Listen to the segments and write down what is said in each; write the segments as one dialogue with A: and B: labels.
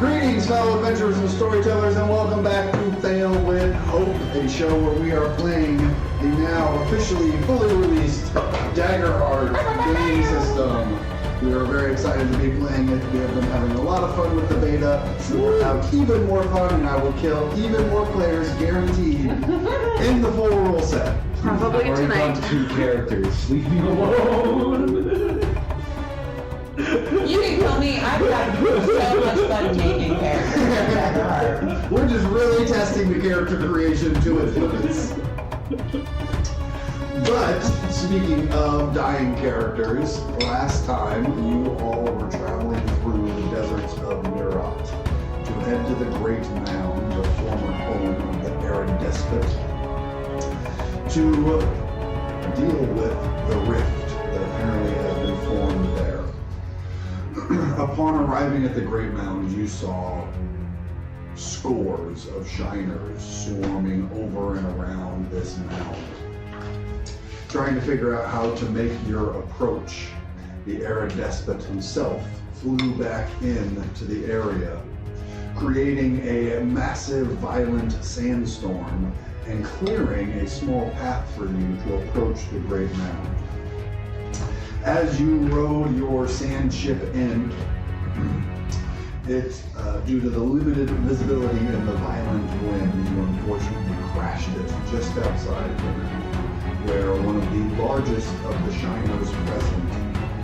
A: Greetings, fellow adventurers and storytellers, and welcome back to Fail with Hope, a show where we are playing the now officially fully released Daggerheart game system. We are very excited to be playing it. We have been having a lot of fun with the beta. We will have even more fun, and I will kill even more players, guaranteed, in the full rule set.
B: Probably
C: I've already
B: tonight.
C: done 2 characters. Leave me alone.
D: You can kill me. I've had so much fun making characters.
A: We're just really testing the character creation to its limits. But, speaking of dying characters, last time you all were traveling through the deserts of Mirat to head to the Great Mound, the former home of the Arid Despot, to deal with the rift that apparently has been formed there. Upon arriving at the Great Mound, you saw scores of shiners swarming over and around this mound. Trying to figure out how to make your approach, the Arid Despot himself flew back into the area, creating a massive, violent sandstorm and clearing a small path for you to approach the Great Mound. As you rowed your sand ship in, due to the limited visibility and the violent wind, you unfortunately crashed it just outside the mound, where one of the largest of the shiners present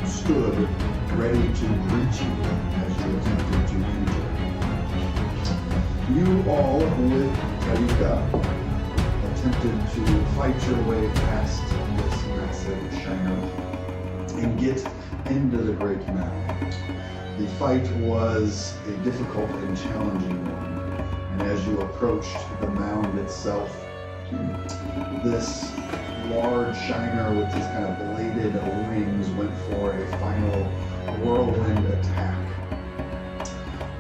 A: stood ready to greet you as you attempted to enter. You all, with Tarika, attempted to fight your way past this massive shiner and get into the Great Mound. The fight was a difficult and challenging one, and as you approached the mound itself, this large shiner with these kind of bladed wings went for a final whirlwind attack.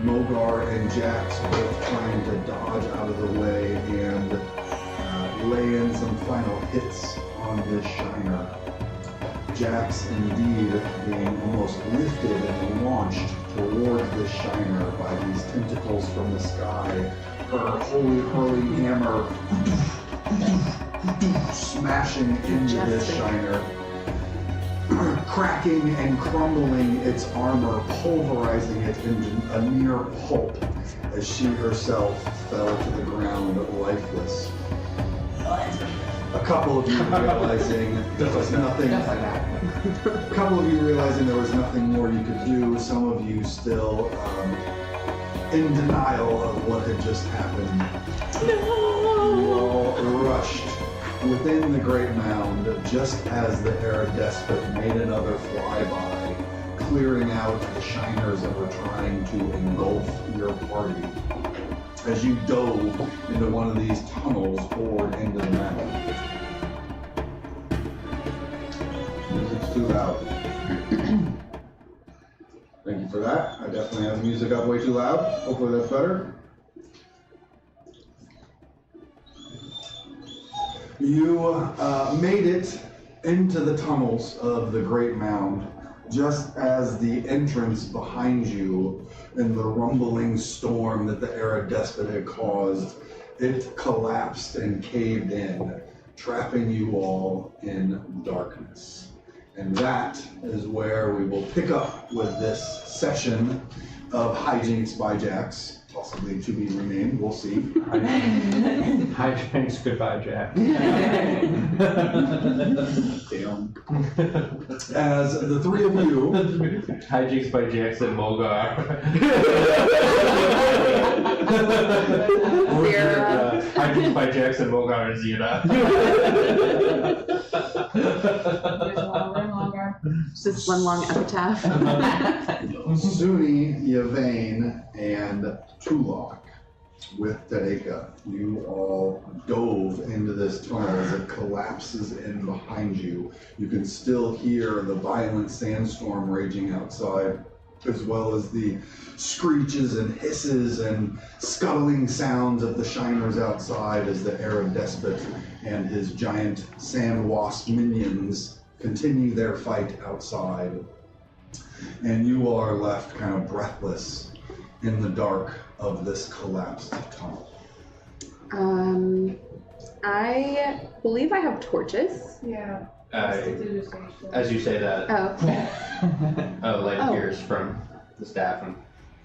A: Mogar and Jax both trying to dodge out of the way and lay in some final hits on this shiner. Jax indeed being almost lifted and launched towards this shiner by these tentacles from the sky, her holy hurling hammer smashing into this shiner, cracking and crumbling its armor, pulverizing it into a near pulp as she herself fell to the ground lifeless. A couple of you realizing there was nothing. A couple of you realizing there was nothing more you could do. Some of you still in denial of what had just happened. You all rushed within the Great Mound just as the Arid Despot made another flyby, clearing out the shiners that were trying to engulf your party. As you dove into one of these tunnels poured into the mound. Music's too loud. Thank you for that. I definitely have the music up way too loud. Hopefully that's better. You made it into the tunnels of the Great Mound just as the entrance behind you in the rumbling storm that the Arid Despot had caused, it collapsed and caved in, trapping you all in darkness. And that is where we will pick up with this session of Hi-Jinx by Jax, possibly to be renamed, we'll see.
C: Hi-Jinx, goodbye, Jack.
A: Damn. As the three of you...
C: Hi-Jinx by Jax and Mogar. Hi-Jinx by Jax and Mogar and Zena.
B: Just one long epitaph.
A: Suni, Yvain, and Tulok with Tarika, you all dove into this tunnel as it collapses in behind you. You can still hear the violent sandstorm raging outside, as well as the screeches and hisses and scuttling sounds of the shiners outside as the Arid Despot and his giant sand wasp minions continue their fight outside. And you all are left kind of breathless in the dark of this collapsed tunnel?
B: I believe I have torches.
E: Yeah.
C: As you say that,
B: Oh.
C: a light
B: Oh.
C: appears from the staff and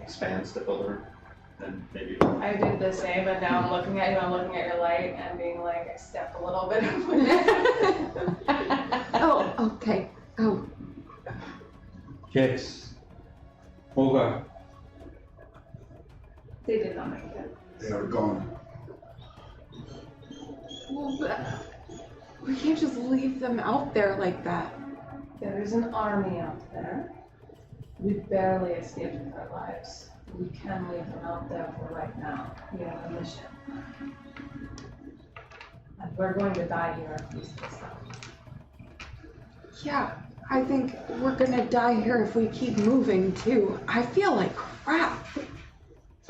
C: expands to fill the room. And maybe
E: I did the same, but now I'm looking at you, I'm looking at your light and being like, I stepped a little bit over there.
B: Oh, okay. Oh,
C: Jix, Olga,
E: They did not make it.
A: They are gone.
B: well, we can't just leave them out there like that.
E: There is an army out there. We barely escaped with our lives. We can leave them out there for right now. We have a mission. And we're going to die here if we stay stuck.
B: Yeah, I think we're gonna die here if we keep moving too. I feel like crap.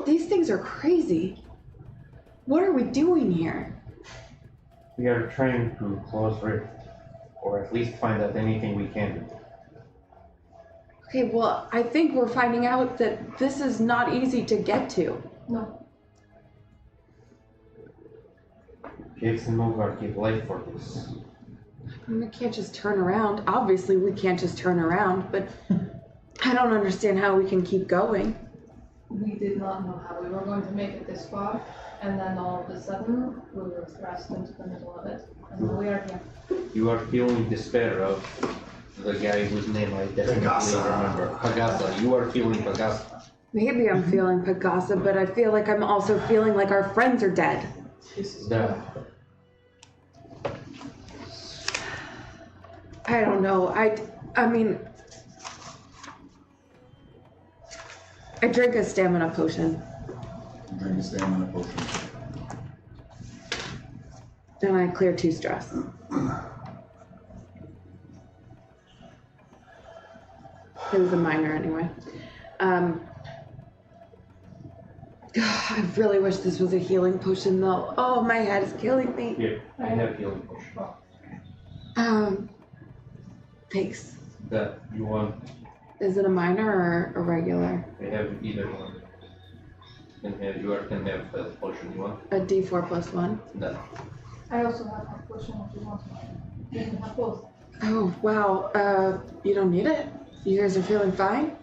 B: These things are crazy. What are we doing here?
C: we are trying to close Rift, or at least find out anything we can.
B: Okay, well, I think we're finding out that this is not easy to get to.
E: No.
C: Jix and Olga keep life for this.
B: We can't just turn around. Obviously, we can't just turn around, but I don't understand how we can keep going.
E: We did not know how we were going to make it this far, and then all of a sudden, we were thrust into the middle of it, and now we are here.
C: You are feeling despair of the guy whose name I definitely
A: Pagasa.
C: remember. Pagasa. You are feeling Pagasa.
B: Maybe I'm feeling Pagasa, but I feel like I'm also feeling like our friends are dead.
C: The
B: I don't know. I mean, I drink a stamina potion,
A: Drink a stamina potion.
B: and I clear 2 stress. It was a minor anyway. I really wish this was a healing potion though. Oh, my head is killing me.
C: here, I have healing potion.
B: Thanks.
C: That you want?
B: Is it a minor or a regular?
C: I have either one. You can have the potion you want.
B: A D4 plus 1.
C: No.
E: I also have a potion if you want. You can have both.
B: Oh, wow. You don't need it? You guys are feeling fine?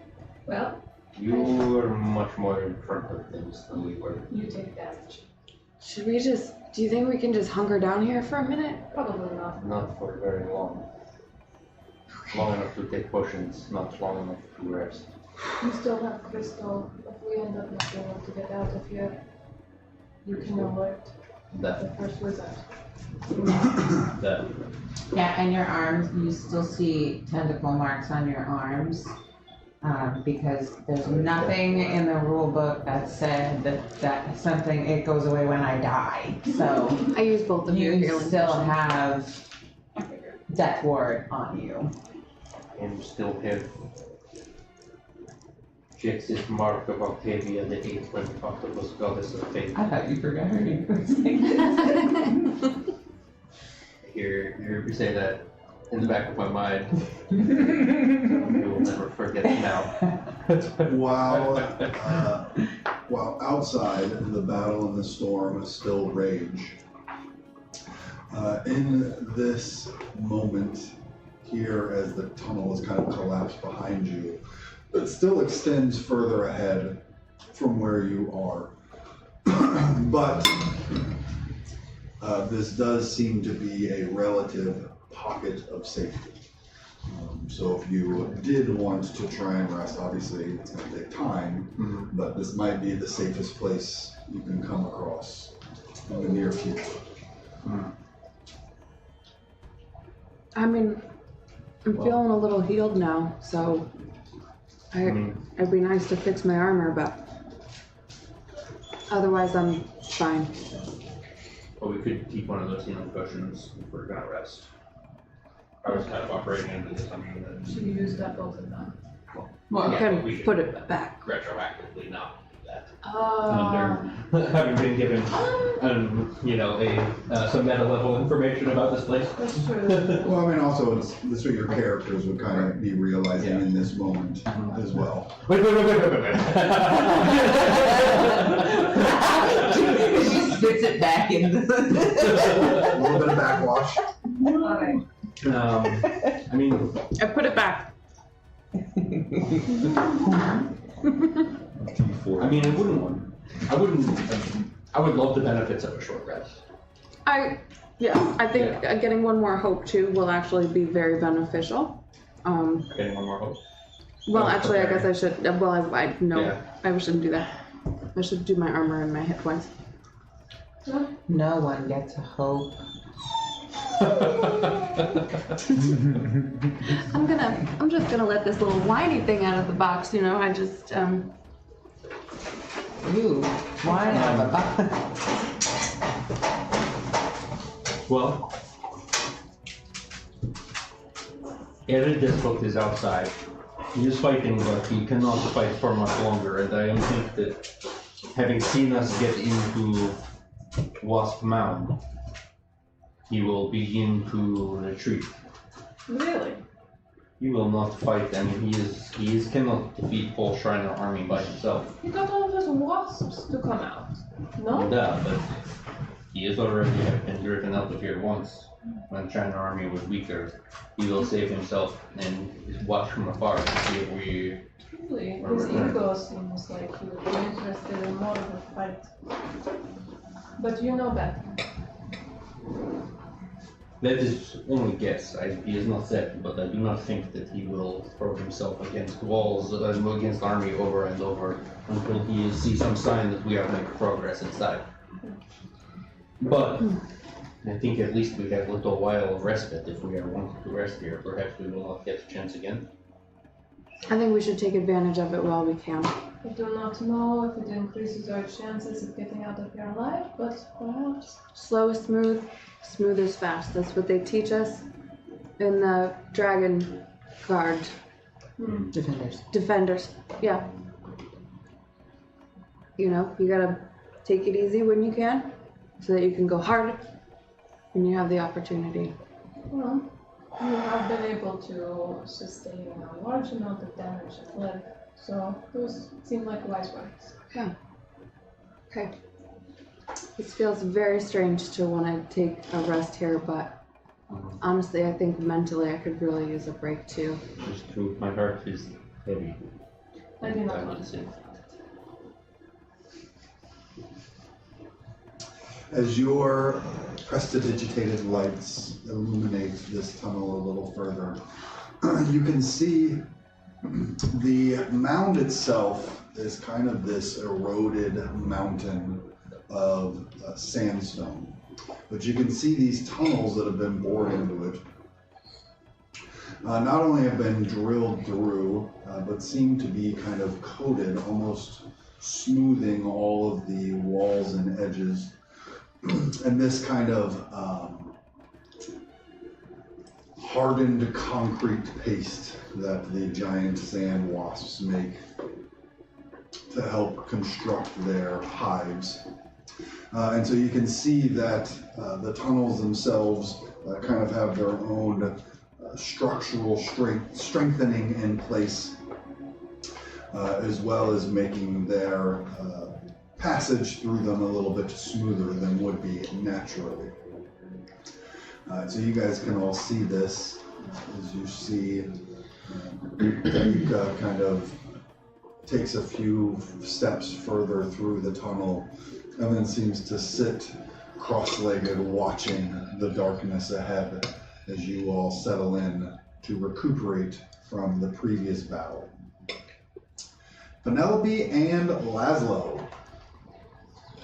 E: Well,
C: You are much more in front of things than we were.
E: you take damage.
B: Should we just, do you think we can just hunker down here for a minute?
E: Probably not.
C: Not for very long. Long enough to take potions, not long enough to rest.
E: You still have crystal. If we end up not being able to get out of here, you can alert
C: That,
E: the first wizard.
C: that.
D: Yeah, and your arms, you still see tentacle marks on your arms. Because there's nothing in the rule book that said that something, it goes away when I die. So
B: I use both of your
D: you
B: healing
D: still
B: potions.
D: have death ward on you.
C: And still have Jix's mark of Octavia, the 8th octopus goddess of fate.
D: I thought you forgot her name for a second.
C: Hear you say that in the back of my mind. I will never forget it now.
A: While outside, the battle and the storm still rage. In this moment, here as the tunnel is kind of collapsed behind you, but still extends further ahead from where you are. But this does seem to be a relative pocket of safety. So if you did want to try and rest, obviously it's going to take time, but this might be the safest place you can come across in the near future.
B: I mean, I'm feeling a little healed now, so it'd be nice to fix my armor, but otherwise I'm fine.
C: But we could keep one of those healing potions if we're gonna rest. I was kind of operating under the assumption that
E: She used up both of them.
B: Well,
C: Yeah,
B: I can
C: we should
B: put it back.
C: retroactively not do that. Having been given, some meta level information about this place.
E: That's true.
A: Well, I mean, also, it's what your characters would kind of be realizing in this moment as well.
C: Wait.
D: She spits it back in the...
A: A little bit of backwash.
E: Alright.
C: I mean,
B: I put it back.
C: I would love the benefits of a short rest.
B: I think getting one more hope too will actually be very beneficial.
C: Getting one more hope.
B: Well,
C: Oh,
B: actually, I guess
C: okay.
B: I should. Well, I shouldn't do that. I should do my armor and my hit points.
D: No one gets a hope.
B: I'm just gonna let this little whiny thing out of the box. I just
D: Ooh, why have a box?
C: Well, added difficulties outside. He is fighting, but he cannot fight for much longer, and I think that having seen us get into Wasp Mound, he will begin to retreat.
E: Really?
C: He will not fight. I mean, he cannot defeat full Shriner army by himself.
E: You got all those wasps to come out. No?
C: Yeah, but he is already been driven out of here once. When Shriner army was weaker, he will save himself and watch from afar to see if we.
E: Really? His ego seems like he would be interested in more of a fight. But you know better.
C: That is only guess. He is not certain, but I do not think that he will throw himself against walls, against army over and over until he sees some sign that we are making progress inside. But I think at least we have a little while of respite if we are wanting to rest here. Perhaps we will not get a chance again.
B: I think we should take advantage of it while we can.
E: I do not know if it increases our chances of getting out of here alive, but perhaps.
B: Slow is smooth, smooth is fast. That's what they teach us in the Dragon Guard Defenders. Yeah. You gotta take it easy when you can, so that you can go hard when you have the opportunity.
E: Well, you have been able to sustain a large amount of damage and live, so those seem like wise words.
B: Yeah. Okay. This feels very strange to want to take a rest here, but honestly, I think mentally I could really use a break too.
C: Just true, my heart is heavy.
E: I do not
C: I
E: want
C: would say.
A: As your prestidigitated lights illuminate this tunnel a little further, you can see the mound itself is kind of this eroded mountain of sandstone. But you can see these tunnels that have been bored into it. Not only have been drilled through, but seem to be kind of coated, almost smoothing all of the walls and edges. And this kind of hardened concrete paste that the giant sand wasps make to help construct their hives. And so you can see that the tunnels themselves kind of have their own structural strengthening in place, as well as making their passage through them a little bit smoother than would be naturally. So you guys can all see this as you see Yuka kind of takes a few steps further through the tunnel and then seems to sit cross-legged watching the darkness ahead as you all settle in to recuperate from the previous battle. Penelope and Laszlo,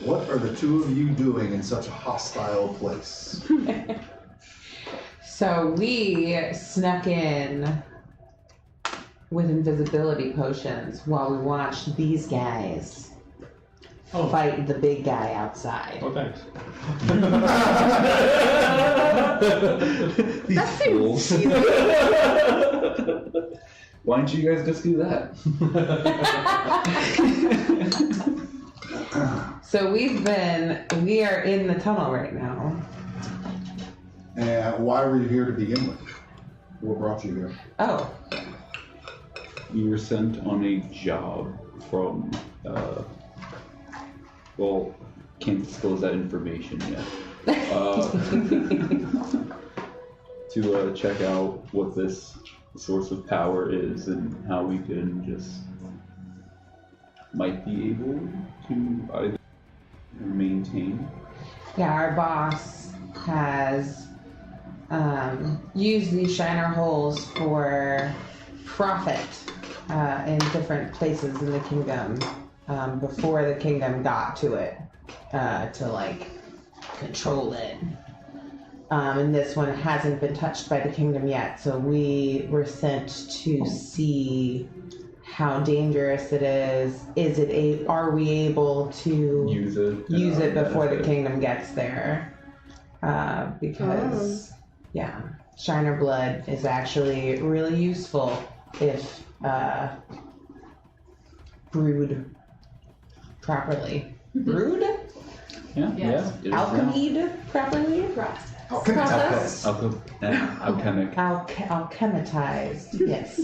A: what are the two of you doing in such a hostile place?
D: So we snuck in with invisibility potions while we watched these guys fight the big guy outside.
C: Oh, thanks.
B: That seems easy.
F: Why don't you guys just do that?
D: So we are in the tunnel right now.
A: And why were you here to begin with? What brought you here?
D: Oh,
F: You were sent on a job from, well, can't disclose that information yet. To check out what this source of power is and how we can just might be able to either maintain.
D: yeah, our boss has used these shiner holes for profit in different places in the kingdom before the kingdom got to it to like control it. And this one hasn't been touched by the kingdom yet, so we were sent to see how dangerous it is. Are we able to
F: Use
D: it
F: it
D: before the
F: benefit.
D: kingdom gets there? Because yeah, Shiner blood is actually really useful if brewed properly. Brewed?
F: Yeah,
E: Yes.
F: yeah.
D: Alchemied properly?
E: Process.
D: Process?
F: Alchemic.
D: Alchematized, yes.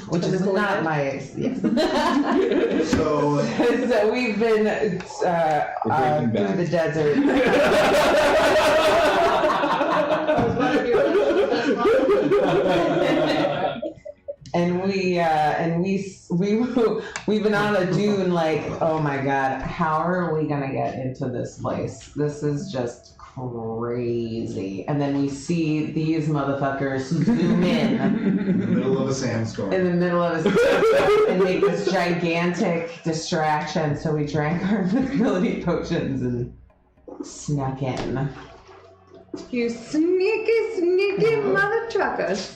D: Which is
B: Chemical
D: not
B: weapon?
D: my, yes.
A: So,
D: So we've been
F: Breaking
D: through
F: Bad.
D: the desert. And we've been on a dune like, oh my god, how are we gonna get into this place? This is just crazy. And then we see these motherfuckers zoom in
A: in the middle of a sandstorm.
D: in the middle of us and make this gigantic distraction. So we drank our invisibility potions and snuck in.
B: You sneaky mother truckers.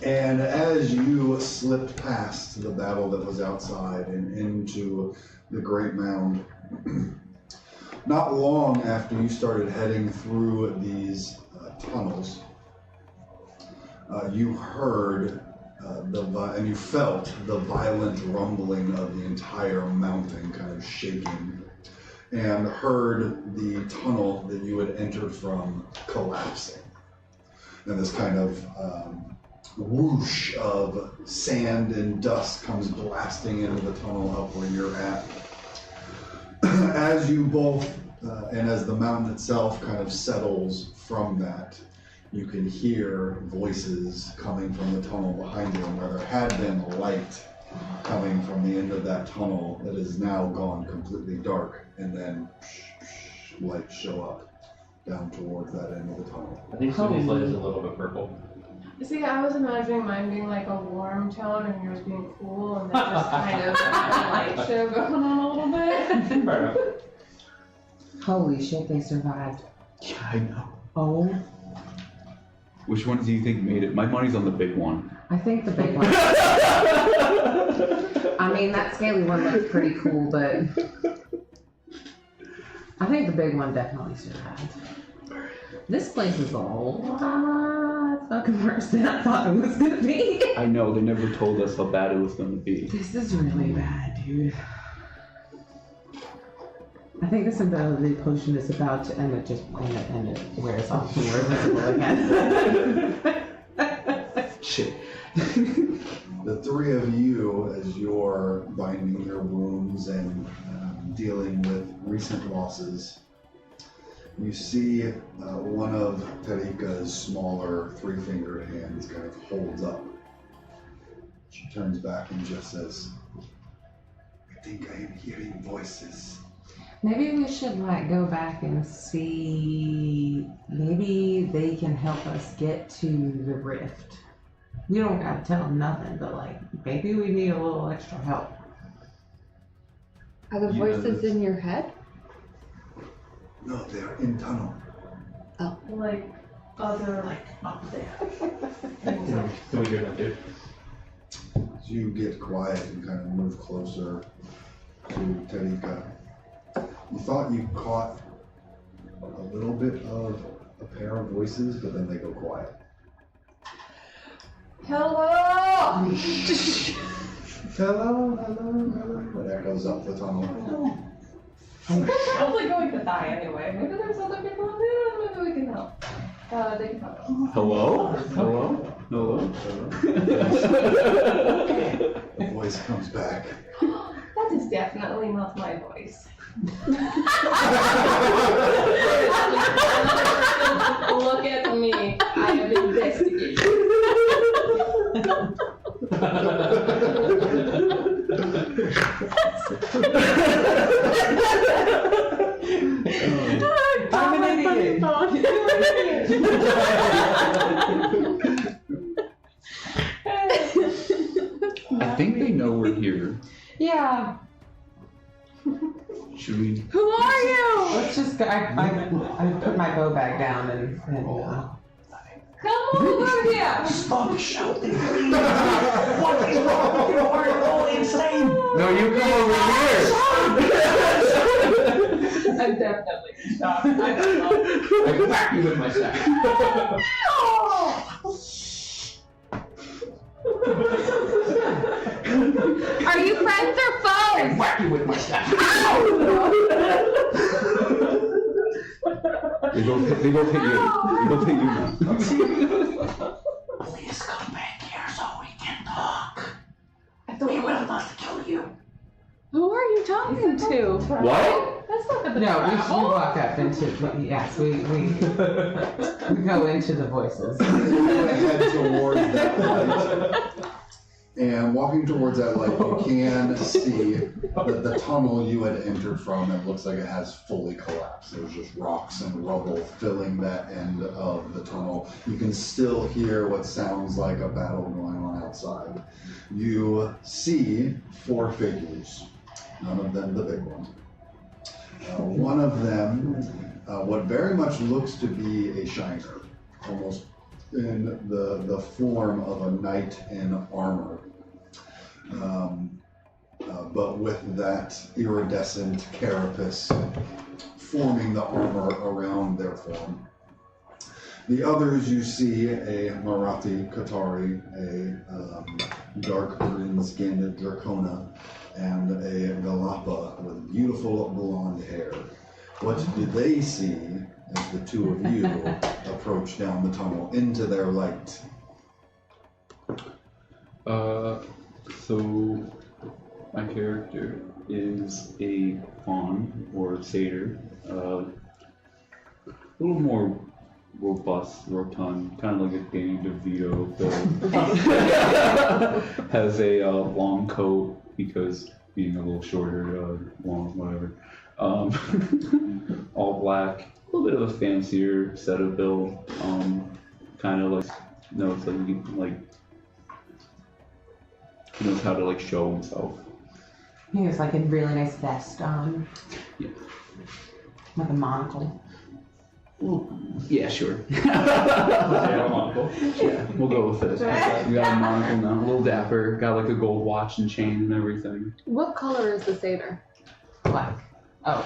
A: And as you slipped past the battle that was outside and into the Great Mound, not long after you started heading through these tunnels, you heard and you felt the violent rumbling of the entire mountain kind of shaking, and heard the tunnel that you had entered from collapsing. And this kind of whoosh of sand and dust comes blasting into the tunnel up where you're at. As you both, and as the mountain itself kind of settles from that, you can hear voices coming from the tunnel behind you, and where there had been a light coming from the end of that tunnel that is now gone completely dark, and then lights show up down towards that end of the tunnel.
C: I think Sydney's light is a little bit purple.
E: See, I was imagining mine being like a warm tone and yours being cool, and then just kind of like a light show going on a little bit.
C: Fair enough.
D: Holy shit, they survived.
F: Yeah, I know.
D: Oh,
F: Which one do you think made it? My money's on the big one.
D: I think the big one. I mean, that scaly one looks pretty cool, but I think the big one definitely survived. This place is a lot fucking worse than I thought it was gonna be.
F: I know, they never told us how bad it was going to be.
D: This is really bad, dude. I think this invisibility potion is about to end and it wears off and we're visible again.
F: Shit.
A: The three of you, as you're binding your wounds and dealing with recent losses, you see one of Tarika's smaller three-fingered hands kind of holds up. She turns back and just says, "I think I am hearing voices."
D: Maybe we should like go back and see, maybe they can help us get to the rift. We don't gotta tell them nothing, but like, maybe we need a little extra help.
B: Are the
A: You know
B: voices
A: this.
B: in your head?
A: No, they are in tunnel.
E: Like other like
F: Up there.
C: Can we hear that too?
A: As you get quiet and kind of move closer to Tarika, you thought you caught a little bit of a pair of voices, but then they go quiet.
E: hello.
A: Hello, hello, hello. That echoes up the tunnel.
E: We're probably going to die anyway. Maybe there's other people in there. Maybe we can help. They can help us.
F: Hello? Hello? Hello?
A: The voice comes back.
E: That is definitely not my voice. Look at me. I have investigated.
D: I'm an idiot.
F: I think they know we're here.
D: Yeah.
F: Should we?
B: Who are you?
D: Let's just go. I put my bow back down and
E: Come over here.
G: Stop shouting, please! What is wrong with you? Are you all insane?
F: No, you come over here!
E: I'm definitely shocked. I don't know.
C: I whack you with my staff.
B: Are you friends or
C: I
B: foes?
C: whack you with my staff.
F: They both hit you. They both hit you now.
G: Please come back here so we can talk. We will not kill you.
B: Who are you talking to?
F: What?
E: That's not the
D: no, we walk up into yes, we go into the voices.
A: Head towards that light. And walking towards that light, you can see that the tunnel you had entered from, it looks like it has fully collapsed. There's just rocks and rubble filling that end of the tunnel. You can still hear what sounds like a battle going on outside. You see 4 figures, none of them the big one. One of them, what very much looks to be a shiner, almost in the form of a knight in armor, but with that iridescent carapace forming the armor around their form. The others, you see a Marathi Qatari, a dark green-skinned Dracona, and a Galapa with beautiful blonde hair. What do they see as the 2 of you approach down the tunnel into their light?
F: So my character is a fawn or satyr, a little more robust, rotund, kind of like a Danny DeVito build. Has a long coat because being a little shorter, long, whatever. All black, a little bit of a fancier set of build. Kind of like knows that he knows how to like show himself.
D: He has like a really nice vest on.
F: Yeah.
D: Like a monocle.
F: Yeah, sure. Yeah, we'll go with it. We got a monocle now, a little dapper, got like a gold watch and chain and everything.
B: What color is the satyr?
D: Black. Oh,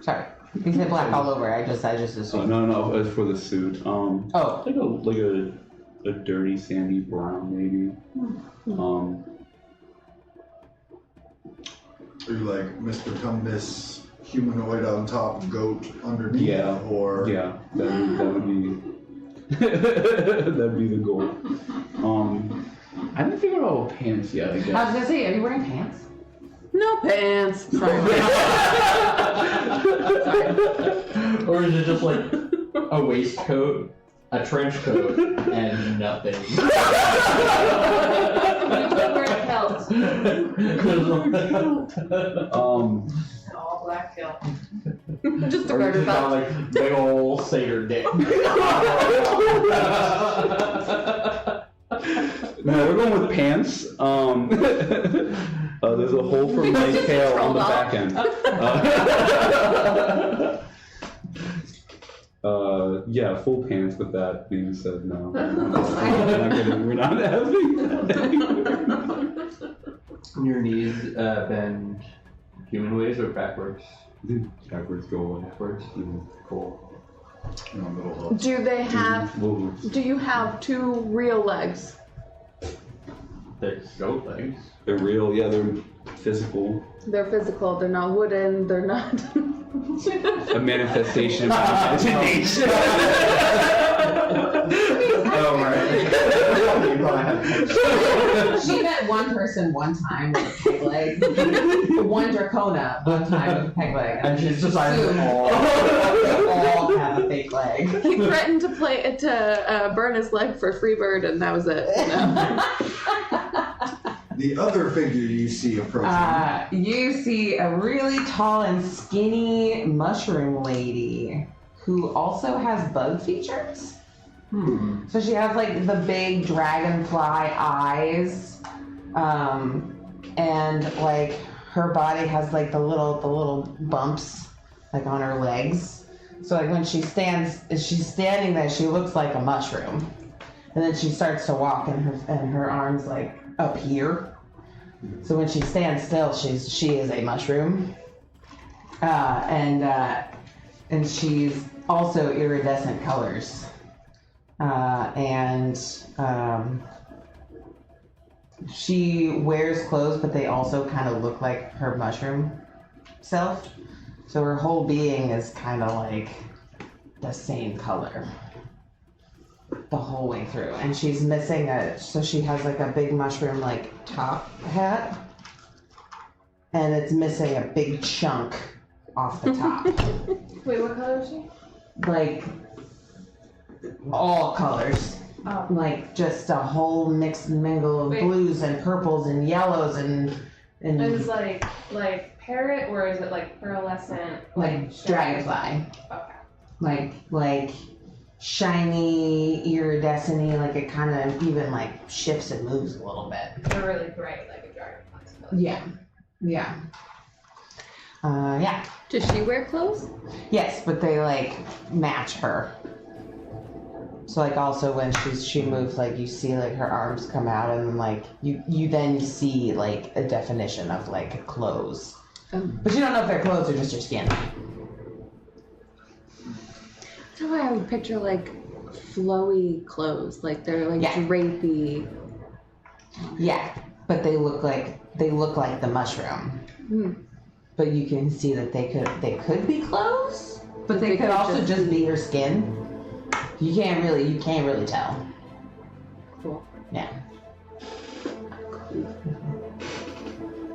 D: sorry. You said black all over. I just
F: Oh,
D: assumed.
F: no, it's for the suit.
D: Oh.
F: Like a dirty sandy brown maybe.
A: Are you like Mr. Cumnus, humanoid on top, goat underneath?
F: Yeah.
A: Or
F: Yeah, that would be that'd be the goal. I haven't figured out pants yet, I
D: I was
F: guess.
D: gonna say, are you wearing pants?
B: No pants. Sorry.
C: Or is it just like a waistcoat, a trench coat, and nothing?
E: Wear a kilt. All black kilt.
B: Just to
C: Or
B: guard
C: is it got
B: yourself.
C: like big ol' satyr dick?
F: No, we're going with pants. There's a hole for my tail on the back end. Yeah, full pants. With that being said, no. We're not having that.
C: Your knees bend human ways or backwards?
F: Backwards go
C: Backwards? Cool.
A: little
B: Do they have?
F: Well,
B: Do you have 2 real legs?
C: They're goat legs.
F: they're real, yeah. physical.
B: They're physical, they're not wooden, they're not...
F: A manifestation of my imagination. Oh, right.
D: She met one person one time with a peg leg. One Dracona one time with a peg leg.
C: And she's decided
D: Soon,
C: all.
D: all have a fake leg.
B: He threatened to burn his leg for Freebird, and that was it. You know?
A: The other figure you see approaching.
D: You see a really tall and skinny mushroom lady who also has bug features. So she has like the big dragonfly eyes, and like her body has like the little bumps like on her legs. So like when she's standing there, she looks like a mushroom, and then she starts to walk, and her arms like up here. So when she stands still, she is a mushroom, and she's also iridescent colors. She wears clothes, but they also kind of look like her mushroom self. So her whole being is kind of like the same color the whole way through. And she's missing so she has like a big mushroom like top hat, and it's missing a big chunk off the top.
E: Wait, what color is she?
D: Like all colors.
E: Oh.
D: Like just a whole mixed mingle of
E: Wait.
D: blues and purples and yellows and
E: It's like parrot, or is it like pearlescent?
D: like
E: shiny?
D: dragonfly.
E: Okay.
D: Like shiny, iridescent-y, like it kind of even like shifts and moves a little bit.
E: They're really bright, like a dragonfly.
D: Yeah. Yeah. Yeah.
B: Does she wear clothes?
D: Yes, but they like match her. So like also when she moves, like you see like her arms come out, and then like you then see like a definition of like clothes. But you don't know if they're clothes or just your skin.
B: That's why I would picture like flowy clothes, like they're like
D: Yeah.
B: drapey.
D: Yeah, but they look like the mushroom. But you can see that they could be clothes, but they could also just be your skin. You can't really tell.
B: Cool.
D: Yeah.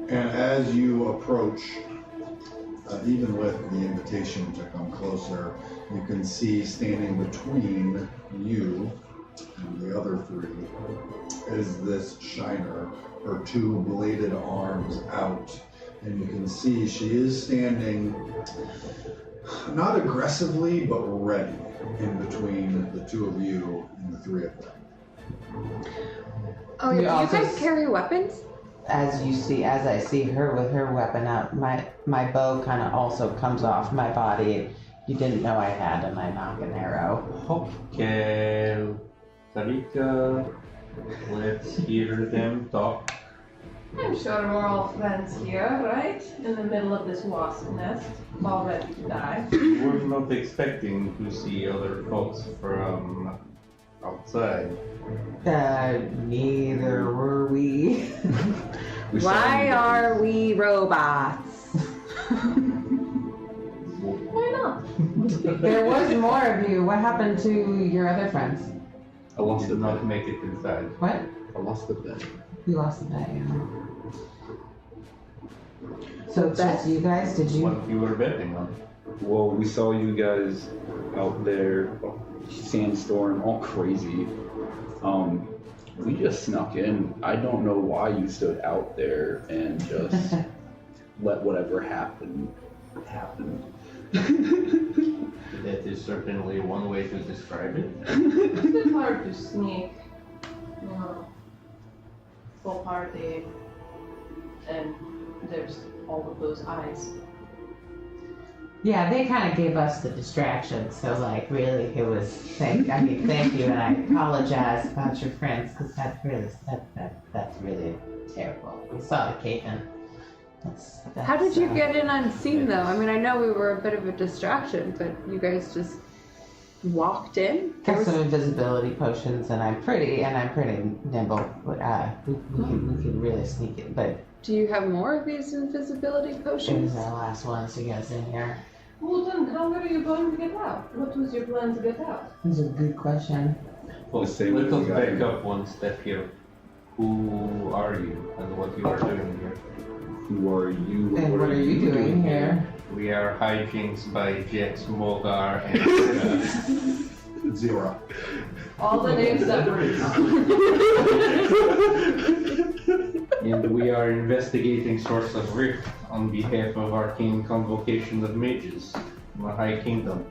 A: And as you approach, even with the invitation to come closer, you can see standing between you and the other three is this Shiner, her two bladed arms out. And you can see she is standing, not aggressively, but ready in between the two of you and the three of them.
B: Oh,
D: You
B: yeah. You
D: also
B: guys carry weapons?
D: As I see her with her weapon out, my bow kind of also comes off my body. You didn't know I had, and I knock an arrow.
C: Okay, Tarika, let's hear them talk.
E: I'm sure we're all friends here, right? In the middle of this wasp nest, all ready to die.
C: We're not expecting to see other folks from outside.
D: Neither were we.
B: Why are we robots?
E: Why not?
D: There was more of you. What happened to your other friends?
F: I lost
C: Did
F: the
C: not
F: bet.
C: make it inside.
D: What?
F: I lost the bet.
D: You lost the bet, yeah. So it's
B: Bet?
D: just you guys? Did you?
C: What you were betting on?
F: Well, we saw you guys out there, sandstorm, all crazy. We just snuck in. I don't know why you stood out there and just let whatever happen happen.
C: That is certainly one way to describe it.
E: It's a bit hard to sneak, you know, full party, and there's all of those eyes.
D: Yeah, they kind of gave us the distraction. So like, really, it was thank you, and I apologize about your friends because that's really terrible. We saw the cave-in. That's
B: How did you get in unseen, though? I mean, I know we were a bit of a distraction, but you guys just walked in? There
D: Got
B: was-
D: some invisibility potions, and I'm pretty nimble. But we can really sneak it. But
B: Do you have more of these invisibility
D: It
B: potions?
D: was our last ones to get us in here.
E: Well then, how are you going to get out? What was your plan to get out?
D: That's a good question.
C: Well,
F: The same
C: let
F: way
C: us
F: we got
C: back
F: in.
C: up one step here. Who are you and what you are doing here?
F: Who are you?
D: And what are you doing here?
C: We are Hi-Jinx by Jex, Mogar, and
A: Zero.
E: All the names that were
C: and we are investigating source of rift on behalf of Arcane Convocation of Mages in the High Kingdom.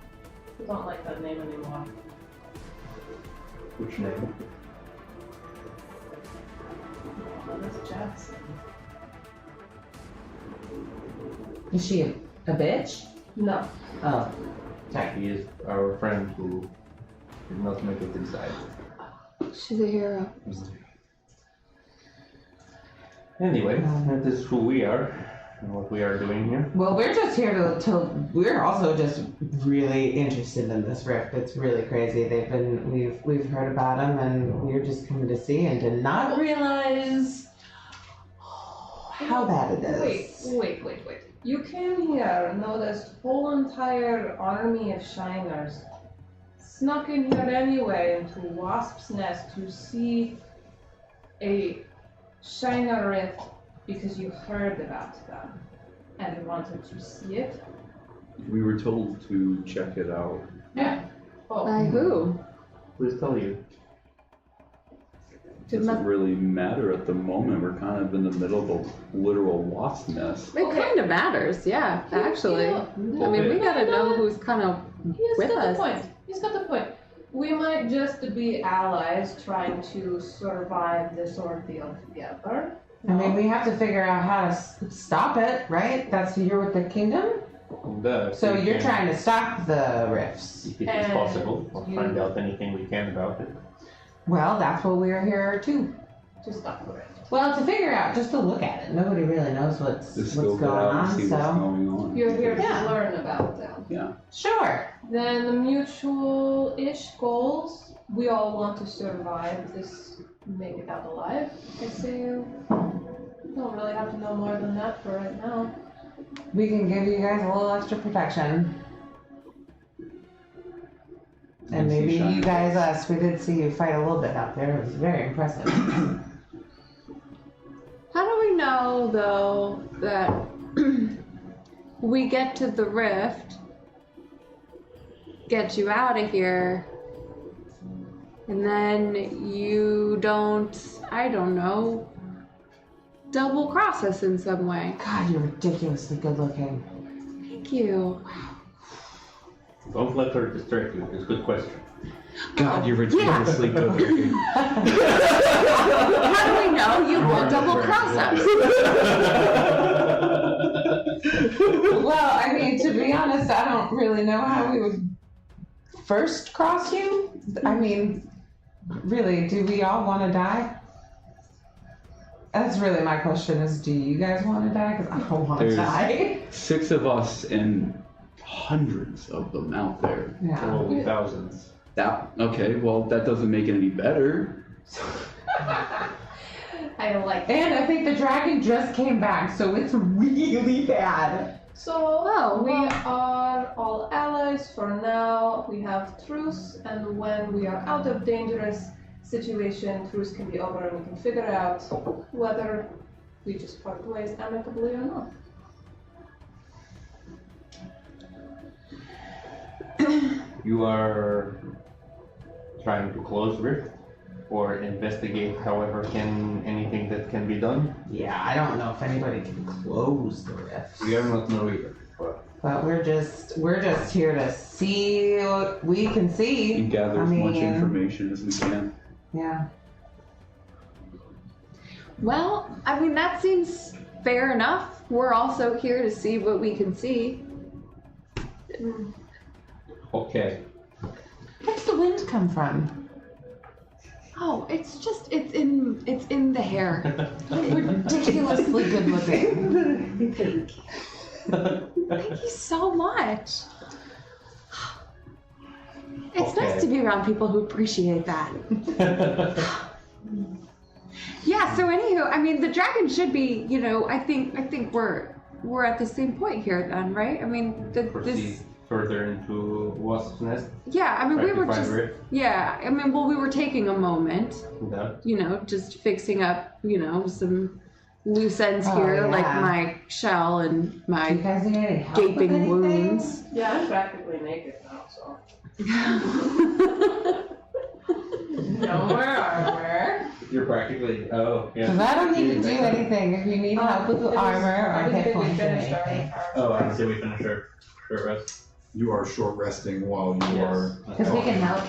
E: I don't like that name anymore.
C: Which name?
E: Miss Jackson.
D: Is she a bitch?
E: No.
D: Oh, sorry.
C: He is our friend who did not make it inside.
B: She's a hero.
C: Anyway, that is who we are and what we are doing here.
D: Well, we're just here we're also just really interested in this rift. It's really crazy. We've heard about them and we're just coming to see and did not realize how bad it is.
E: Wait. You came here, noticed whole entire army of shiners, snuck in here anyway into Wasp's Nest to see a shiner rift because you heard about them and you wanted to see it.
F: We were told to check it out.
D: Yeah.
E: Oh,
B: By who?
C: Please tell you.
F: Doesn't really matter at the moment. We're kind of in the middle of a literal wasp nest.
B: It kind of matters, yeah, actually. I mean, we gotta know who's kind of
E: he's
B: with
E: got
B: us.
E: the point. He's got the point. We might just be allies trying to survive this ordeal together.
D: I mean, we have to figure out how to stop it, right? You're with the kingdom? So you're trying to stop the rifts.
C: If it is
E: And
C: possible, or
E: you-
C: find out anything we can about it.
D: Well, that's what we're here too.
E: To stop the rift.
D: Well, to figure out, just to look at it. Nobody really knows what's
F: Just
D: going
F: scope it out and
D: on,
F: see what's
D: so
F: going on.
E: You're here
D: Yeah.
E: to learn about them.
F: Yeah.
D: sure.
E: Then the mutual-ish goals. We all want to survive this, make it out alive. I say you don't really have to know more than that for right now.
D: We can give you guys a little extra protection. And
F: You see
D: maybe
F: shiny
D: you guys, us, we did see you fight a little bit out there. It was very impressive.
B: How do we know, though, that we get to the rift, get you out of here, and then you don't, I don't know, double cross us in some way?
D: God, you're ridiculously good looking.
B: Thank you.
C: Don't let her distract you. It's a good question.
F: God, you're ridiculously good looking.
B: How do we know you won't double cross us?
D: Well, I mean, to be honest, I don't really know how we would first cross you. I mean, really, do we all want to die? That's really my question is, do you guys want to die? Because I don't want to
F: There's-
D: die.
F: 6 of us and hundreds of them out there.
D: Yeah.
C: Probably thousands.
F: Okay, well, that doesn't make it any better.
E: I like that.
D: And I think the dragon just came back, so it's really bad.
E: So
B: Oh,
E: we
B: well.
E: are all allies for now. We have truce, and when we are out of dangerous situation, truce can be over, and we can figure out whether we just part ways amicably or not.
C: You are trying to close rift or investigate however anything that can be done.
D: Yeah, I don't know if anybody can close the rift.
C: We are not know either.
D: But we're just here to see what we can see.
F: And gather
D: I
F: as much
D: mean-
F: information as we can.
D: Yeah.
B: Well, I mean, that seems fair enough. We're also here to see what we can see.
C: Okay.
D: Where's the wind come from?
B: Oh, it's in the hair.
D: Ridiculously good looking.
B: Thank you so much. It's
C: Okay.
B: nice to be around people who appreciate that. Yeah, so anywho, I mean, the dragon should be, you know, I think we're at the same point here then, right? I mean,
C: Proceed further into Wasp's Nest.
B: yeah, I mean,
C: Try
B: we
C: to
B: were
C: find
B: just,
C: Rift.
B: yeah, I mean, well, we were taking a moment,
C: Yeah.
B: you know, just fixing up, you know, some loose ends
D: Oh,
B: here, like
D: yeah.
B: my shell and
D: Do you
B: my
D: guys need any help with
B: gaping
D: anything?
B: wounds.
E: Yeah, I'm practically naked now, so. No more armor.
C: You're practically. Oh, yeah.
D: Because I don't need to do anything. If you need help with the armor or hit points or anything.
C: Oh, I didn't say we finished our short rest.
A: You are short resting while you are.
D: Because we can help.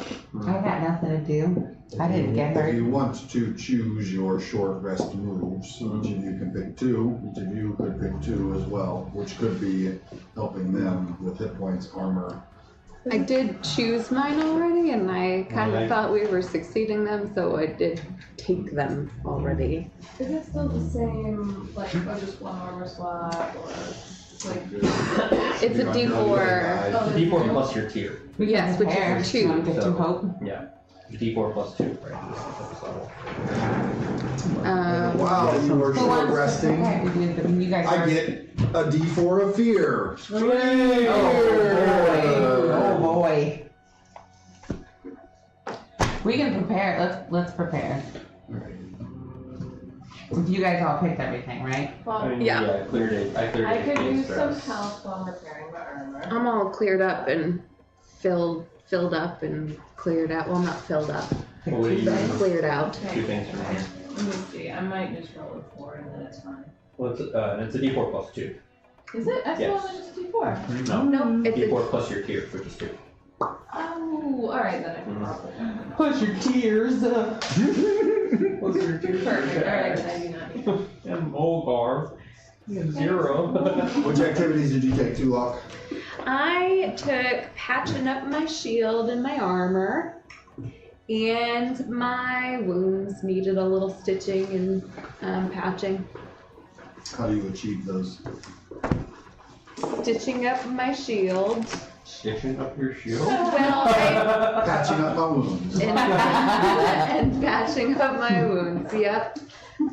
D: I got nothing to do. I didn't get
A: If
D: hurt.
A: you want to choose your short rest moves, each of you can pick two. Each of you could pick two as well, which could be helping them with hit points, armor.
B: I did choose mine already, and I kind of
C: Alright.
B: thought we were succeeding them, so I did take them already.
E: Is it still the same, like, just one armor slot, or, like,
B: It's a D4.
E: Oh,
C: It's D4 plus your tier.
D: We can
B: Yes, which is
D: compare.
B: two.
D: You want to get
C: So-
D: to hope?
C: Yeah. D4 plus 2, right? This level.
A: While you are
D: Who
A: short
D: wants to
A: resting,
D: compare? You guys
A: I
D: are.
A: get a D4 of fear.
D: Oh boy. We can prepare. Let's prepare. If you guys all picked everything, right?
C: I
E: well,
C: mean,
B: Yeah.
C: I cleared it. I cleared
E: I
C: it.
E: could
C: against
E: use some
C: stress.
E: help while repairing my armor.
B: I'm all cleared up and filled up and cleared out. Well, not filled up,
C: What do you
B: but
C: use?
B: cleared out.
C: Two things from here.
E: Let me see, I might just roll a 4 and then it's fine.
C: Well, it's a D4 plus 2.
E: Is it? I
C: Yes.
E: thought it was just a D4.
C: No.
B: No, it's a,
C: D4 plus your tier, which is 2.
E: Oh, alright, then I can probably.
D: Push your tears.
C: What's your tier?
E: Perfect, alright, then I do not need.
C: I'm old bar. 0.
A: Which activities did you take, Tulok?
B: I took patching up my shield and my armor, and my wounds needed a little stitching and patching.
A: How do you achieve those?
B: Stitching up my shield.
C: Stitching up your shield?
B: Well, I,
A: Patching up my wounds.
B: and patching up my wounds. Yep.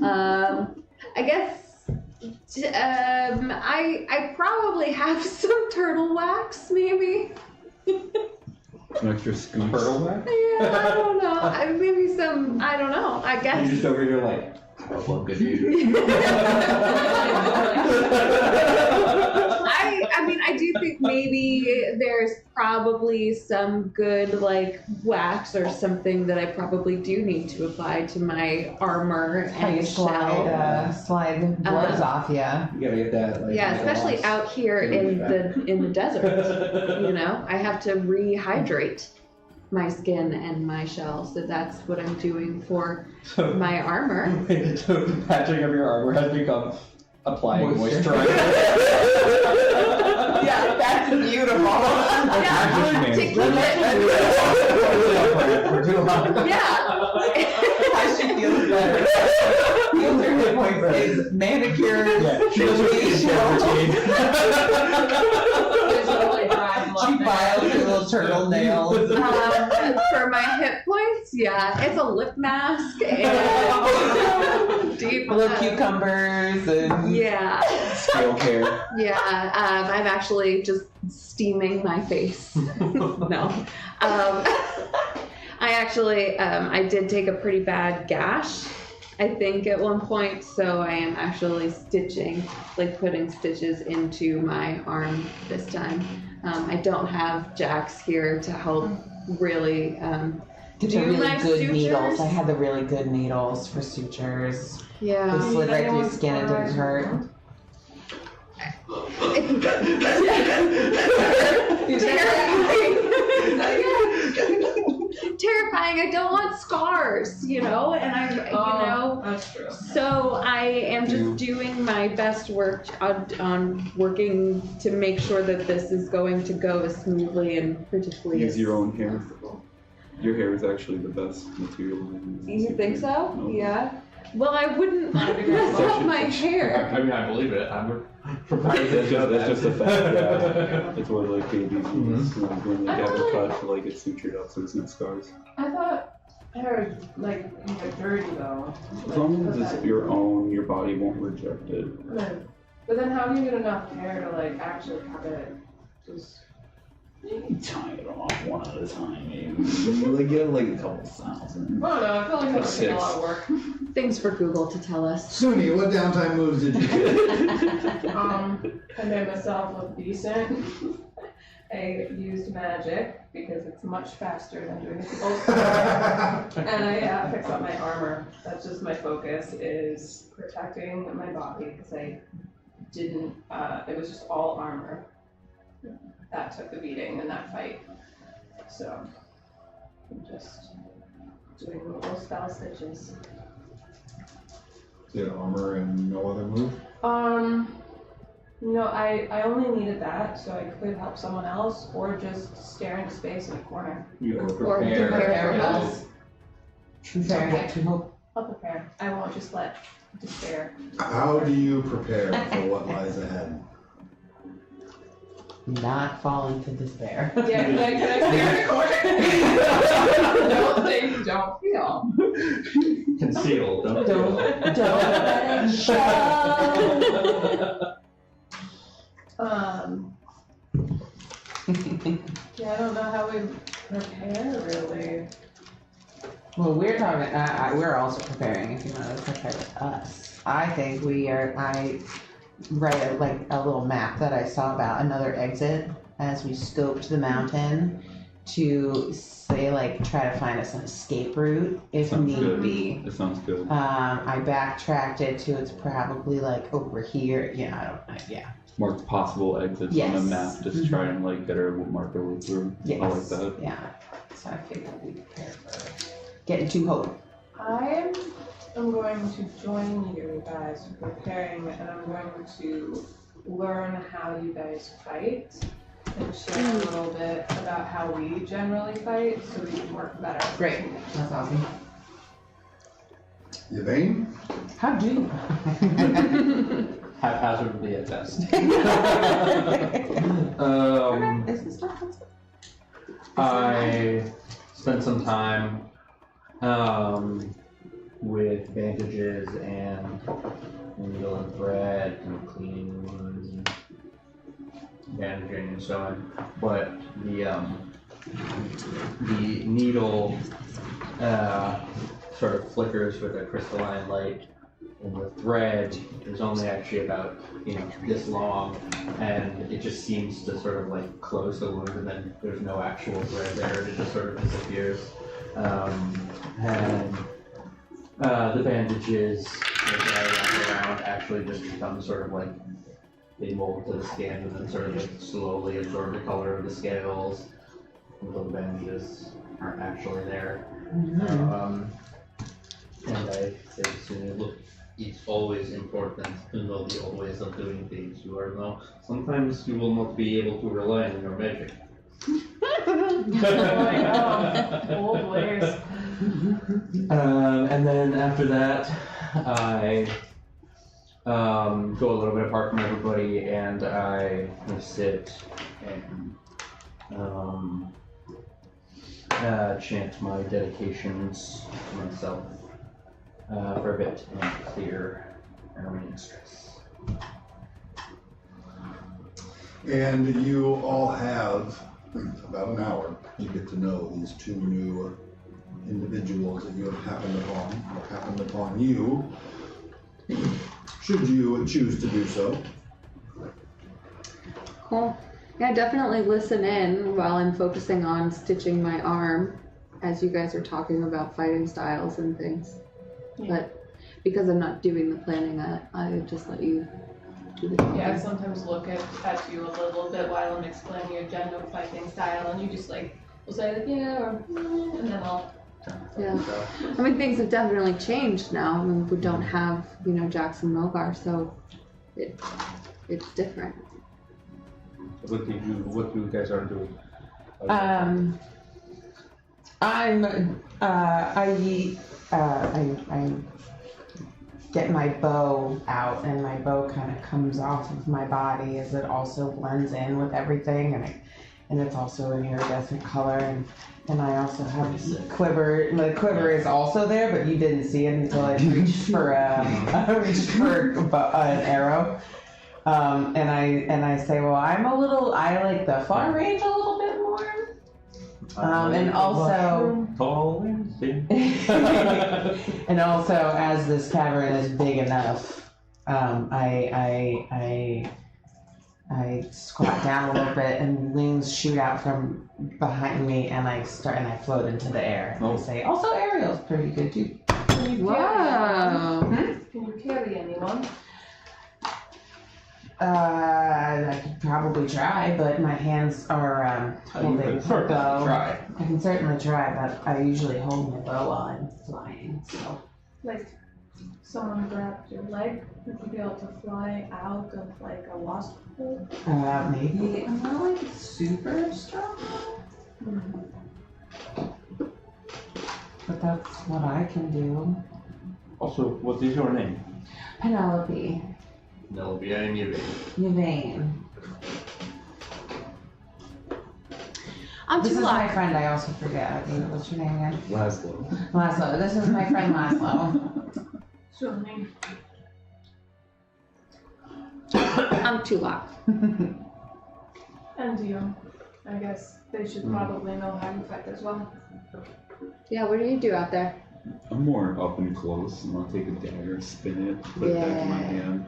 B: I guess. I probably have some turtle wax, maybe.
F: Some extra scoops.
C: Turtleneck?
B: Yeah, I don't know. Maybe some. I don't know. I guess.
C: You're just over here like, I love good news.
B: I mean, I do think maybe there's probably some good like wax or something that I probably do need to apply to my armor
D: How you
B: and shell.
D: slide the bloods off ya.
C: You gotta get that. Like,
B: Yeah,
C: like a
B: especially
C: loss.
B: out here in the desert. You know, I have to rehydrate my skin and my shell, so that's what I'm doing for
C: So,
B: my armor.
C: patching of your armor has become applying
D: Moisture.
C: moisturizer.
D: Yeah, that's beautiful.
B: Yeah, to keep it. Yeah.
D: How she feels better. Feels her hit points is manicured.
C: Yeah, she does her skincare routine.
E: There's a really dry
D: She files her little turtle nails.
B: For my hit points, yeah, it's a lip mask and deep.
D: Little cucumbers and
B: Yeah,
C: Scale care.
B: yeah. I'm actually just steaming my face. No, I actually I did take a pretty bad gash, I think, at one point. So I am actually stitching, like putting stitches into my arm this time. I don't have Jax here to help really
D: get
B: do
D: the really
B: my
D: good
B: sutures.
D: needles. I had the really good needles for sutures. They
B: Yeah.
D: slid right through your skin and didn't hurt.
B: Terrifying. I don't want scars, you know, and
E: That's true.
B: so I am just doing my best work on working to make sure that this is going to go as smoothly and predictably
F: Use
B: as.
F: your own hair. Your hair is actually the best material.
B: You think so?
F: No.
B: Yeah. Well, I wouldn't mess up my hair.
C: I mean, I believe it. I'm
F: That's just a fact. Yeah. It's what like babies use
C: Mm-hmm.
F: when they have a cut to like get sutured up so it's no scars.
E: I thought hair, like, you get dirty though.
F: As long as it's your own, your body won't reject it.
E: But then how do you get enough hair to, like, actually have it just...
F: You tie it off one at a time, maybe. Like, get like a couple thousand.
E: I don't know, I feel like that would take a lot of work.
B: Things for Google to tell us.
A: Suni, what downtime moves did you do?
E: I made myself look decent. I used magic because it's much faster than doing it the old school. And I fixed up my armor. That's just my focus, is protecting my body, because I didn't, it was just all armor. That took the beating in that fight. So, I'm just doing little spell stitches.
A: Did armor and no other move?
E: No, I only needed that so I could help someone else, or just stare into space in a corner.
C: You are
B: Or
C: prepared.
B: prepare for us.
D: Fair to hope.
E: I'll prepare. I won't just let despair.
A: How do you prepare for what lies ahead?
D: Not fall into despair.
E: Yeah, can I stare in a corner? Don't feel.
C: Conceal, don't
D: Don't let it show.
E: Yeah, I don't know how we prepare really.
D: Well, we're talking, we're also preparing if you want to prepare with us. I think I write like a little map that I saw about another exit as we scoped the mountain to say, like, try to find us an escape route if
F: Sounds
D: need
F: good.
D: be.
F: That sounds good.
D: I backtracked it to it's probably like over here. Yeah,
F: Mark possible exits on the
D: Yes.
F: map. Just try and like get our mark our way through.
D: yes,
F: I like that.
D: yeah. So I figured we prepare for getting too home.
E: I am going to join you guys preparing, and I'm going to learn how you guys fight and share a little bit about how we generally fight so we can work better.
D: Great, that's awesome.
A: Yvain?
D: How do you?
C: Haphazardly at best.
D: Is this not
C: I spent some time with bandages and needle and thread and cleaning wounds and bandaging and so on. But the needle sort of flickers with a crystalline light, and the thread is only actually about, this long, and it just seems to sort of like close the wound, and then there's no actual thread there, it just sort of disappears. And the bandages that I wrap around actually just become sort of like, they mold to the skin and then sort of like slowly absorb the color of the scales until the bandages aren't actually there. And I say to you, look, it's always important to know the old ways of doing things. You are now, sometimes you will not be able to rely on your magic.
E: Old ways.
C: And then after that, I go a little bit apart from everybody, and I sit and chant my dedications to myself for a bit and clear remaining stress.
A: And you all have about an hour to get to know these two new individuals that you have happened upon you, should you choose to do so.
B: Cool. Yeah, definitely listen in while I'm focusing on stitching my arm as you guys are talking about fighting styles and things. But because I'm not doing the planning, I just let you do the talking.
E: Yeah, I sometimes look at you a little bit while I'm explaining your general fighting style, and you just will say like, yeah, or and then I'll.
B: Yeah. I mean, things have definitely changed now. I mean, we don't have, Jackson Mogar, so it's different.
C: What you guys are doing?
D: I get my bow out, and my bow kind of comes off of my body as it also blends in with everything, and I and it's also an iridescent color, and I also have quiver. The quiver is also there, but you didn't see it until I reached for an arrow. And I say, well, I like the far range a little bit more. And also,
C: tall and thin.
D: and also, as this cavern is big enough, I squat down a little bit, and wings shoot out from behind me, and I float into the air. And I say, also aerial's pretty good too.
E: Can you carry
B: Wow.
E: anyone? Can you carry anyone?
D: I could probably try, but my hands are holding a bow.
C: Try.
D: I can certainly try, but I usually hold my bow while I'm flying, so.
E: Like, someone grabbed your leg, would you be able to fly out of like a wasp hole?
D: Maybe I'm not like super strong, but that's what I can do.
C: Also, what is your name?
D: Penelope,
C: Penelope, I am Yvain.
D: Yvain.
B: I'm
D: This
B: too
D: is my
B: loud.
D: friend, I also forget. What's your name again?
F: Laszlo.
D: Laszlo. This is my friend Laszlo.
E: Swimming.
B: I'm too loud.
E: And you. I guess they should probably know how you fight as well.
B: Yeah, what do you do out there?
F: I'm more up and close, and I'll take a dagger, spin it, put it back in my hand,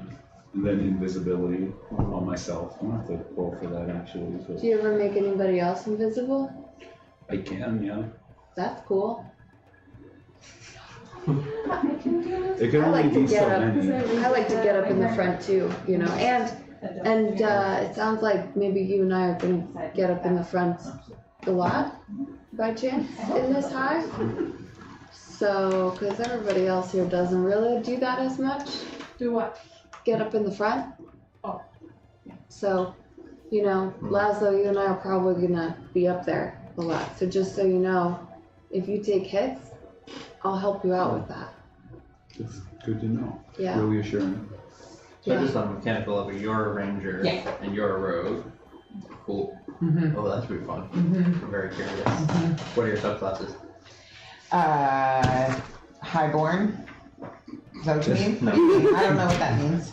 F: and then invisibility on myself. I'm gonna have to roll for that actually.
B: Do
F: So
B: you ever make anybody else invisible?
F: I can, yeah.
B: That's cool.
F: It can
B: I
F: only
B: like to
F: be so
B: get up.
F: many.
B: I like to get up in the front too, you know, and it sounds like maybe you and I are gonna get up in the front a lot, by chance, in this hive. So, because everybody else here doesn't really do that as much,
E: Do what?
B: get up in the front.
E: Oh.
B: So, you know, Laszlo, you and I are probably gonna be up there a lot. So just so you know, if you take hits, I'll help you out with that.
F: It's good to know.
B: Yeah.
F: Really assuring.
C: So
B: Yeah.
C: just on a mechanical level, you're a ranger
D: Yeah.
C: and you're a rogue. Cool.
D: Mm-hmm.
C: Oh, that's pretty fun.
D: Mm-hmm.
C: I'm very curious. What are your subclasses?
D: Highborn. Is that what you mean?
C: No.
D: I don't know what that means.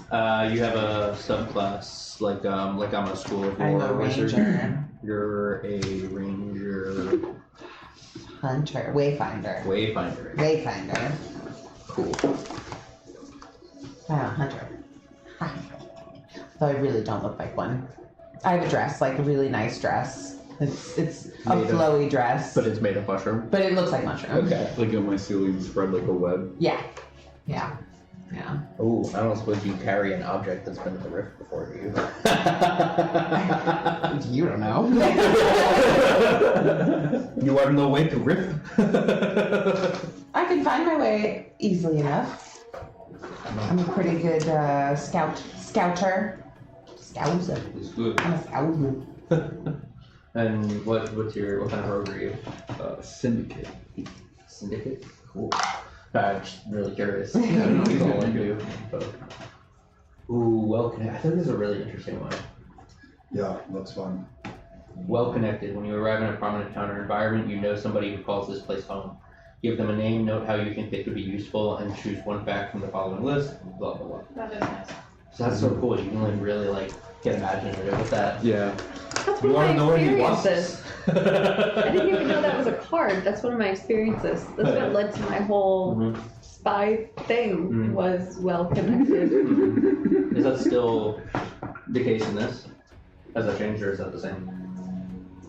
C: You have a subclass like I'm a school of
D: I'm
C: war
D: a
C: wizard.
D: ranger.
C: You're a ranger
D: Hunter. Wayfinder.
C: wayfinder.
D: Wayfinder.
C: Cool.
D: Hunter. Though I really don't look like one. I have a dress, like a really nice dress. It's a
C: Made of-
D: flowy dress,
C: But it's made of mushroom.
D: but it looks like mushroom.
C: Okay.
F: Like on my ceiling spread like a web.
D: Yeah.
C: Oh, I don't suppose you carry an object that's been at the rift before, do you?
D: You don't know.
C: You are no way to rift.
D: I can find my way easily enough. I'm a pretty good scouter. Scouser.
C: It's good.
D: I'm a scouser.
C: And what kind of rogue are you?
F: Syndicate.
C: Syndicate? Cool. I'm just really curious. I don't know what I do. But... Ooh, well connected. I think this is a really interesting one.
A: Yeah, that's fun.
C: Well connected. When you arrive in a prominent town or environment, you know somebody who calls this place home. Give them a name, note how you think they could be useful, and choose one fact from the following list. Blah blah blah.
E: That is nice.
C: So that's so cool. You can like really like get imaginative with that.
F: Yeah.
B: That's
C: You
B: one
C: want to
B: of
C: know
B: my
C: where he wants
B: experiences.
C: this?
B: I didn't even know that was a card. That's one of my experiences. That's what led to my whole
C: Mhm.
B: spy thing,
C: Mhm.
B: was well connected.
C: Is that still the case in this? Has that changed or is that the same?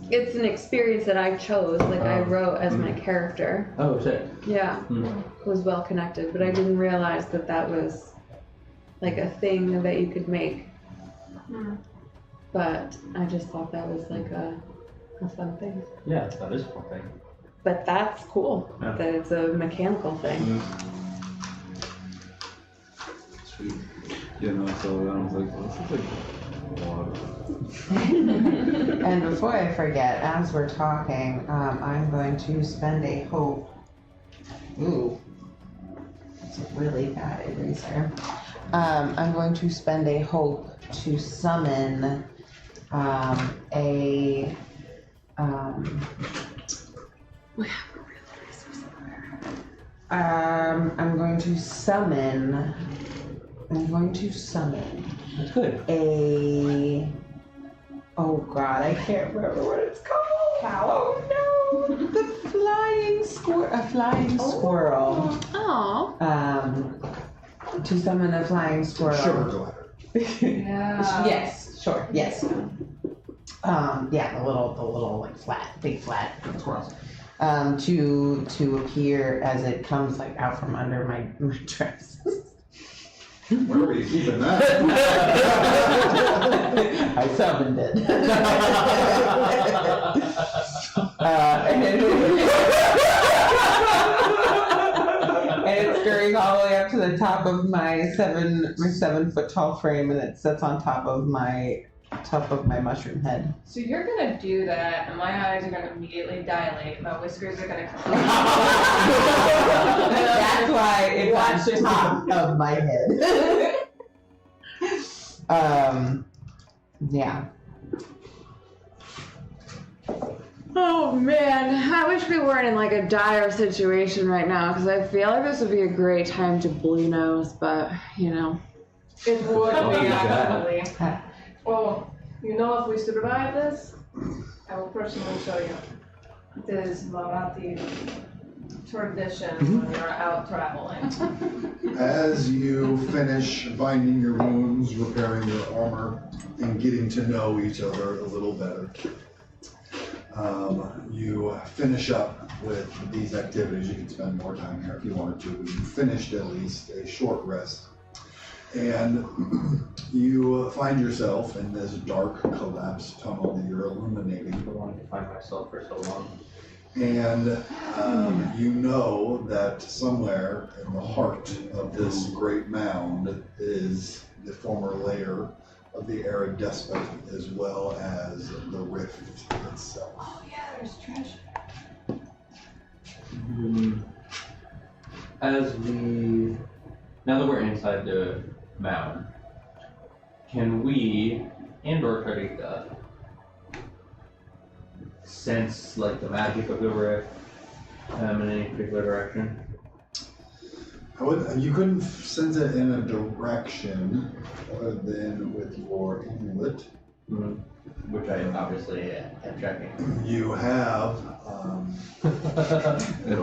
B: It's an experience that I chose, like I wrote as my character.
C: Oh shit.
B: Yeah,
C: Hmm.
B: was well connected, but I didn't realize that that was like a thing that you could make. But I just thought that was like a fun thing.
C: Yeah, that is a cool thing.
B: But that's cool,
C: Yeah.
B: that it's a mechanical thing.
C: Sweet.
F: Yeah, no, so I was like, this is like a lot of.
D: And before I forget, as we're talking, I'm going to spend a hope. Ooh, it's a really bad eraser. I'm going to spend a hope to summon a summon. I'm going to summon
C: That's good.
D: a. Oh God, I can't remember what it's called.
E: Cow?
D: Oh no, the flying squirrel. A flying squirrel.
B: Oh.
D: To summon a flying squirrel.
A: Sure, go ahead.
E: Yeah.
D: Yes, sure, yes. Yeah, the little like big flat squirrels. To appear as it comes like out from under my dress.
A: Where were you keeping that?
D: I summoned it. And it's scurrying all the way up to the top of my 7 foot tall frame, and it sits on top of my mushroom head.
E: So you're gonna do that, and my eyes are gonna immediately dilate. My whiskers are gonna come.
D: That's why it's on top of my head. Yeah.
B: Oh man, I wish we weren't in like a dire situation right now because I feel like this would be a great time to blue nose, but you know.
E: It would
C: Oh,
E: be
C: yeah.
E: actually. Well, you know, if we survive this, I will personally show you. This is Marathi tradition when you're out traveling.
A: As you finish binding your wounds, repairing your armor, and getting to know each other a little better, you finish up with these activities. You can spend more time here if you wanted to, but you finished at least a short rest. And you find yourself in this dark, collapsed tunnel that you're illuminating.
C: I wanted to find myself for so long.
A: And you know that somewhere in the heart of this great mound is the former lair of the Arid Despot, as well as the rift itself.
E: Oh yeah, there's treasure.
C: Now that we're inside the mound, can we, and/or Karika, sense like the magic of the rift in any particular direction?
A: You couldn't sense it in a direction other than with your amulet.
C: Which I obviously am checking.
A: You have, you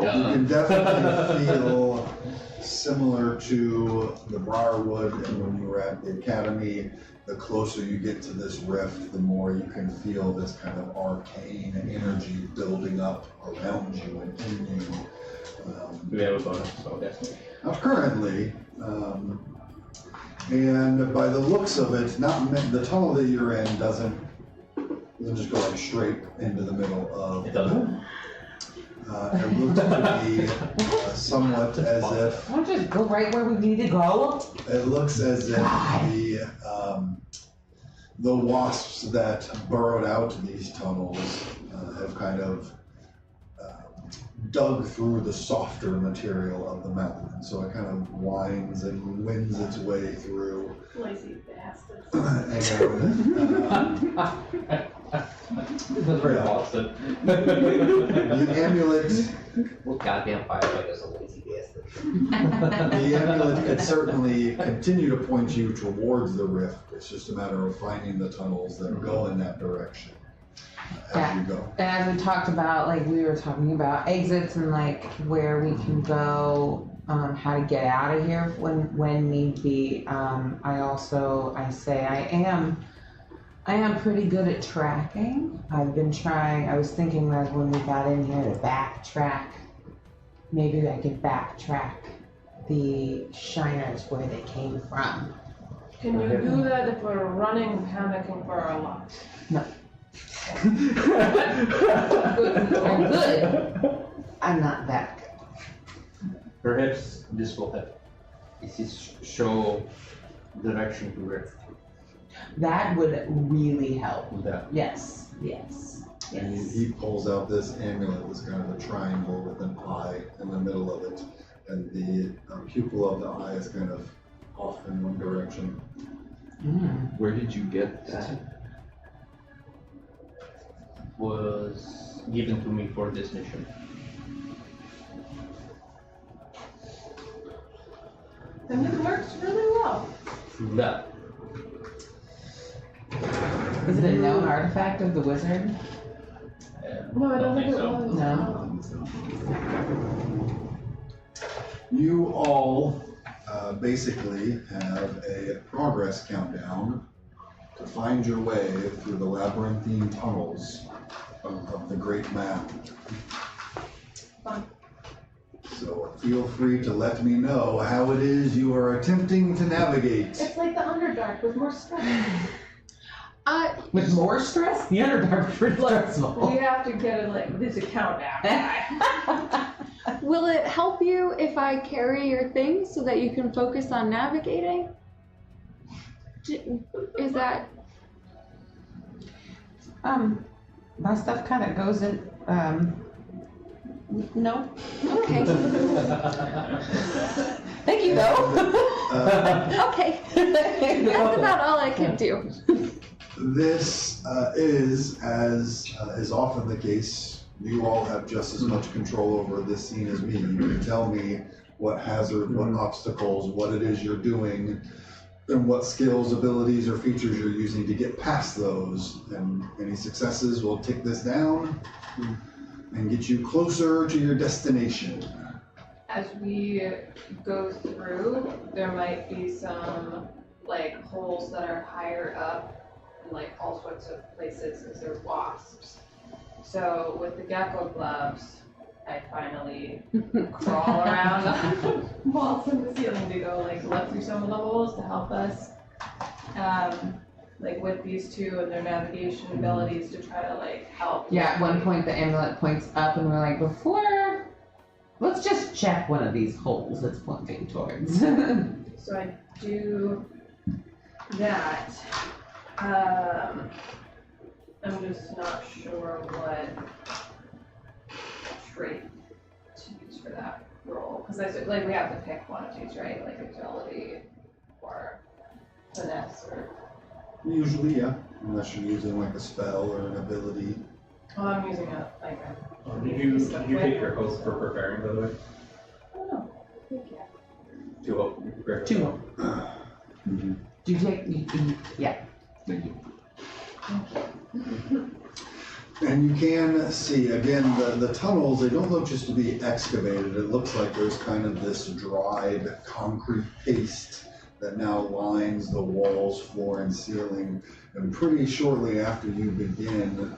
A: can definitely feel similar to the Briarwood, and when you were at the academy, the closer you get to this rift, the more you can feel this kind of arcane energy building up around you and in you.
C: Do we have a bonus? So yes.
A: Not currently, and by the looks of it, the tunnel that you're in doesn't just go like straight into the middle of.
C: It doesn't?
A: It looks to be somewhat as if.
D: Why don't you just go right where we need to go?
A: It looks as if the wasps that burrowed out these tunnels have kind of dug through the softer material of the mountain, so it kind of winds and wins its way through.
E: Lazy bastards.
C: That's very Boston.
A: The amulet,
C: Well, goddamn firefight is a lazy bastard.
A: the amulet could certainly continue to point you towards the rift. It's just a matter of finding the tunnels that go in that direction as you go.
D: And as we talked about, like we were talking about exits and like where we can go, how to get out of here when need be. I say I am pretty good at tracking. I've been trying. I was thinking that when we got in here to backtrack. Maybe I could backtrack the shiners where they came from.
E: Can you do that if we're running, panicking for our lives?
D: No.
E: Good.
D: I'm good. I'm not that good.
C: Perhaps this will help. This is show direction to rift.
D: That would really help.
C: Yeah.
D: Yes.
A: And he pulls out this amulet, this kind of a triangle with an eye in the middle of it, and the pupil of the eye is kind of off in one direction.
F: Where did you get that?
C: Was given to me for this mission.
E: And it works really well.
C: That.
D: Is it a known artifact of the wizard?
E: No, I don't think it
C: so.
E: was.
D: No.
A: You all basically have a progress countdown to find your way through the labyrinthine tunnels of the Great Mound.
E: Fun.
A: So feel free to let me know how it is you are attempting to navigate.
E: It's like the Underdark with more stress.
D: With more stress? The Underdark is pretty stressful.
E: We have to get it like this account out.
B: Will it help you if I carry your things so that you can focus on navigating? Is that...
D: My stuff kind of goes in,
B: No? Okay.
D: thank you though.
B: Okay. That's about all I can do.
A: This is, as is often the case, you all have just as much control over this scene as me. You can tell me what hazard, what obstacles, what it is you're doing, and what skills, abilities, or features you're using to get past those. And any successes will take this down and get you closer to your destination.
E: As we go through, there might be some like holes that are higher up in like all sorts of places because they're wasps. So with the gecko gloves, I finally crawl around on walls and the ceiling to go like look through some of the holes to help us. Like with these two and their navigation abilities to try to like help.
D: Yeah, at one point the amulet points up and we're like, let's just check one of these holes it's pointing towards.
E: So I do that. I'm just not sure what trait to use for that role. Because like we have to pick one of these, right? Like agility or finesse or.
A: Usually, yeah, unless you're using like a spell or an ability.
E: Oh, I'm using a
C: Did you take your oath for preparing, by the way?
E: Oh no, thank you.
C: 2 hope. Great.
D: 2 hope.
A: Mhm.
D: Do you take, yeah.
A: Thank you. And you can see, again, the tunnels, they don't look just to be excavated. It looks like there's kind of this dried concrete paste that now lines the walls, floor, and ceiling. And pretty shortly after you begin,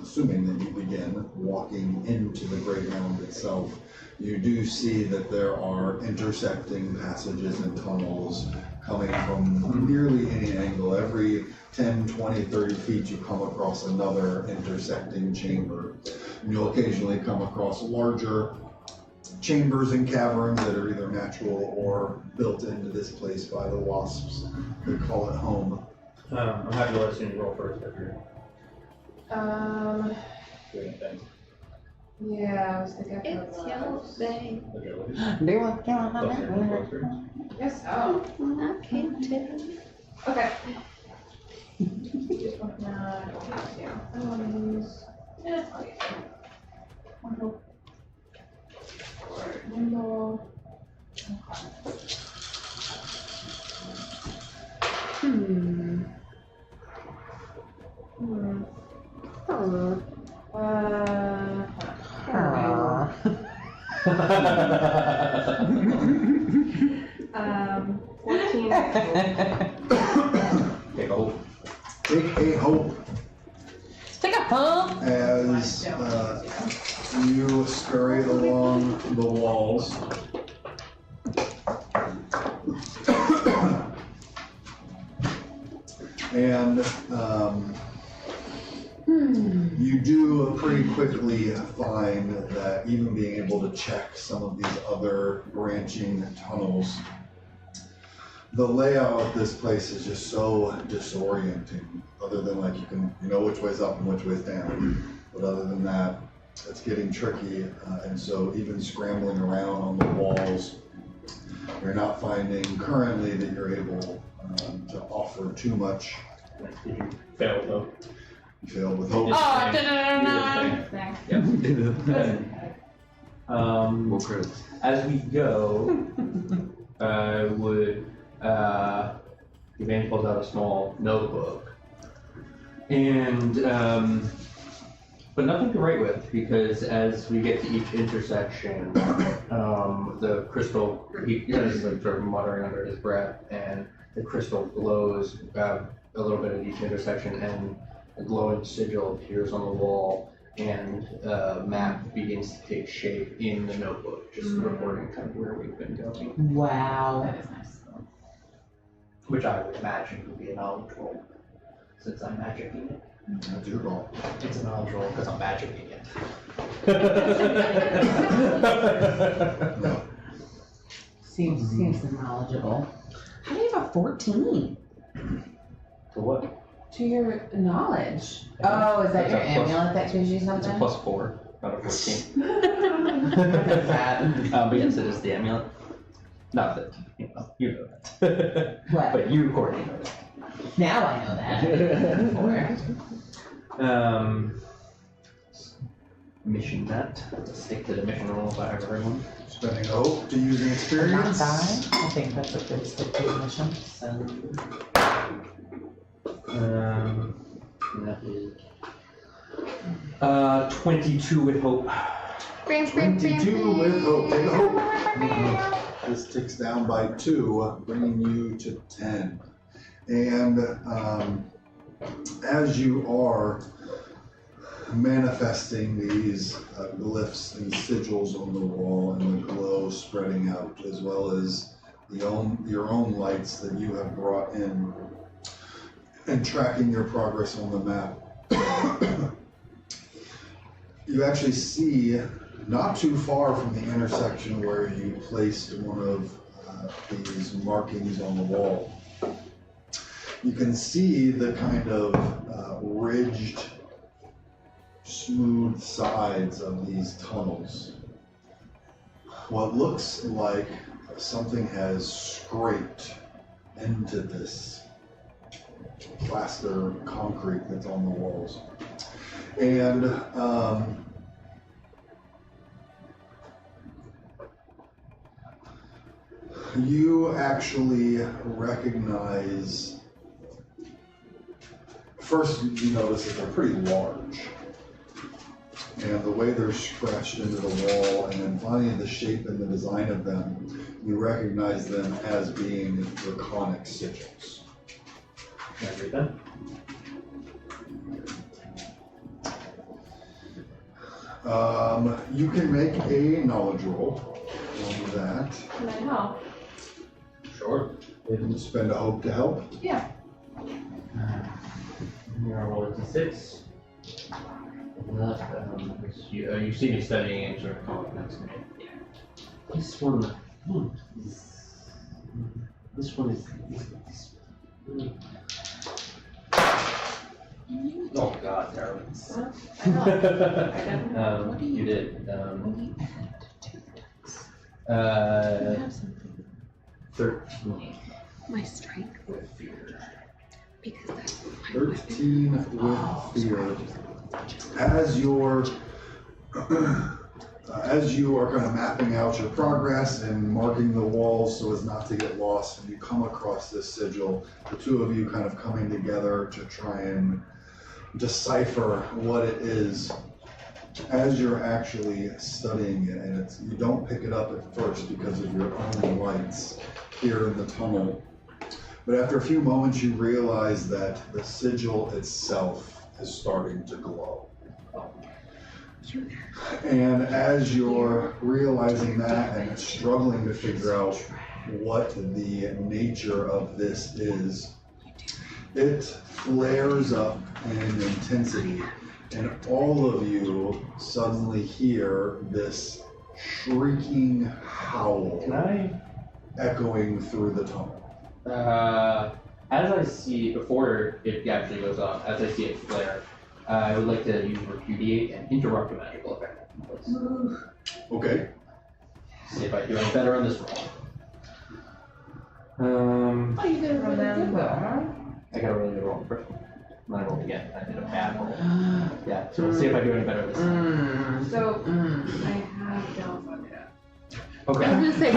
A: assuming that you begin walking into the Great Mound itself, you do see that there are intersecting passages and tunnels coming from nearly any angle. Every 10, 20, 30 feet you come across another intersecting chamber. And you'll occasionally come across larger chambers and caverns that are either natural or built into this place by the wasps. They call it home.
C: I'm happy to let you roll first if you're doing things.
E: Yeah, I was thinking.
B: It's your thing.
C: Agility.
D: Do you want
C: Plus your roll first.
E: Yes. Oh.
B: Okay, too.
E: Okay. Just want yeah. I want to use. Yeah, I'll get it. One hope. For nimble.
B: Hmm. Oh.
E: 14.
C: Take a hope.
A: Take a hope
D: Take a pump.
A: as you scurry along the walls. And you do pretty quickly find that even being able to check some of these other branching tunnels, the layout of this place is just so disorienting. Other than like you know which way's up and which way's down, but other than that, it's getting tricky. And so even scrambling around on the walls, you're not finding currently that you're able to offer too much.
C: Did you fail though?
A: You fail with hope.
D: Oh,
C: Yep.
F: Roll credits.
C: As we go, I would, Evane pulls out a small notebook. And, but nothing to write with, because as we get to each intersection, the crystal, he is like sort of muttering under his breath, and the crystal glows a little bit at each intersection, and a glowing sigil appears on the wall, and a map begins to take shape in the notebook, just recording kind of where we've been going.
D: Wow.
H: That is nice.
C: Which I would imagine would be a knowledge roll, since I'm magicking it.
A: That's your call.
C: It's a knowledge roll because I'm magicking it.
A: No.
D: Seems knowledgeable. How do you have a 14
C: For what?
D: to your knowledge? Oh, is that
C: It's
D: your
C: a plus-
D: amulet that gives you
C: It's
D: something?
C: a +4, not a 14.
D: That's sad.
C: But yes, it is the amulet. Not that, you know that.
D: What?
C: But you, Courtney, know that.
D: Now I know that.
C: Mission that. Stick to the mission roll if I ever heard one.
A: Spending hope to use an
D: Not
A: experience.
D: die? I think that's a good stick to the mission.
C: That is 22 with hope.
A: 22 with hope. Take a hope. This ticks down by 2, bringing you to 10. And as you are manifesting these glyphs and sigils on the wall and the glow spreading out, as well as your own lights that you have brought in, and tracking your progress on the map, you actually see, not too far from the intersection where you placed one of these markings on the wall, you can see the kind of ridged, smooth sides of these tunnels. What looks like something has scraped into this plaster concrete that's on the walls. And you actually recognize, first you notice that they're pretty large. And the way they're scratched into the wall, and then finally the shape and the design of them, you recognize them as being draconic sigils.
C: Can I read that?
A: You can make a knowledge roll on that.
E: Can I help?
C: Sure.
A: And spend a hope to help.
E: Yeah.
C: Here I roll a d6. You see me studying and sort of come up next to me. This one is. Oh God, Darwin.
E: I know. I definitely.
C: You did.
D: You have something.
C: 13
B: My strength,
C: with fear.
B: because that's my
A: 13 with fear. As you are kind of mapping out your progress and marking the walls so as not to get lost, and you come across this sigil, the two of you kind of coming together to try and decipher what it is. As you're actually studying it, and you don't pick it up at first because of your own lights here in the tunnel, but after a few moments you realize that the sigil itself is starting to glow. And as you're realizing that and struggling to figure out what the nature of this is, it flares up in intensity, and all of you suddenly hear this shrieking howl
C: Can I?
A: echoing through the tunnel.
C: As I see, before it actually goes off, as I see it flare, I would like to use Repudiate and interrupt a magical effect.
A: Okay.
C: See if I do any better on this roll.
D: Oh, you did a really good one.
C: I got a really good roll on the first one. Then I rolled again. I did a bad roll. Yeah, so we'll see if I do any better this time.
B: So I have don't fuck it up. I was
C: Okay.
B: gonna say,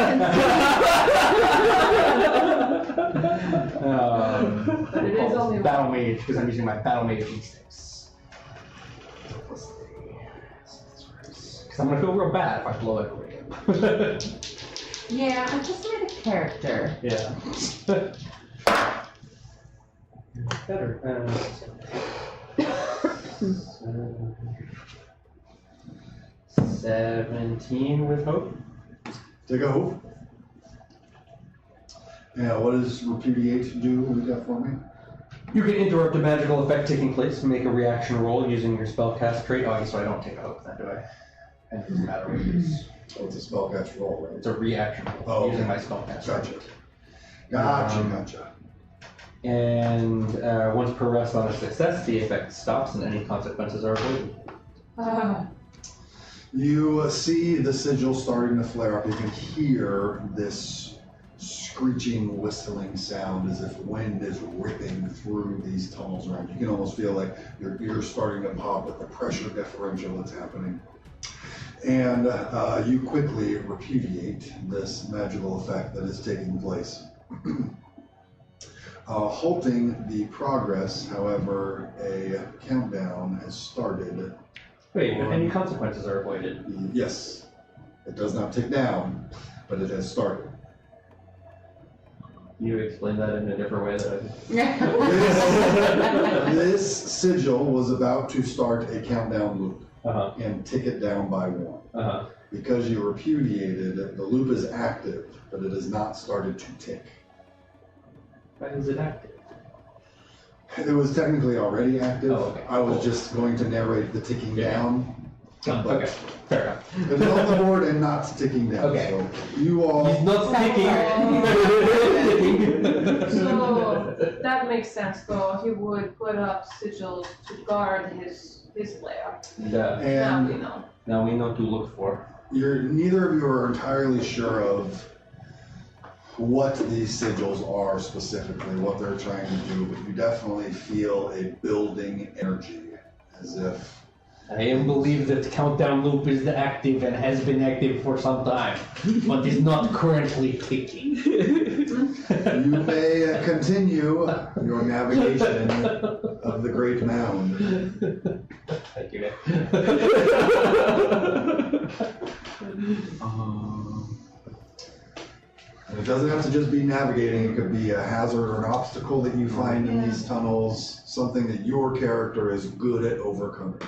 E: But it is only
C: battle mage because I'm using my battle mage D6. Plus 3. Because I'm gonna feel real bad if I blow everybody up.
D: Yeah, I just made a character.
C: Yeah. Better. 17 with hope.
A: Take a hope. Yeah, what does repudiate do? Read that for me.
C: You can interrupt a magical effect taking place and make a reaction roll using your spellcast trait. Oh, so I don't take a hope then, do I? And it doesn't matter what it is.
A: Oh, it's a spellcast roll, right?
C: It's a reaction roll
A: Oh,
C: using my
A: okay.
C: spellcast
A: Gotcha.
C: trait.
A: Gotcha.
C: And once per rest on a success, the effect stops and any consequences are avoided.
A: You see the sigil starting to flare up. You can hear this screeching, whistling sound as if wind is ripping through these tunnels around you. You can almost feel like your ears starting to pop with the pressure differential that's happening. And you quickly repudiate this magical effect that is taking place. Halting the progress, however, a countdown has started.
C: Wait, but any consequences are avoided.
A: Yes, it does not tick down, but it has started.
C: You explain that in a different way that
A: This sigil was about to start a countdown loop
C: Uh-huh.
A: and tick it down by 1.
C: Uh-huh.
A: Because you repudiated, the loop is active, but it has not started to tick.
C: Why is it active?
A: It was technically already active.
C: Oh, okay.
A: I was just going to narrate the ticking
C: Yeah.
A: down. But
C: Okay, fair enough.
A: it was on the board and not ticking down.
C: Okay.
A: So you all.
C: He's not sticking.
E: So that makes sense, though. He would put up sigils to guard his lair. Now we
A: And
E: know.
C: Now we know to look for.
A: neither of you are entirely sure of what these sigils are specifically, what they're trying to do, but you definitely feel a building energy, as if
C: I am believed that countdown loop is active and has been active for some time, but is not currently ticking.
A: you may continue your navigation of the Great Mound.
C: Thank you, Nick.
A: And it doesn't have to just be navigating, it could be a hazard or an obstacle that you find in these tunnels, something that your character is good at overcoming.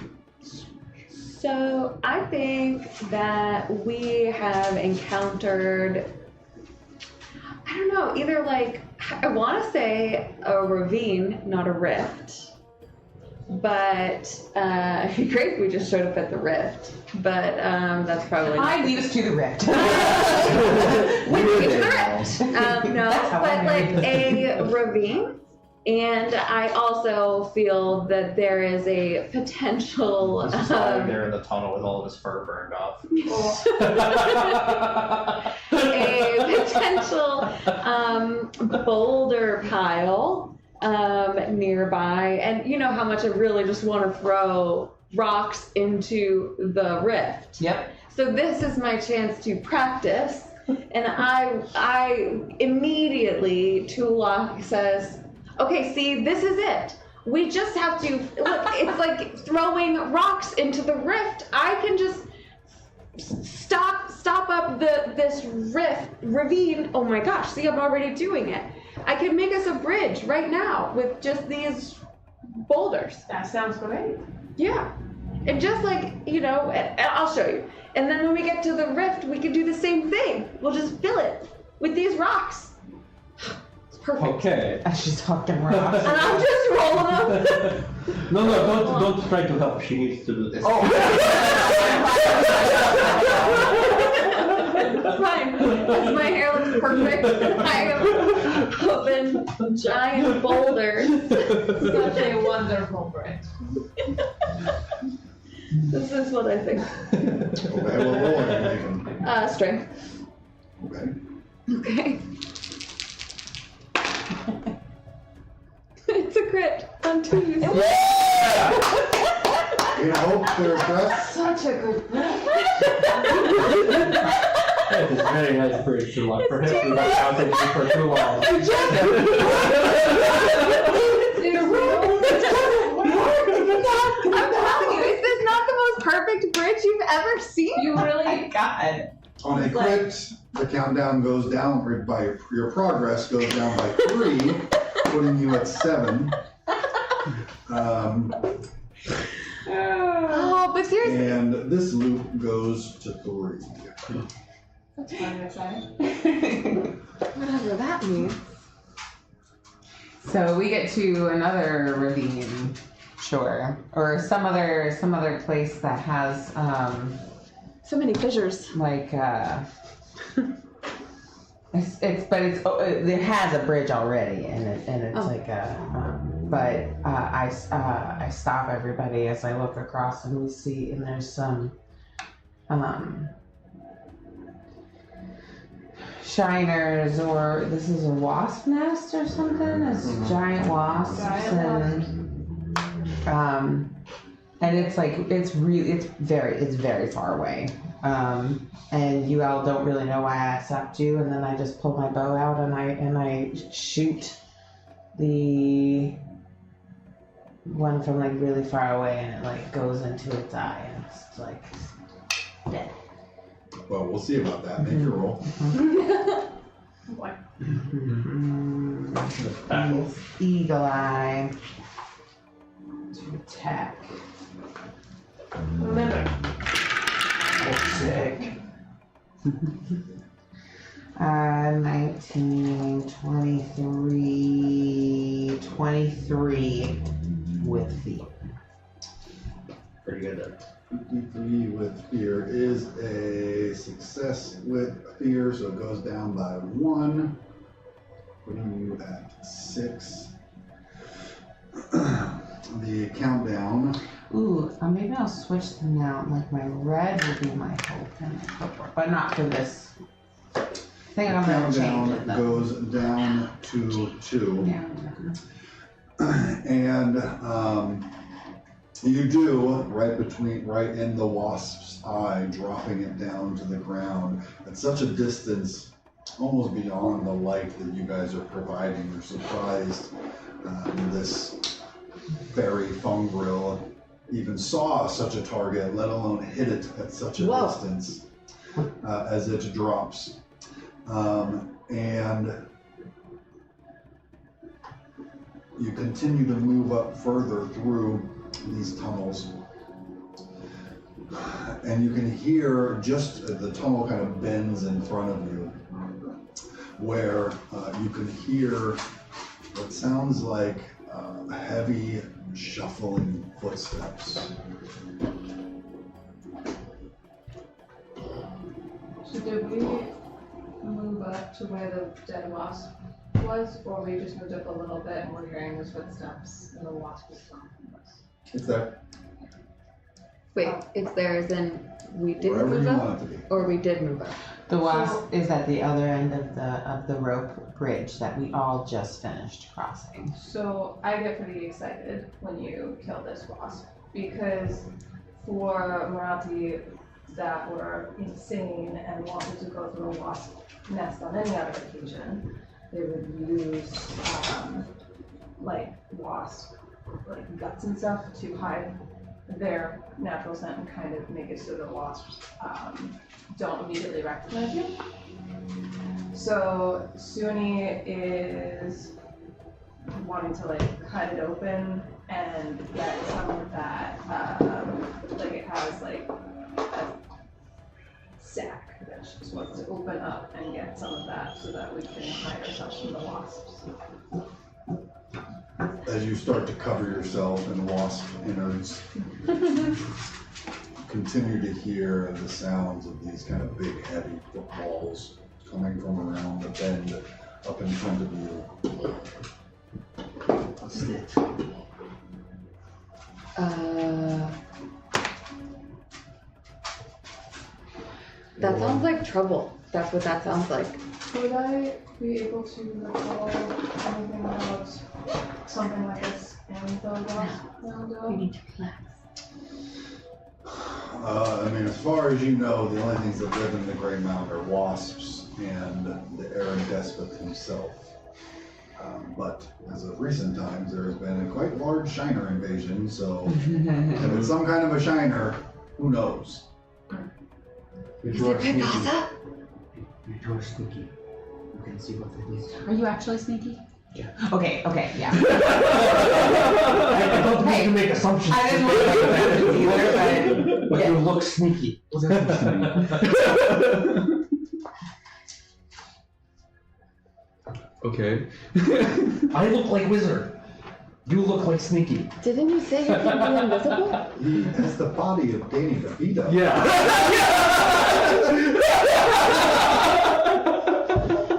B: so I think that we have encountered, I don't know, either like, I want to say a ravine, not a rift. But it'd be great if we just showed up at the rift. But that's probably not.
D: I lead us to the rift.
B: We lead to the rift. No,
D: That's how
B: but
D: I
B: like
D: married
B: a ravine. And I also feel that there is a potential.
C: He's just lying there in the tunnel with all of his fur burned off.
B: A potential boulder pile nearby, and you know how much I really just want to throw rocks into the rift.
D: Yep.
B: So this is my chance to practice, and I immediately Tulak says, "Okay, see, this is it. We just have to look. It's like throwing rocks into the rift. I can just stop up this ravine. Oh my gosh! See, I'm already doing it. I can make us a bridge right now with just these boulders.
E: That sounds great.
B: Yeah, and just like and I'll show you. And then when we get to the rift, we can do the same thing. We'll just fill it with these rocks. It's perfect.
C: Okay.
D: She's talking rocks.
B: And I'm just rolling them.
C: No, don't try to help. She needs to do this.
B: Oh. It's fine. Because my hair looks perfect. I am open giant boulders.
E: Such a wonderful bread.
B: This is what I think.
A: Okay, well, roll it and make them.
B: Strength.
A: Okay.
B: Okay. It's a crit on 2s.
A: In hope, clear stress.
E: Such a good bread.
C: That is a very nice bridge to look. Perhaps we won't out it for too long.
B: I'm telling you, is this not the most perfect bridge you've ever seen?
E: You really
D: God.
A: On a crit, the countdown goes down by your progress goes down by 3, putting you at 7.
B: Oh, but seriously.
A: And this loop goes to 3.
E: That's fine, that's fine.
B: Whatever that means.
D: So we get to another ravine, sure, or some other place that has
B: So many fissures.
D: like it has a bridge already, and it's
B: Oh.
D: like I stop everybody as I look across, and we see, and there's some shiners, or this is a wasp nest or something. It's giant wasps, and it's like it's very far away. And you all don't really know why I stopped you, and then I just pull my bow out and I shoot the one from like really far away, and it like goes into its eye, and it's like dead.
A: Well, we'll see about that. Make your roll.
E: What?
D: Use Eagle Eye to attack.
E: Remember,
D: Sick. 19, 23 with feet.
C: Pretty good.
A: 53 with fear is a success with fear, so it goes down by 1, putting you at 6. The countdown.
D: Ooh, maybe I'll switch them now. Like my red will be my hope and my purple, but not for this. I think I'm gonna change it
A: Countdown
D: though.
A: goes down to 2.
D: Yeah.
A: And you do right in the wasp's eye, dropping it down to the ground at such a distance, almost beyond the light that you guys are providing. You're surprised this fairy fungril even saw such a target, let alone hit it at such a distance as it drops. And you continue to move up further through these tunnels. And you can hear just the tunnel kind of bends in front of you, where you can hear what sounds like heavy shuffling footsteps.
E: so did we move up to where the dead wasp was, or we just moved up a little bit and we're hearing those footsteps and the wasp is coming from us?
A: It's there,
B: Wait, it's there as in we didn't
A: wherever
B: move
A: you
B: up,
A: want it to be.
B: or we did move up?
D: The wasp is at the other end of the rope bridge that we all just finished crossing.
E: So I get pretty excited when you kill this wasp, because for Marathi that were insane and wanted to go through a wasp nest on any other occasion, they would use like wasp like guts and stuff to hide their natural scent and kind of make it so the wasps don't immediately recognize you. So C1E is wanting to like cut it open and get some of that, like it has like a sack that she just wants to open up and get some of that so that we can hide ourselves from the wasps.
A: As you start to cover yourself in wasp innards, continue to hear the sounds of these kind of big, heavy footfalls coming from around the bend up in front of you.
C: What's it?
B: That sounds like trouble. That's what that sounds like.
E: Would I be able to recall anything about something like this and the wasp now
B: You
E: go?
B: need to relax.
A: I mean, as far as you know, the only things that live in the Great Mound are wasps and the Arid Despot himself. But as of recent times, there has been a quite large Shiner invasion, so if it's some kind of a Shiner, who knows?
G: Your door is sneaky. Your door is sneaky. You can see what it is.
D: Are you actually sneaky?
G: Yeah.
D: Okay, yeah.
G: I don't think you can make assumptions.
D: I didn't want to make assumptions either,
G: But
D: yeah.
G: you look sneaky.
F: Okay.
G: I look like wizard. You look like sneaky.
B: Didn't you say you could be invisible?
A: He has the body of Danny DeVito.
G: Yeah.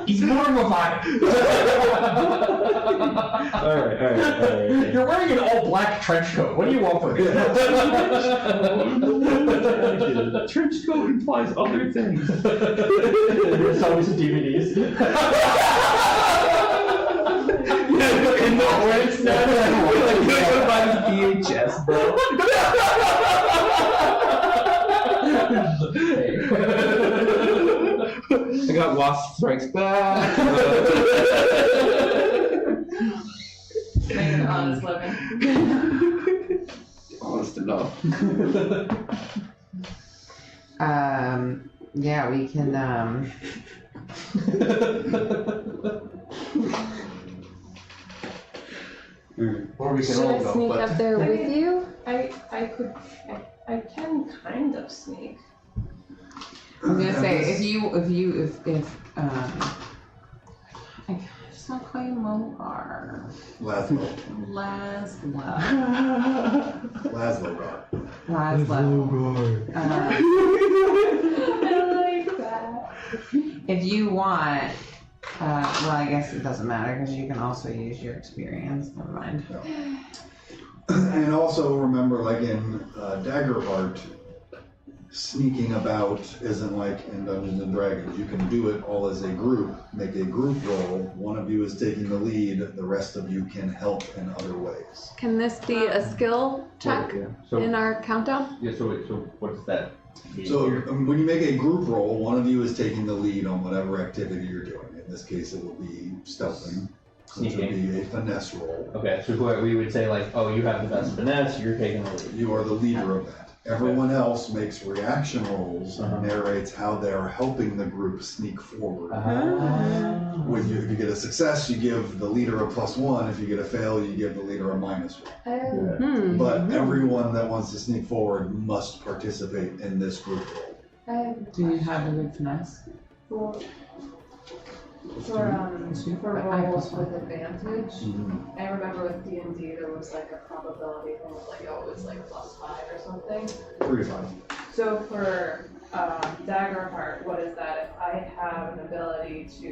G: He's mortified.
F: Alright.
G: You're wearing an all black trench coat. What do you want from me?
F: Trench coat implies other things.
G: There's always some DVDs.
F: In the orange snap, like you could buy VHS, bro. I got Wasp Strikes Back.
E: Make an honest living.
F: Honest enough.
D: Yeah, we can,
G: Or we can
B: Should
G: all
B: I
G: go,
B: sneak
G: but
B: up there with you?
E: I can kind of sneak.
D: I was gonna say, if I just want to call you Mogar.
A: Laszlo.
D: Laszlo.
E: I like that.
D: If you want, well, I guess it doesn't matter because you can also use your experience. Never mind.
A: And also remember, like in Daggerheart, sneaking about isn't like in Dungeons and Dragons. You can do it all as a group. Make a group roll. One of you is taking the lead. The rest of you can help in other ways.
B: Can this be a skill check
C: So,
B: in our countdown?
C: yeah, so what does that mean?
A: So when you make a group roll, one of you is taking the lead on whatever activity you're doing. In this case, it will be stealthing. Which would be a finesse roll.
C: Okay, so we would say like, oh, you have the best finesse, you're taking the lead.
A: You are the leader of that. Everyone else makes reaction rolls and narrates how they're helping the group sneak forward. If you get a success, you give the leader a +1. If you get a fail, you give the leader a -1. But everyone that wants to sneak forward must participate in this group roll.
D: Do you have a good finesse?
E: For rolls with advantage, I remember with D&D there was like a probability thing with like, oh, it was like +5 or something.
A: 3 to 5.
E: So for Daggerheart, what is that? If I have an ability to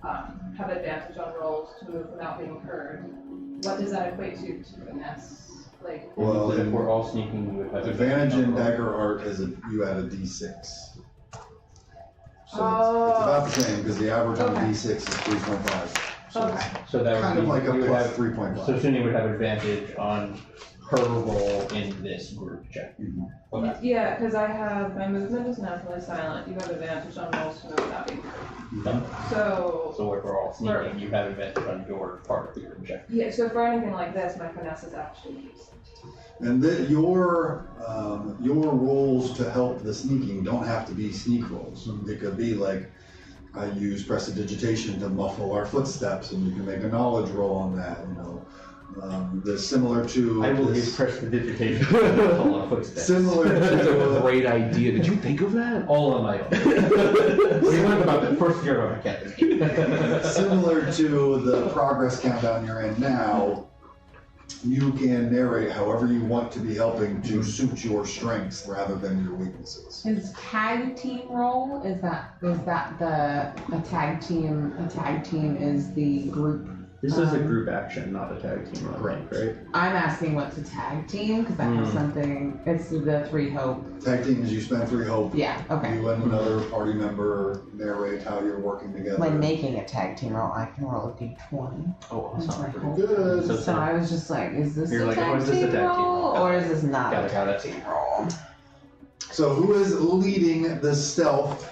E: have advantage on rolls to move without being heard, what does that equate to finesse? Like,
A: Well,
C: if we're all sneaking, you would have
A: Advantage in Daggerheart is you add a D6. So it's about the same because the average on a
E: Okay.
A: D6 is 3.5. So
E: okay.
C: So that
A: it's kind
C: would
A: of
C: be,
A: like a
C: you would have,
A: +3.5.
C: so Cindy would have advantage on her role in this group check. Okay.
E: Yeah, because I have, my movement is naturally silent. You have advantage on rolls to move without being heard. So,
C: So if we're all sneaking, you have advantage on your part of the group check.
E: yeah, so for anything like this, my finesse is actually decent.
A: And your rolls to help the sneaking don't have to be sneak rolls. It could be like, I use prestidigitation to muffle our footsteps, and you can make a knowledge roll on that. They're similar to.
C: I will use prestidigitation to follow our footsteps.
A: Similar
F: That's a
A: to.
F: great idea. Did you think of that?
C: All on my own. We learned about the first year of academy.
A: Similar to the progress countdown you're in now, you can narrate however you want to be helping to suit your strengths rather than your weaknesses.
D: Is tag team role, is that a tag team? A tag team is the group.
C: This is a group action, not a tag team, right?
D: I'm asking what's a tag team because that has something. It's the 3 hope.
A: Tag team is you spend 3 hope.
D: Yeah. Okay.
A: You and another party member narrate how you're working together.
D: When making a tag team roll, I can roll a d20.
C: Oh,
D: That's my
C: awesome.
D: hope.
A: Good.
D: So I was just like, is this
C: You're
D: a
C: like,
D: tag
C: oh, is this a
D: team
C: tag team
D: roll
C: roll?
D: or is this not
C: Got
D: a
C: it.
D: tag team roll?
A: So who is leading the stealth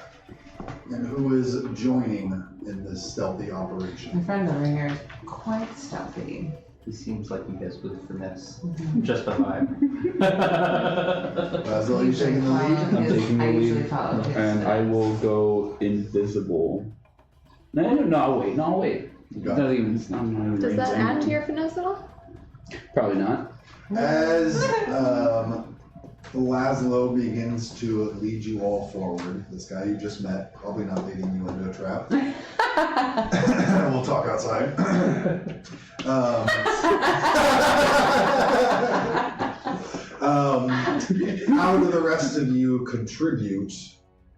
A: and who is joining in this stealthy
D: My
A: operation?
D: friend over here is quite stealthy.
C: He seems like he has good finesse.
D: Mhm.
C: Just a vibe.
A: Basil, you taking the lead?
F: I'm taking the
D: I usually
F: lead,
D: follow his
F: and I will go invisible. No, wait. It's
A: Got
F: not even. It's not even
B: Does that
F: range
B: add to
F: anyway.
B: your finesse at all?
F: Probably not.
A: As Laszlo begins to lead you all forward, this guy you just met, probably not leading you into a trap. We'll talk outside. How do the rest of you contribute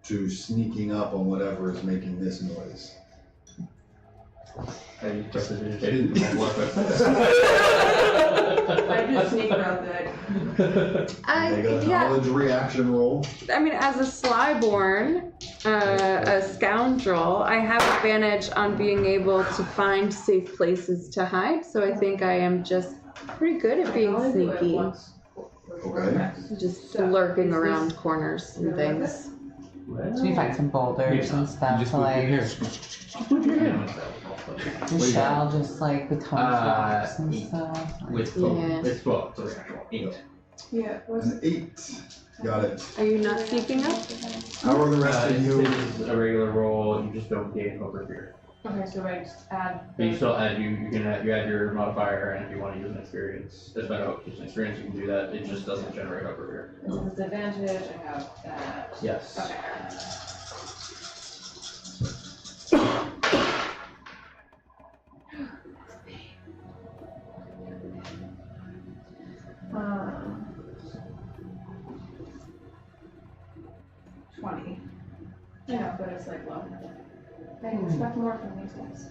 A: to sneaking up on whatever is making this noise?
C: I just
E: I just sneak real good.
A: Make a knowledge reaction roll.
B: I mean, as a Slyborn, a scoundrel, I have advantage on being able to find safe places to hide, so I think I am just pretty good at being
E: I only do it
B: sneaky.
E: once.
A: Okay.
B: Just
E: So,
B: lurking
E: is this
B: around corners and
E: really
B: things.
D: So you find some boulders and stuff to like, the shell just like becomes rocks and stuff.
C: With
B: Yeah.
C: it's 12, so 8.
E: Yeah, what's
A: An 8. Got it.
B: Are you not sneaking up?
A: How are the rest of you?
C: This is a regular roll. You just don't gain over here.
E: Okay, so I just add.
C: But you still add you can add your modifier, and if you want to use an experience, as better use an experience, you can do that. It just doesn't generate over here.
E: This is advantage. I have that.
C: Yes.
E: Okay. Um, 20. I know, but it's like low. I can expect more from these guys.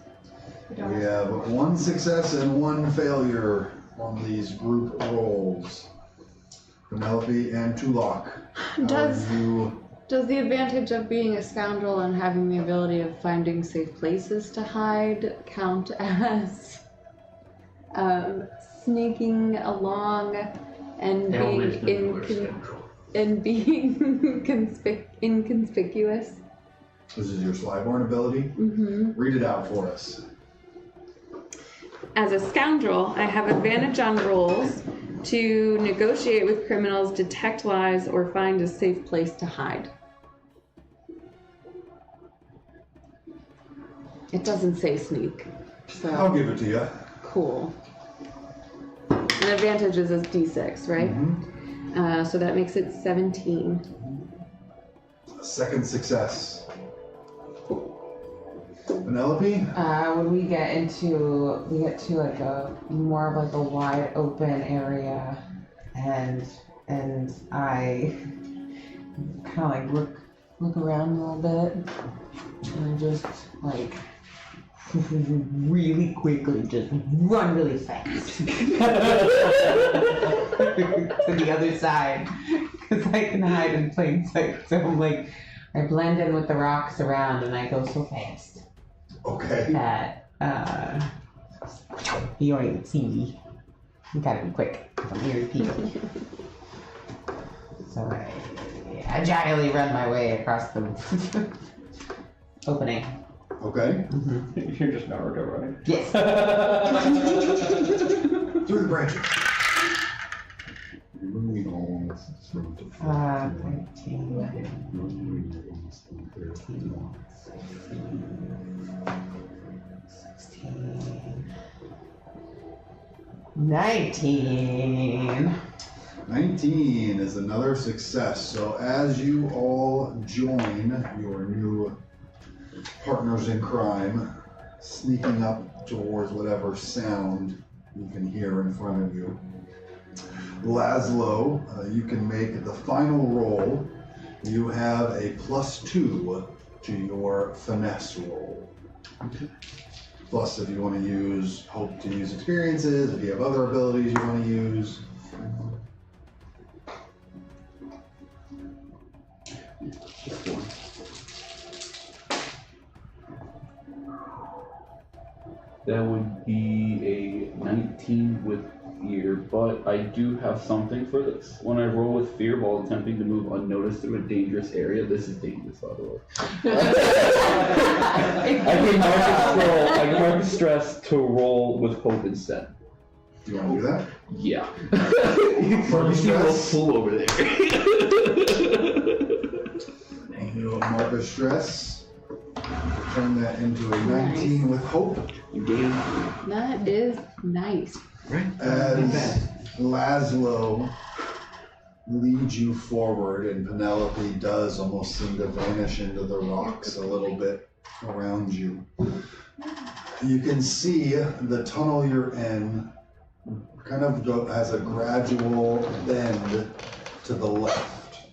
E: We don't
A: We have one success and one failure on these group rolls. Penelope and Tulok.
B: Does
A: You
B: does the advantage of being a scoundrel and having the ability of finding safe places to hide count as sneaking along and being inconspicuous?
A: This is your Slyborn ability.
B: Mm-hmm.
A: Read it out for us.
B: As a scoundrel, I have advantage on rolls to negotiate with criminals, detect lies, or find a safe place to hide. It doesn't say sneak,
A: I'll
B: so
A: give it to you.
B: cool. And advantage is a d6, right? So that makes it 17.
A: Second success. Penelope?
D: When we get to like a more of like a wide open area, and I kind of like look around a little bit, and just like really quickly just run really fast to the other side, because I can hide in plain sight. So I'm like, I blend in with the rocks around, and I go so fast
A: Okay.
D: that you don't even see me. You gotta be quick, 'cause I'm hearing people. So I agilely run my way across the opening.
A: Okay.
C: You're just Naruto, right?
D: Yes.
A: Through the branches.
D: 19.
A: 19 is another success. So as you all join your new partners in crime, sneaking up towards whatever sound you can hear in front of you, Laszlo, you can make the final roll. You have a +2 to your finesse roll. Plus, if you want to hope to use experiences, if you have other abilities you want to use.
F: That would be a 19 with fear, but I do have something for this. When I roll with fear while attempting to move unnoticed through a dangerous area, this is dangerous, by the way. I can mark a stress to roll with hope instead.
A: Do you want to do that?
F: Yeah. You see a little pool over there.
A: You'll mark a stress. Turn that into a 19 with hope.
F: You gain.
B: That is nice.
G: Right?
A: As Laszlo leads you forward and Penelope does almost seem to vanish into the rocks a little bit around you. You can see the tunnel you're in kind of has a gradual bend to the left,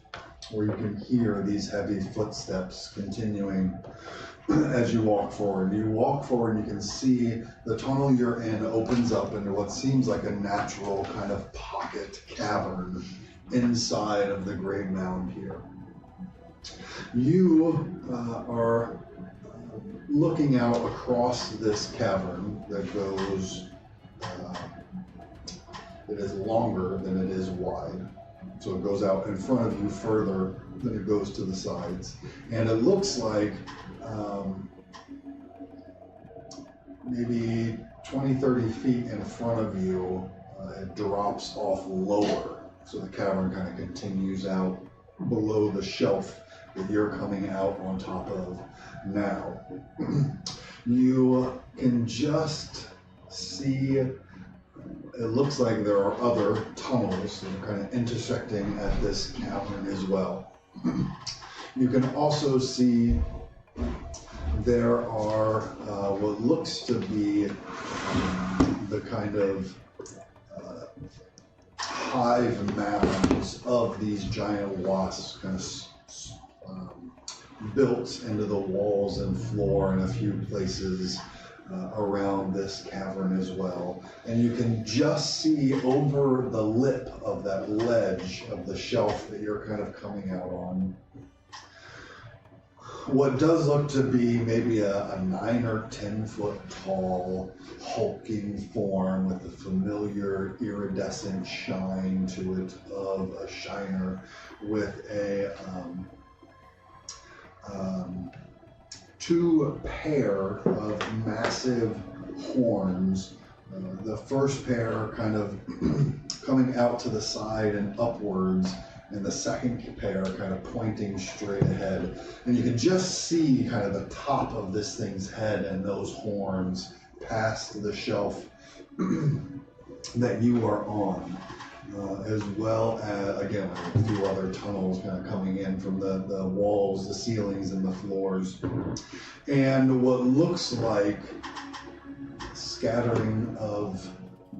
A: where you can hear these heavy footsteps continuing as you walk forward. You walk forward and you can see the tunnel you're in opens up into what seems like a natural kind of pocket cavern inside of the Great Mound here. You are looking out across this cavern that goes, it is longer than it is wide. So it goes out in front of you further than it goes to the sides. And it looks like maybe 20, 30 feet in front of you, it drops off lower. So the cavern kind of continues out below the shelf that you're coming out on top of now. You can just see, it looks like there are other tunnels that are kind of intersecting at this cavern as well. You can also see there are what looks to be the kind of hive mounds of these giant wasps kind of built into the walls and floor in a few places around this cavern as well. And you can just see over the lip of that ledge of the shelf that you're kind of coming out on what does look to be maybe a 9 or 10 foot tall hulking form with the familiar iridescent shine to it of a shiner with a two pair of massive horns. The first pair kind of coming out to the side and upwards, and the second pair kind of pointing straight ahead. And you can just see kind of the top of this thing's head and those horns past the shelf that you are on. As well as, again, a few other tunnels kind of coming in from the walls, the ceilings, and the floors. And what looks like scattering of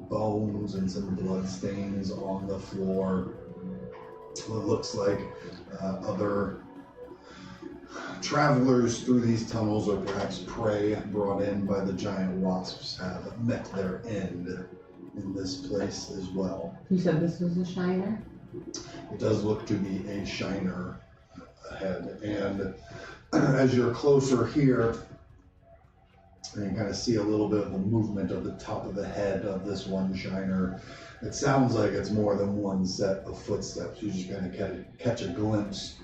A: bones and some blood stains on the floor. What looks like other travelers through these tunnels, or perhaps prey brought in by the giant wasps, have met their end in this place as well.
D: You said this was a shiner?
A: It does look to be a shiner ahead, and as you're closer here, you can kind of see a little bit of the movement of the top of the head of this one shiner. It sounds like it's more than one set of footsteps. You just kind of catch a glimpse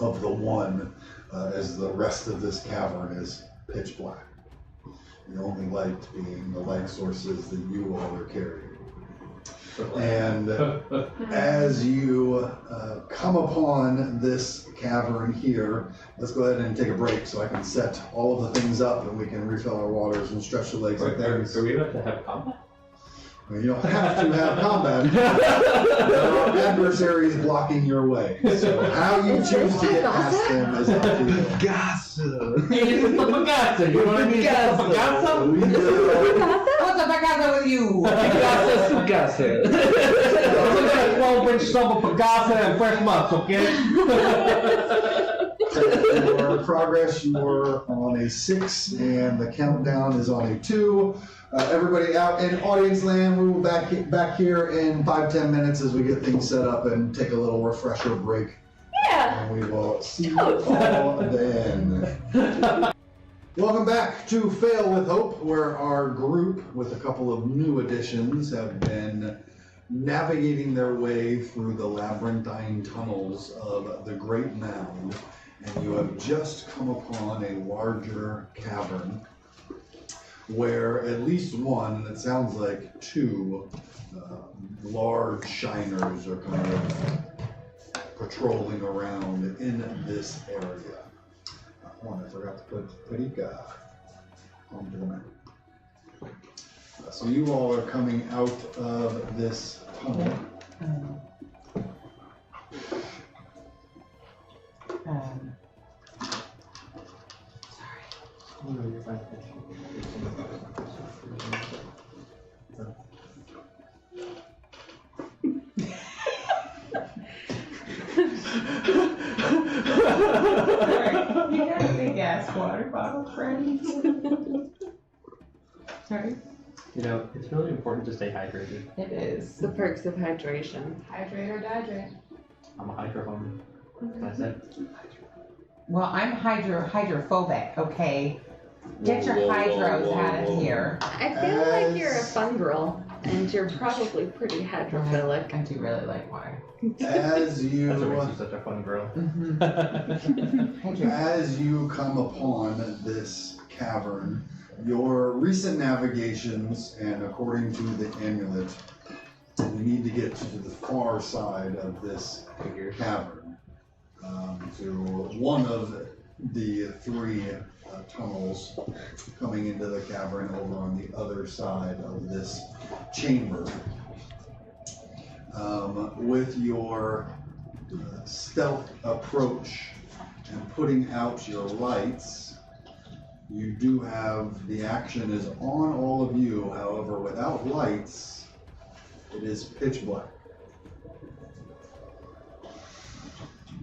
A: of the one as the rest of this cavern is pitch black. The only light being the light sources that you all are carrying. And as you come upon this cavern here, let's go ahead and take a break so I can set all of the things up and we can refill our waters and stretch the legs and things.
C: Are we about to have combat?
A: I mean, you don't have to have combat. There are adversaries blocking your way. So how you choose to get past them is up to you.
G: Pagasa!
C: Hey, it's the Pagasa, you know what I mean? It's the Pagasa?
D: What's the Pagasa with you?
C: Pagasa, Sugasa. Look at a 12-inch stump of Pagasa and fresh mutts, okay?
A: For progress, you are on a 6, and the countdown is on a 2. Everybody out in audience land, we will back here in 5-10 minutes as we get things set up and take a little refresher break.
B: Yeah.
A: And we will see you all then. Welcome back to Fail with Hope, where our group, with a couple of new additions, have been navigating their way through the labyrinthine tunnels of the Great Mound, and you have just come upon a larger cavern where at least one, and it sounds like two, large shiners are kind of patrolling around in this area. I forgot to put Parika onto the map. So you all are coming out of this tunnel.
D: You got a big ass water bottle, friend. Sorry.
H: You know, it's really important to stay hydrated.
D: It is.
B: The perks of hydration.
E: Hydrate or dihydrate.
H: I'm a hydrophone. That's it.
D: Well, I'm hydrophobic, okay? Get your hydros out of here.
B: I feel like you're a fun girl, and you're probably pretty hydrophilic.
D: I do really like water.
A: As you
H: That's what makes you such a fun girl.
A: As you come upon this cavern, your recent navigations, and according to the amulet, you need to get to the far side of this cavern, to one of the three tunnels coming into the cavern over on the other side of this chamber. With your stealth approach and putting out your lights, you do have, the action is on all of you, however, without lights, it is pitch black.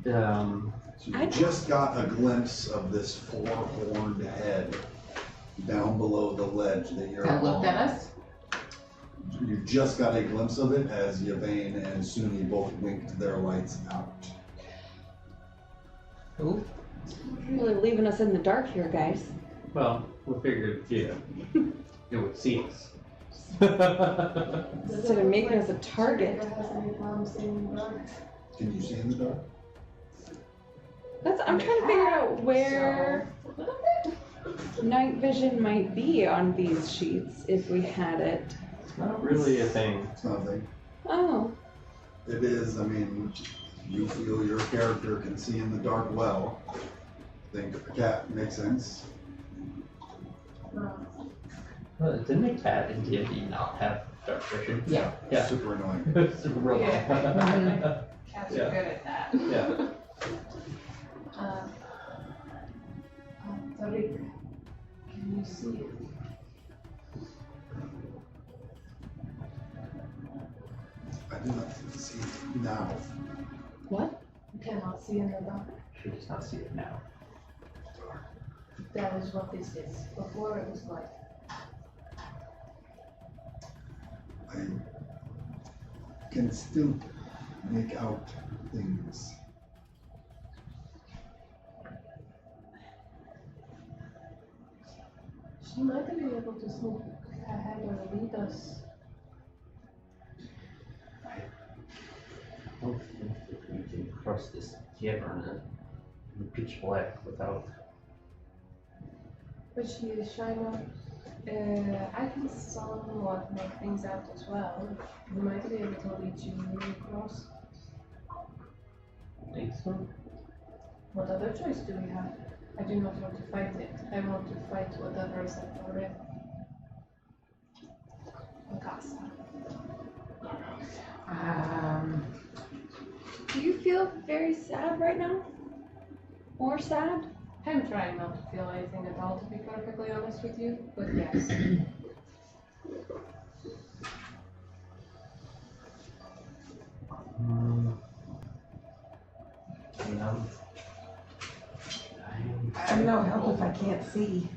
A: So you just got a glimpse of this four-horned head down below the ledge that you're
D: That looked
A: on.
D: at us?
A: You just got a glimpse of it as Yvain and Suni both winked their lights out.
D: Who?
B: Really leaving us in the dark here, guys.
H: Well, we figured, yeah, it would see us.
B: Instead of making us a target.
A: Can you see in the dark?
B: I'm trying to figure out where night vision might be on these sheets if we had it.
H: It's not really a thing.
A: It's nothing.
B: Oh,
A: It is, I mean, you feel your character can see in the dark well. Think a cat makes sense.
H: Well, didn't a cat in D&D not have dark vision?
D: Yeah.
H: Yeah.
A: Super annoying.
H: Super robot.
E: Yeah. Cats
H: Yeah.
E: are good at that.
H: Yeah.
E: Tariq, can you see it?
A: I do not see it now.
B: what?
E: You cannot see in the dark.
H: She does not see it now.
E: That is what this is. Before it was light.
A: I can still make out things.
E: She might be able to sneak ahead or lead us.
H: I don't think that we can cross this cavern in pitch black without.
E: But she is Shiner. I can somewhat make things out as well. We might be able to lead you across.
H: Think so?
E: What other choice do we have? I do not want to fight it. I want to fight whatever is at the rim. Mikasa.
B: Do you feel very sad right now? More sad?
E: I'm trying not to feel anything at all, to be perfectly honest with you, but yes.
D: I'm no help if I can't see.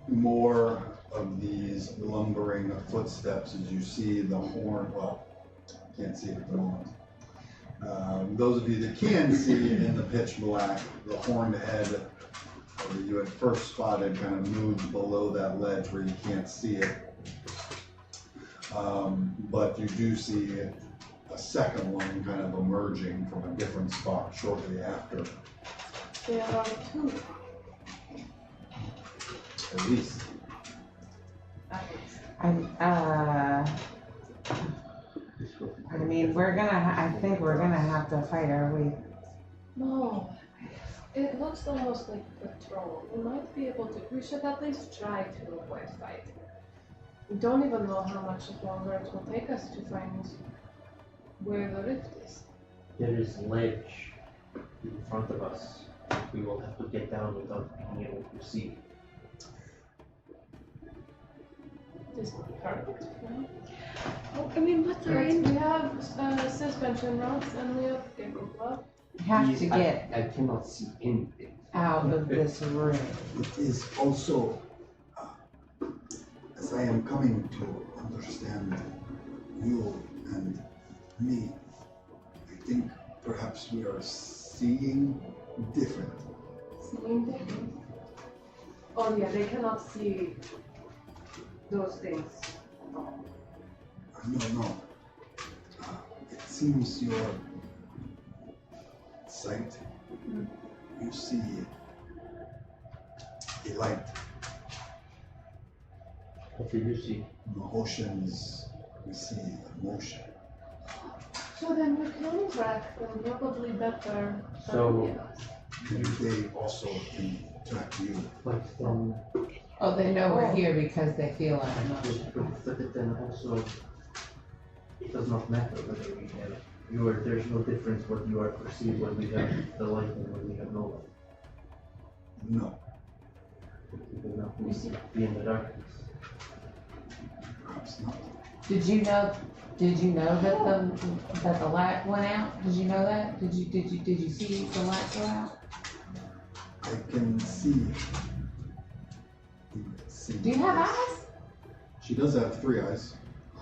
A: More of these lumbering footsteps as you see the horn, well, can't see it at the moment. Those of you that can see in the pitch black, the horned head where you had first spotted kind of moved below that ledge where you can't see it. But you do see a second one kind of emerging from a different spot shortly after,
E: There are two.
A: at least.
E: At least.
D: I mean, I think we're gonna have to fight, are we?
E: No. It looks almost like patrol. We might be able to. We should at least try to avoid fight. We don't even know how much longer it will take us to find where the rift is.
H: There is a ledge in front of us. We will have to get down without being able to see.
E: This is perfect. No?
B: I mean, what's our
E: Right,
B: aim?
E: we have suspension rods and we have gecko blood.
D: We have to get
H: I cannot see anything.
D: out of this room.
A: It is also, as I am coming to understand you and me, I think perhaps we are seeing different.
E: Seeing different. Oh yeah, they cannot see those things.
A: No. It seems your sight, you see a light.
H: What do you see?
A: In the oceans, we see emotion.
E: So then we can track them probably better.
H: So-
A: Maybe they also can track you.
H: But then,
D: Oh, they know we're here because they feel our emotion.
H: but then also, it does not matter whether we have, there's no difference what you are perceived when we have the light and when we have no light.
A: No,
H: We will not be in the darkness.
A: perhaps not.
D: Did you know that the light went out? Did you know that? Did you see the light go out?
A: I can see.
D: Do you have eyes?
A: She does have 3 eyes.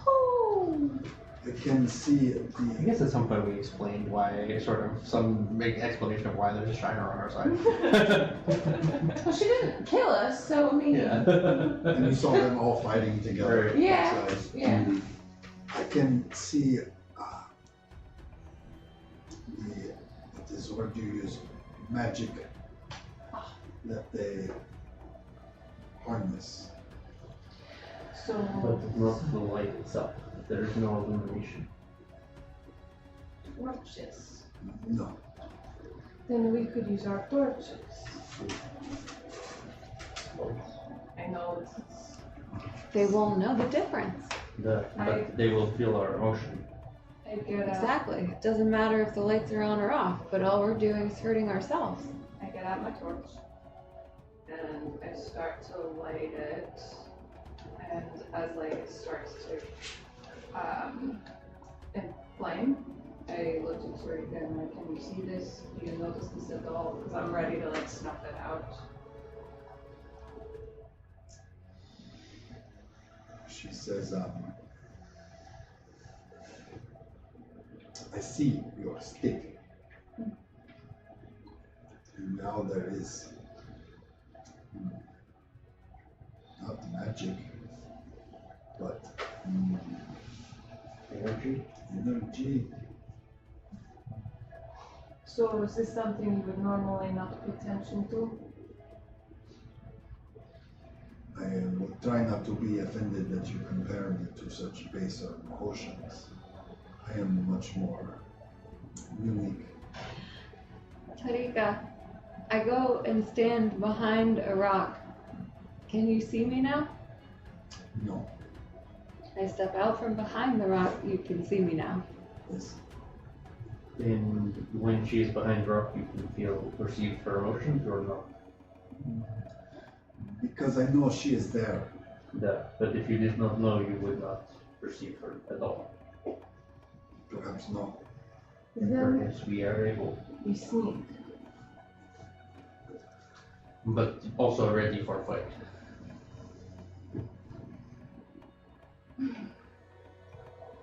D: Oh.
A: I can see
C: I
A: the.
C: guess at some point we explained why, sort of, some make explanation of why there's a shiner on our side.
D: Well, she didn't kill us, so I mean.
C: Yeah.
A: And you saw them all fighting together.
C: Right.
D: Yeah.
A: Eyes.
D: Yeah.
A: I can see what is the word you use? Magic that they harness.
E: So
H: But not the light itself. There is no illumination.
E: torches.
A: No,
E: Then we could use our torches. I know it's
B: They won't know the difference.
H: But they will feel our emotion.
E: I get out.
B: Exactly. It doesn't matter if the lights are on or off, but all we're doing is hurting ourselves.
E: I get out my torch and I start to light it, and as like it starts to inflame, I look to Sarika and like, can you see this? Do you notice this at all? Because I'm ready to like snuff it out.
A: she says, I see your stick. And now there is not magic, but
H: Energy.
A: energy.
E: So is this something you would normally not pay attention to?
A: I would try not to be offended that you compare me to such baser emotions. I am much more unique.
B: Tarika, I go and stand behind a rock. Can you see me now?
A: No,
B: I step out from behind the rock. You can see me now.
A: yes.
H: And when she is behind rock, you can perceive her emotions or not.
A: Because I know she is there.
H: But if you did not know, you would not perceive her at all.
A: Perhaps not.
E: Then
H: Perhaps we are able,
E: we sneak.
C: But also ready for fight.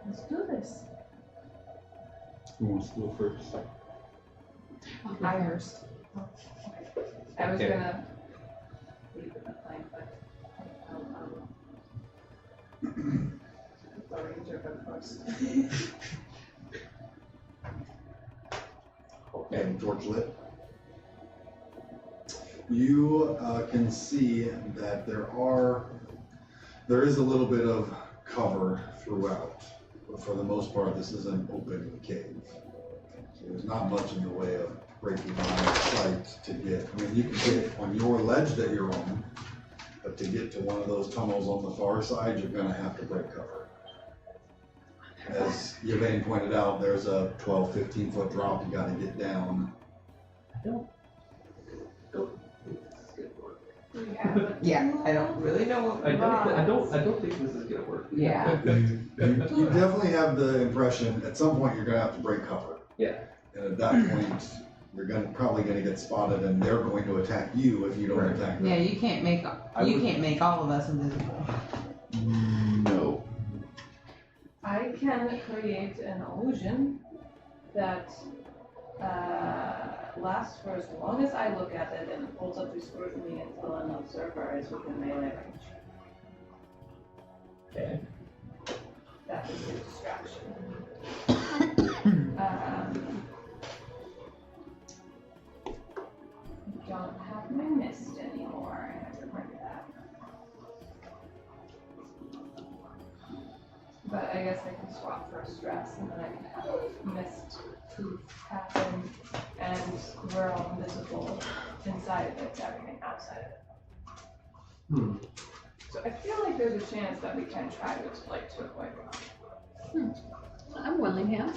E: Let's do this.
F: Who wants to go first?
E: I first. I was
C: Okay.
E: gonna leave it at night, but the ranger go first.
A: And torch lit. You can see that there is a little bit of cover throughout, but for the most part, this is an open cave. So there's not much in the way of breaking line of sight to get. I mean, you can get on your ledge that you're on, but to get to one of those tunnels on the far side, you're going to have to break cover. As Yvain pointed out, there's a 12, 15 foot drop you got to get down.
D: Yeah, I don't really know what.
H: I don't think this is gonna work.
D: Yeah.
A: You definitely have the impression at some point you're going to have to break cover.
H: Yeah.
A: And at that point, you're probably going to get spotted, and they're going to attack you if you don't attack them.
D: Yeah, you can't make all of us invisible.
F: No.
E: I can create an illusion that lasts for as long as I look at it and holds up to scrutiny until an observer is within melee range.
H: Okay.
E: That is a distraction. I don't have my mist anymore. I have to bring that. But I guess I can swap for a stress, and then I can have mist proof happen, and we're all invisible inside of it, everything outside of it. So I feel like there's a chance that we can try to avoid it.
B: I'm willing, yeah.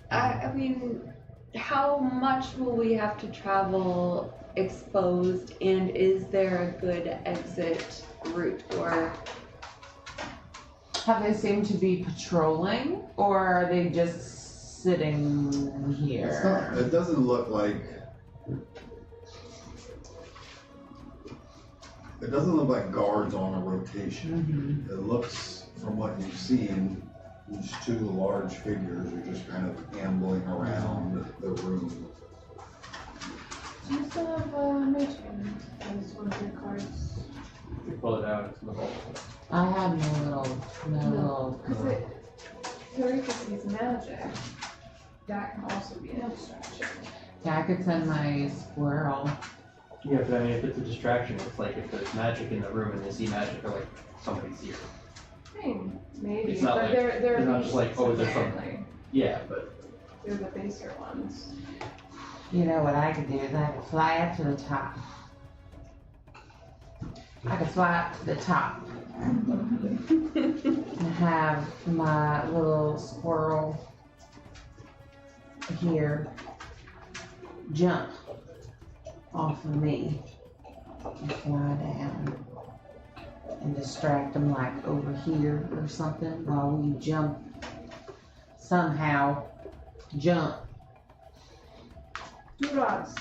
B: I mean, how much will we have to travel exposed, and is there a good exit route, or?
D: Have they seemed to be patrolling, or are they just sitting here?
A: It doesn't look like. It doesn't look like guards on a rotation. It looks, from what you've seen, these two large figures are just kind of ambling around the room.
E: Do you still have Mage Hand as one of your cards?
C: You pull it out, it's in the vault.
D: I have no little.
E: Because Teresa's magic, that can also be an distraction.
D: Yeah, I could send my squirrel.
C: Yeah, but I mean, if it's a distraction, it's like if there's magic in the room and they see magic, or like somebody's here.
E: I mean, maybe,
C: It's not
E: but
C: like-
E: they're
C: it's not just like,
E: beasts,
C: oh, there's
E: apparently.
C: Yeah, but
E: They're the baser ones.
D: You know what I could do is I could fly up to the top. I could fly up to the top and have my little squirrel here jump off of me and fly down and distract them like over here or something while we jump, somehow jump.
E: Two rods.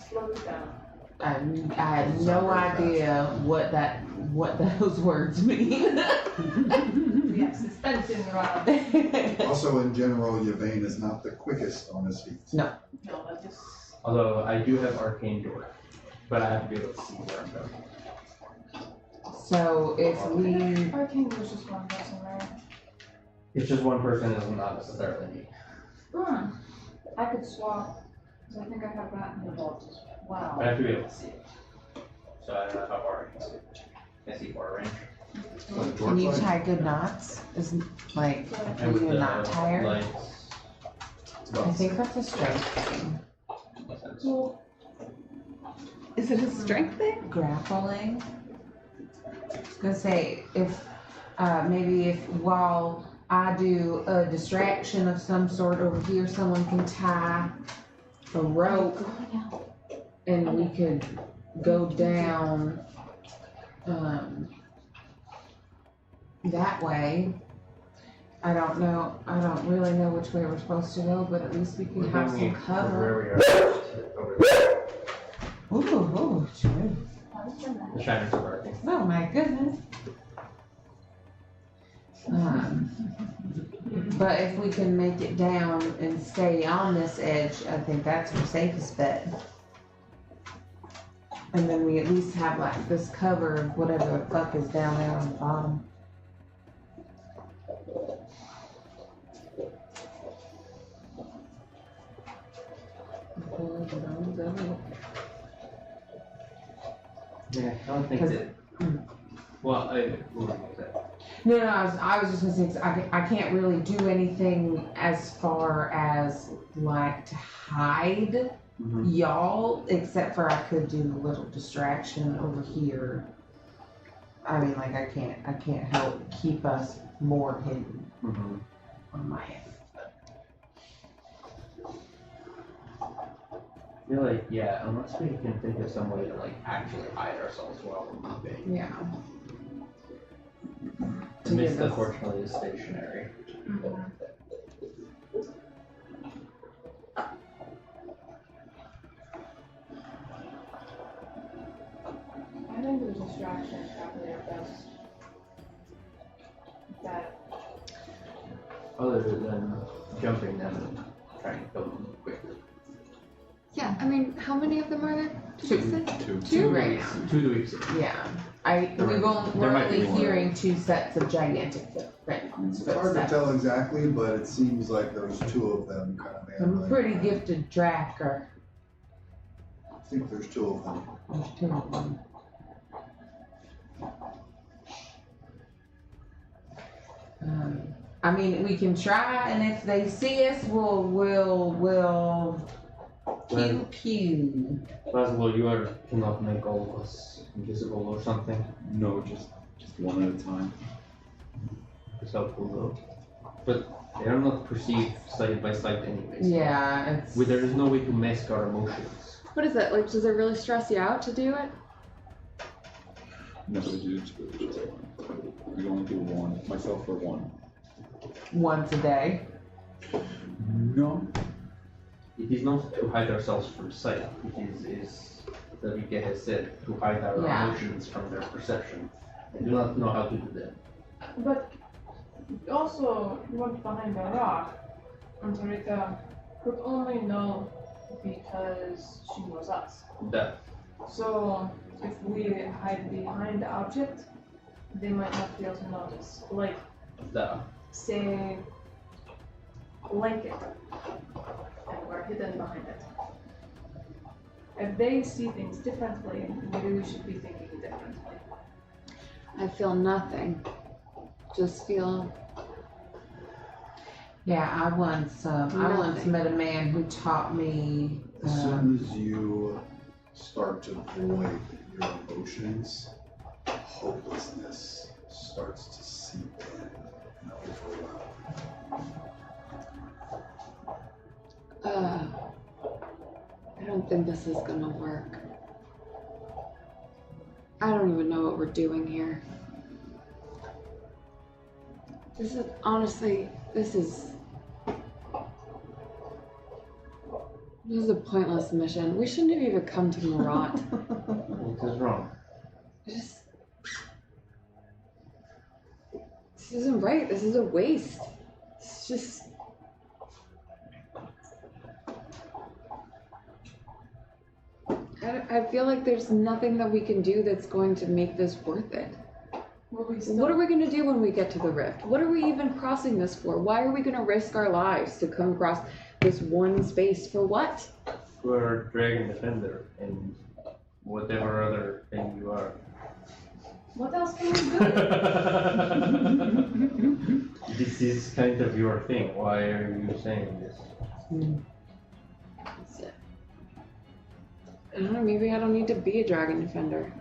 E: Slow it down.
D: I had no idea what those words mean.
E: We have suspense in the rod.
A: Also, in general, Yvain is not the quickest on his feet.
E: No, that just.
C: although I do have arcane door, but I have to be able to see where I'm going.
D: So if we,
E: Arcane was just one person, right?
C: It's just one person, it's not necessarily me.
E: I could swap, because I think I have that in the vault as well.
C: I have to be able to see it. So I don't know how far I can see. Can I see far range?
D: can you tie good knots? Is like, are
C: And with
D: you
C: the
D: not tired?
C: lights,
D: I think that's a strength thing.
E: Well,
B: Is it a strength thing?
D: Grappling. I was gonna say if maybe if while I do a distraction of some sort over here, someone can tie a rope and we could go down that way. I don't really know which way we're supposed to go, but at least we can have some cover.
C: Where we are. Over there.
D: Ooh, true.
C: The shiners are working.
D: Oh my goodness. But if we can make it down and stay on this edge, I think that's our safest bet. And then we at least have like this cover of whatever the fuck is down there on the bottom.
C: Yeah, I don't think
D: 'Cause-
C: that. Well, what was that?
D: No, I was just gonna say, 'cause I can't really do anything as far as like to hide y'all, except for I could do a little distraction over here. I mean, like I can't help keep us more hidden on my end.
C: I feel like, yeah, unless we can think of some way to like actually hide ourselves while we're moving.
D: Yeah.
C: The mist, unfortunately, is stationary.
E: I think the distraction is probably our best bet.
C: Other than jumping them and trying to kill them quickly.
B: Yeah, I mean, how many of them are there? Did you say?
D: Two right now.
C: 2 weeks.
D: Yeah.
C: There
D: We're
C: might be
D: only
C: more.
D: hearing two sets of gigantic footprints.
A: It's hard to tell exactly, but it seems like there's two of them kind of
D: I'm a
A: ambling.
D: pretty gifted tracker.
A: I think there's two of them.
D: There's two of them. I mean, we can try, and if they see us, we'll pew pew.
C: Possible you cannot make all of us invisible or something.
F: No, just one at a time.
C: It's helpful though. But they are not perceived sight by sight anyways.
D: Yeah, it's.
C: There is no way to mask our emotions.
B: What is it? Like, does it really stress you out to do it?
F: No, it's really just we only do one. Myself for one.
D: Once a day.
F: No.
C: It is not to hide ourselves from sight. It is that Vika has said, to hide our
D: Yeah.
C: emotions from their perception. I do not know how to do that.
E: But also, you went behind the rock, and Tarika could only know because she knows us.
C: That
E: So, if we hide behind the object, they might not be able to notice. Like, say, blanket, and we're hidden behind it. If they see things differently, maybe we should be thinking differently.
B: I feel nothing. Just feel.
D: Yeah, I once
B: Nothing.
D: met a man who taught me.
A: As soon as you start to void your emotions, hopelessness starts to seep in and overwhelm.
B: I don't think this is gonna work. I don't even know what we're doing here. This is honestly, this is a pointless mission. We shouldn't have even come to Marat.
C: what is wrong?
B: This isn't right. This is a waste. It's just. I feel like there's nothing that we can do that's going to make this worth it.
E: Will we still
B: What are we going to do when we get to the rift? What are we even crossing this for? Why are we going to risk our lives to come across this one space for what?
C: For a dragon defender and whatever other thing you are.
E: What else can we do?
C: This is kind of your thing. Why are you saying this?
B: I don't know, maybe I don't need to be a dragon defender.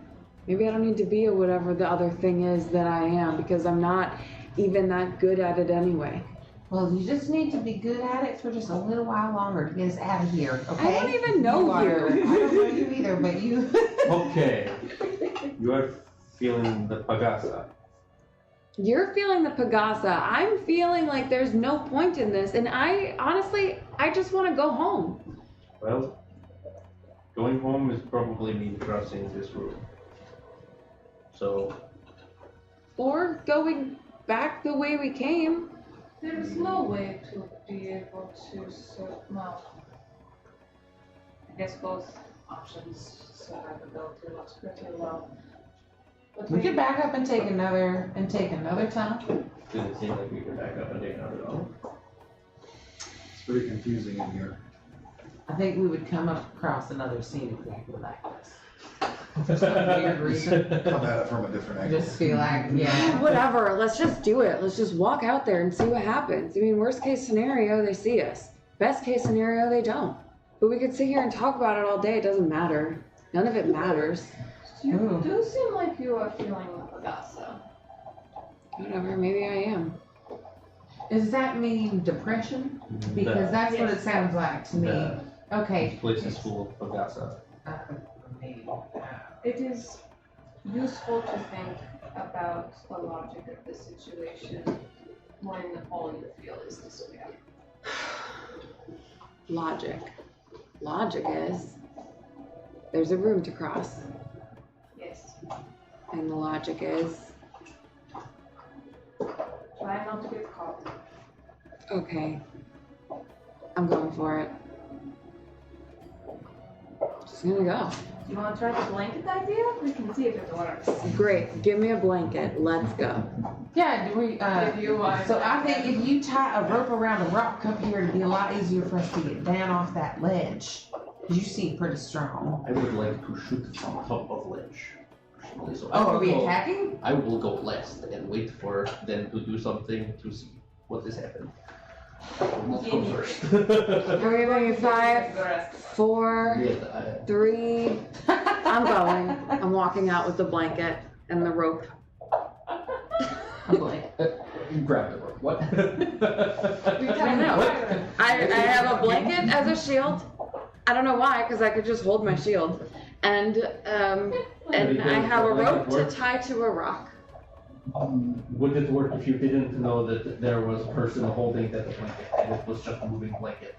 B: Maybe I don't need to be a whatever the other thing is that I am, because I'm not even that good at it anyway.
D: Well, you just need to be good at it for just a little while longer to get us out of here, okay?
B: I don't even know
D: You
B: here.
D: are. I don't know you either, but you.
C: Okay. You are feeling the pagasa.
B: You're feeling the pagasa. I'm feeling like there's no point in this, and I just want to go home.
C: Well, going home is probably me crossing this room. So,
B: Or going back the way we came.
E: There's no way to be able to well, I guess both options survivability looks pretty low. But
D: We could back up and take another tunnel.
C: Does it seem like we could back up and take another one?
A: It's pretty confusing in here.
D: I think we would come across another scene exactly like this. For some weird reason.
A: Come at it from a different angle.
D: Just feel like, yeah.
B: Whatever, let's just do it. Let's just walk out there and see what happens. I mean, worst case scenario, they see us. Best case scenario, they don't. But we could sit here and talk about it all day. It doesn't matter. None of it matters.
E: you
D: Ooh.
E: do seem like you are feeling Pagasa.
B: Whatever, maybe I am.
D: Does that mean depression? Because that's what it sounds like to me. Okay.
C: This place is full of Pagasa.
D: Maybe.
E: It is useful to think about the logic of the situation when all you feel is despair.
B: Logic. Logic is there's a room to cross.
E: Yes.
B: And the logic is,
E: Try not to get caught.
B: okay, I'm going for it. Just gonna go.
E: You want to try the blanket idea? We can see if it works.
B: Great, give me a blanket. Let's go.
D: Yeah, do we,
E: If you want.
D: so I think if you tie a rope around a rock up here, it'd be a lot easier for us to get down off that ledge. 'Cause you seem pretty strong.
C: I would like to shoot from top of ledge. Personally, so I
D: Oh,
C: will
D: are we
C: go-
D: attacking?
C: I will go last and wait for them to do something to see what is happening. I will not go first.
B: Are we going 5, 4,
C: Yes,
B: 3? I'm going. I'm walking out with the blanket and the rope.
D: I'm like,
C: grab the rope. What?
B: I know. I have a blanket as a shield. I don't know why, because I could just hold my shield. And I have a rope to tie to a rock.
C: Would it work if you didn't know that there was a person holding that blanket and it was just a moving blanket?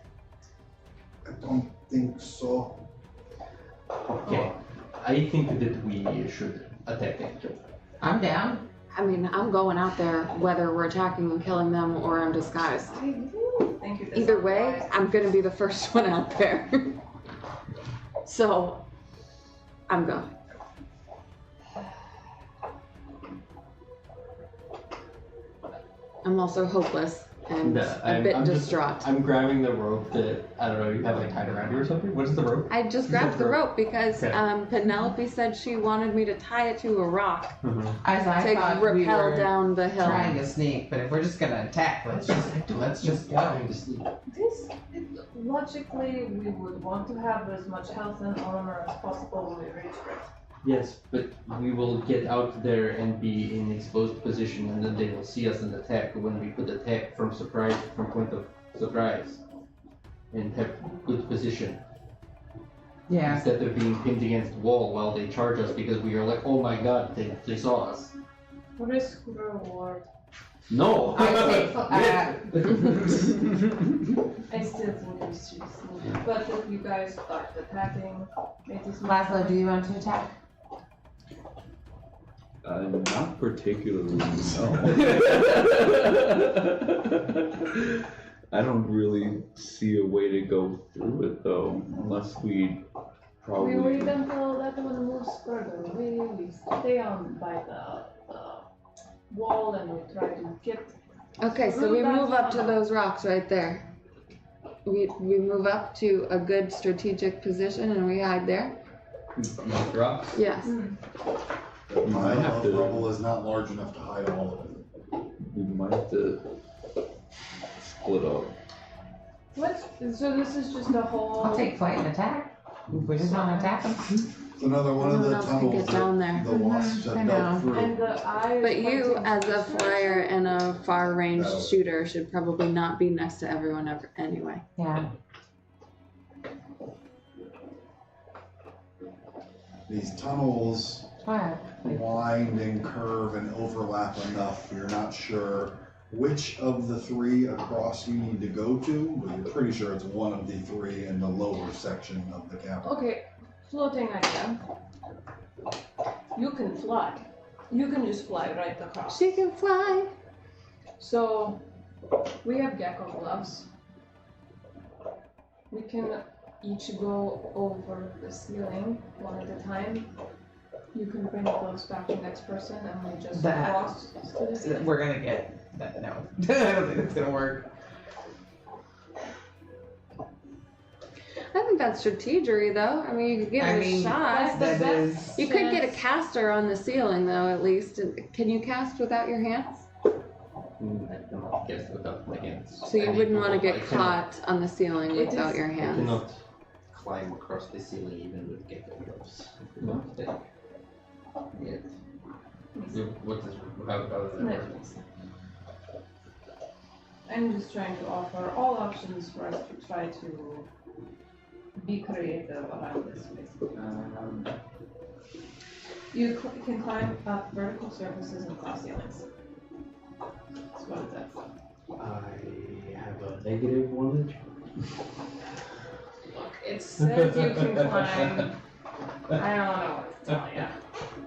A: I don't think so.
C: Okay. I think that we should attack and kill them.
D: I'm down.
B: I mean, I'm going out there whether we're attacking and killing them or I'm disguised.
E: I really think it is
B: Either way,
E: wise.
B: I'm gonna be the first one out there. So, I'm going. I'm also hopeless and a bit distraught.
C: I'm grabbing the rope that, I don't know, you have like tied around you or something? What is the rope?
B: I just grabbed the rope because
C: Okay.
B: Penelope said she wanted me to tie it to a rock
D: As I
B: to
D: thought we
B: rappel
D: were
B: down the hill.
D: trying to sneak, but if we're just gonna attack, let's just go.
E: This, logically, we would want to have as much health and armor as possible when we reach it.
C: Yes, but we will get out there and be in exposed position and then they will see us and attack when we could attack from point of surprise. And have good position.
D: Yeah.
C: Instead of being pinned against the wall while they charge us because we are like, oh my god, they saw us.
E: Risk reward.
C: No!
D: I say,
E: I still think we should sneak. But if you guys start attacking, it is
D: Laszlo, do you want to attack?
F: Not particularly, no. I don't really see a way to go through it though, unless we
E: We
F: probably.
E: wait until that one moves further away, we stay on by the wall and we try to get.
B: Okay, so we move up to those rocks right there. We move up to a good strategic position and we hide there.
C: Rocks?
B: Yes.
A: My
F: might have to-
A: rubble is not large enough to hide all of it.
F: We might have to split up.
E: So this is just a whole.
D: I'll take flight and attack. If we just want to attack them.
A: It's another one of
B: No
A: the
B: one else can
A: tunnels
B: get down
A: that
B: there.
A: the wasps
D: I
A: have
D: know.
A: dug through.
E: And the eye.
B: But you, as a flyer and a far-range
A: No.
B: shooter, should probably not be next to everyone ever anyway.
D: Yeah.
A: These tunnels
D: What?
A: wind and curve and overlap enough, you're not sure which of the three across you need to go to, but you're pretty sure it's one of the three in the lower section of the cavern.
E: Okay, floating idea. You can fly. You can just fly right across.
B: She can fly.
E: So We have gecko gloves. We can each go over the ceiling one at a time. You can bring the gloves back to the next person and we just
D: That-
E: cross to the ceiling.
D: We're gonna get that. No, I don't think it's gonna work.
B: I think that's strategery, though. I mean, you could give it a shot.
E: that's the
D: That
E: best.
D: is.
B: You could get a caster on the ceiling, though, at least. Can you cast without your hands?
C: I cannot guess without my hands.
B: So you
C: Any
B: wouldn't want to
C: people-
B: get
C: I cannot-
B: caught on the ceiling
E: It
B: without
E: is-
B: your
C: I
B: hands.
C: cannot climb across the ceiling even with gecko gloves. I could not take it. What is how does that work?
E: I'm just trying to offer all options for us to try to be creative around this, basically. You can climb up vertical surfaces and cross ceilings. That's what it says.
H: I have a negative one.
E: Look, it says you can climb. I don't know what to tell you.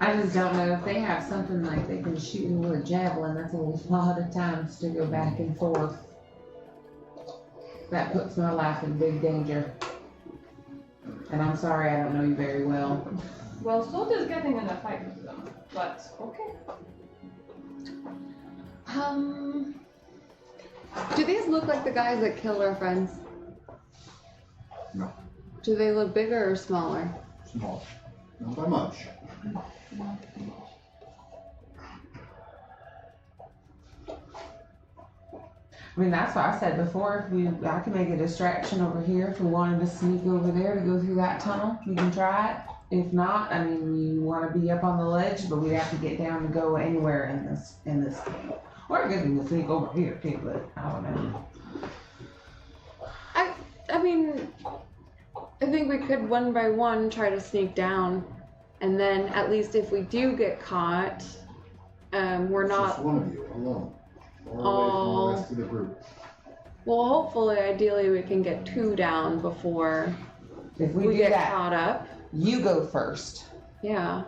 D: I just don't know if they have something like they can shoot you with a javelin. That's a lot of times to go back and forth. That puts my life in big danger. And I'm sorry, I don't know you very well.
E: Well, so does getting in a fight with them, but okay.
B: Do these look like the guys that killed our friends?
A: No.
B: Do they look bigger or smaller?
A: Small. Not by much.
D: I mean, that's what I said before. I can make a distraction over here if we wanted to sneak over there to go through that tunnel. We can try it. If not, I mean, you want to be up on the ledge, but we have to get down to go anywhere in this game. Or I guess we can sneak over here too, but I don't know.
B: I mean, I think we could one by one try to sneak down, and then at least if we do get caught, we're
A: It's
B: not.
A: just one of you alone. Far away from
B: Oh.
A: the rest of the group.
B: Well, hopefully, ideally, we can get 2 down before
D: If we
B: we
D: do
B: get
D: that,
B: caught up.
D: you go first.
B: Yeah,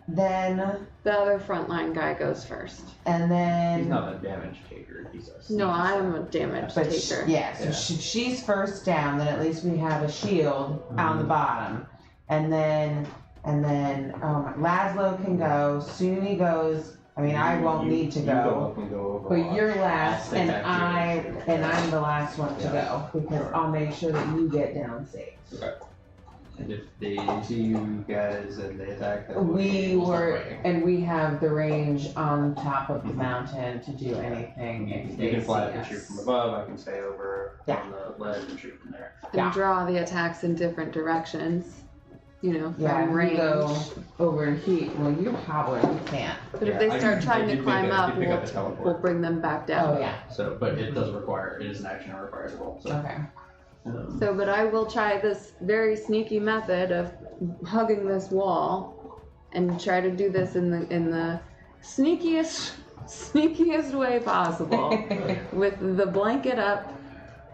D: Then,
B: the other frontline guy goes first.
D: and then.
C: He's not a damage taker. He's a
B: No,
C: sneaky
B: I am a
C: sneak.
B: damage
D: But
B: taker.
D: yeah, so
C: Yeah.
D: she's first down. Then at least we have a shield on the bottom, and then Laszlo can go. Suni goes. I mean, I won't need to
C: You
D: go,
C: up and go over.
D: but you're last,
C: I'll
D: and
C: stay back here.
D: I'm the last one to go because I'll make sure that you get down safe.
C: And if they see you guys and they attack, then
D: We
C: we'll start
D: were,
C: fighting.
D: and we have the range on top of the mountain to do anything if
C: You
D: they
C: can
D: see
C: fly up and shoot
D: us.
C: from above. I can stay over
D: Yeah.
C: on the ledge and shoot from there.
B: And
D: Yeah.
B: draw the attacks in different directions. You know, from
D: Yeah, if
B: range.
D: we go over and heat. Well, you're hobbling. You can't.
B: But if they
C: I
B: start
C: did
B: trying to
C: pick
B: climb up,
C: pick
B: we'll,
C: up a teleport.
B: we'll bring them back down.
D: Oh yeah.
C: So, but it does require, it is an action that requires a roll. So,
D: Okay.
B: So, but I will try this very sneaky method of hugging this wall, and try to do this in the sneakiest way possible, with the blanket up,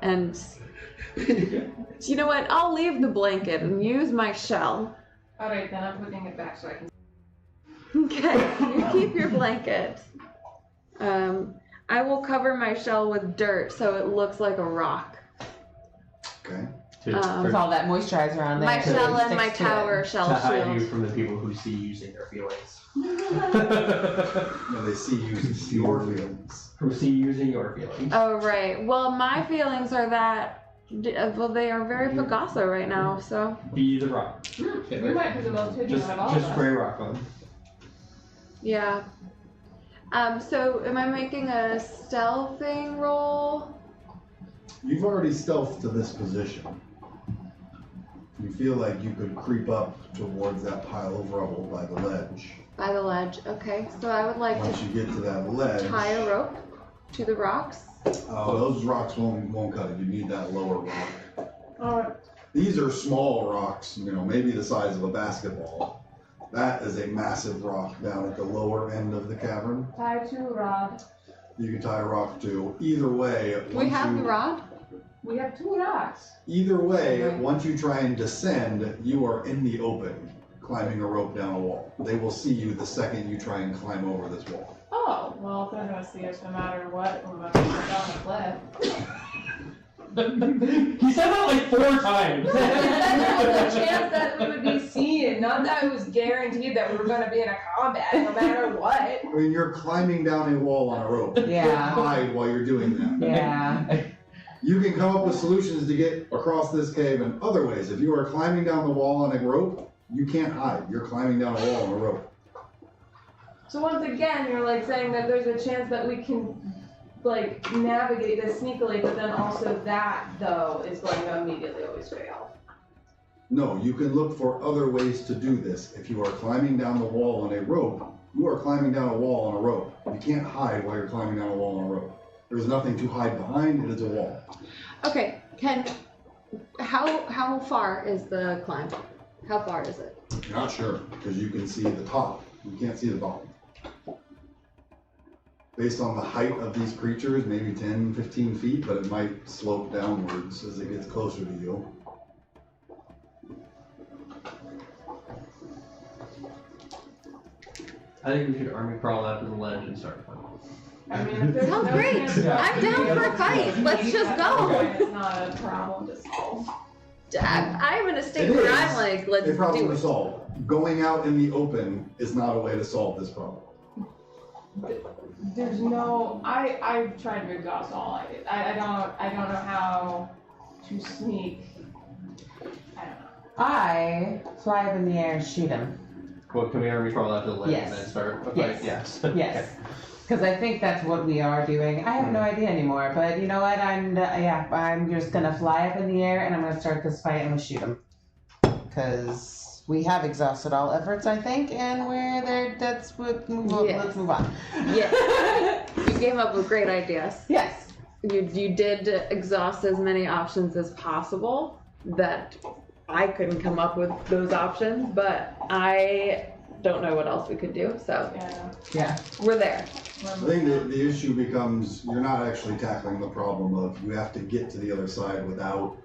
B: and you know what? I'll leave the blanket and use my shell.
E: Alright, then I'm putting it back so I can.
B: Okay, you keep your blanket. I will cover my shell with dirt so it looks like a rock.
A: Okay.
D: With all that moisturizer on there.
B: My
D: so it
B: shell and
D: sticks
B: my
D: to it.
B: tower shell
C: to hide you
B: shield.
C: from the people who see you using their feelings.
A: No, they see you as your feelings.
C: Who see you using your feelings.
B: Oh right. Well, my feelings are that well, they are very Picasso right now. So
C: Be the rock.
E: You might be the most hidden
C: Just
E: one of all of us.
C: spray rock on them.
B: yeah. So am I making a stealthing roll?
A: You've already stealthed to this position. You feel like you could creep up towards that pile of rubble by the ledge.
B: By the ledge. Okay. So I would like
A: Once
B: to
A: you get to that ledge,
B: tie a rope to the rocks.
A: those rocks won't cut it. You need that lower rock.
E: Alright.
A: These are small rocks, maybe the size of a basketball. That is a massive rock down at the lower end of the cavern.
E: Tie to rod.
A: You can tie a rock to. Either way,
B: We have the rod.
E: We have 2 rocks.
A: Either way,
B: Okay.
A: once you try and descend, you are in the open, climbing a rope down a wall. They will see you the second you try and climb over this wall.
E: Oh, Well, they're gonna see us no matter what. We're about to go down the cliff.
C: He said that like 4 times.
E: There's a chance that we would be seen, not that it was guaranteed that we were gonna be in a combat no matter what.
A: I mean, you're climbing down a wall on a rope. You
D: Yeah.
A: can't hide while you're doing that.
D: Yeah.
A: You can come up with solutions to get across this cave in other ways. If you are climbing down the wall on a rope, you can't hide. You're climbing down a wall on a rope.
E: So once again, you're like saying that there's a chance that we can like navigate this sneakily, but then also that though is going to immediately always fail.
A: No, you can look for other ways to do this. If you are climbing down the wall on a rope, you are climbing down a wall on a rope. You can't hide while you're climbing down a wall on a rope. There's nothing to hide behind. It is a wall.
B: Okay, how far is the climb? How far is it?
A: You're not sure because you can see the top. You can't see the bottom. Based on the height of these creatures, maybe 10, 15 feet, but it might slope downwards as it gets closer to you.
C: I think we should army crawl out to the ledge and start fighting.
E: I mean, if there's
B: Sounds
E: no
B: great.
E: chance that
B: I'm down for a fight. Let's just go.
E: It's not a problem to solve.
B: I'm in a state
A: It
B: where
A: is
B: I'm like, let's
A: a problem
B: do
A: to
B: it.
A: solve. Going out in the open is not a way to solve this problem.
E: There's no. I've tried to exhaust all I did. I don't know how to sneak. I don't know.
D: I fly up in the air and shoot him.
C: Well, can we army crawl out to the ledge
D: Yes.
C: and then start a fight?
D: Yes.
C: Yes.
D: Yes. Because I think that's what we are doing. I have no idea anymore, but you know what? I'm just gonna fly up in the air and I'm gonna start this fight and we'll shoot him. Because we have exhausted all efforts, I think, and we're there. Let's move on.
B: Yeah. You came up with great ideas.
D: Yes.
B: You did exhaust as many options as possible. That I couldn't come up with those options, but I don't know what else we could do. So
D: Yeah.
B: we're there.
A: I think the issue becomes you're not actually tackling the problem of you have to get to the other side without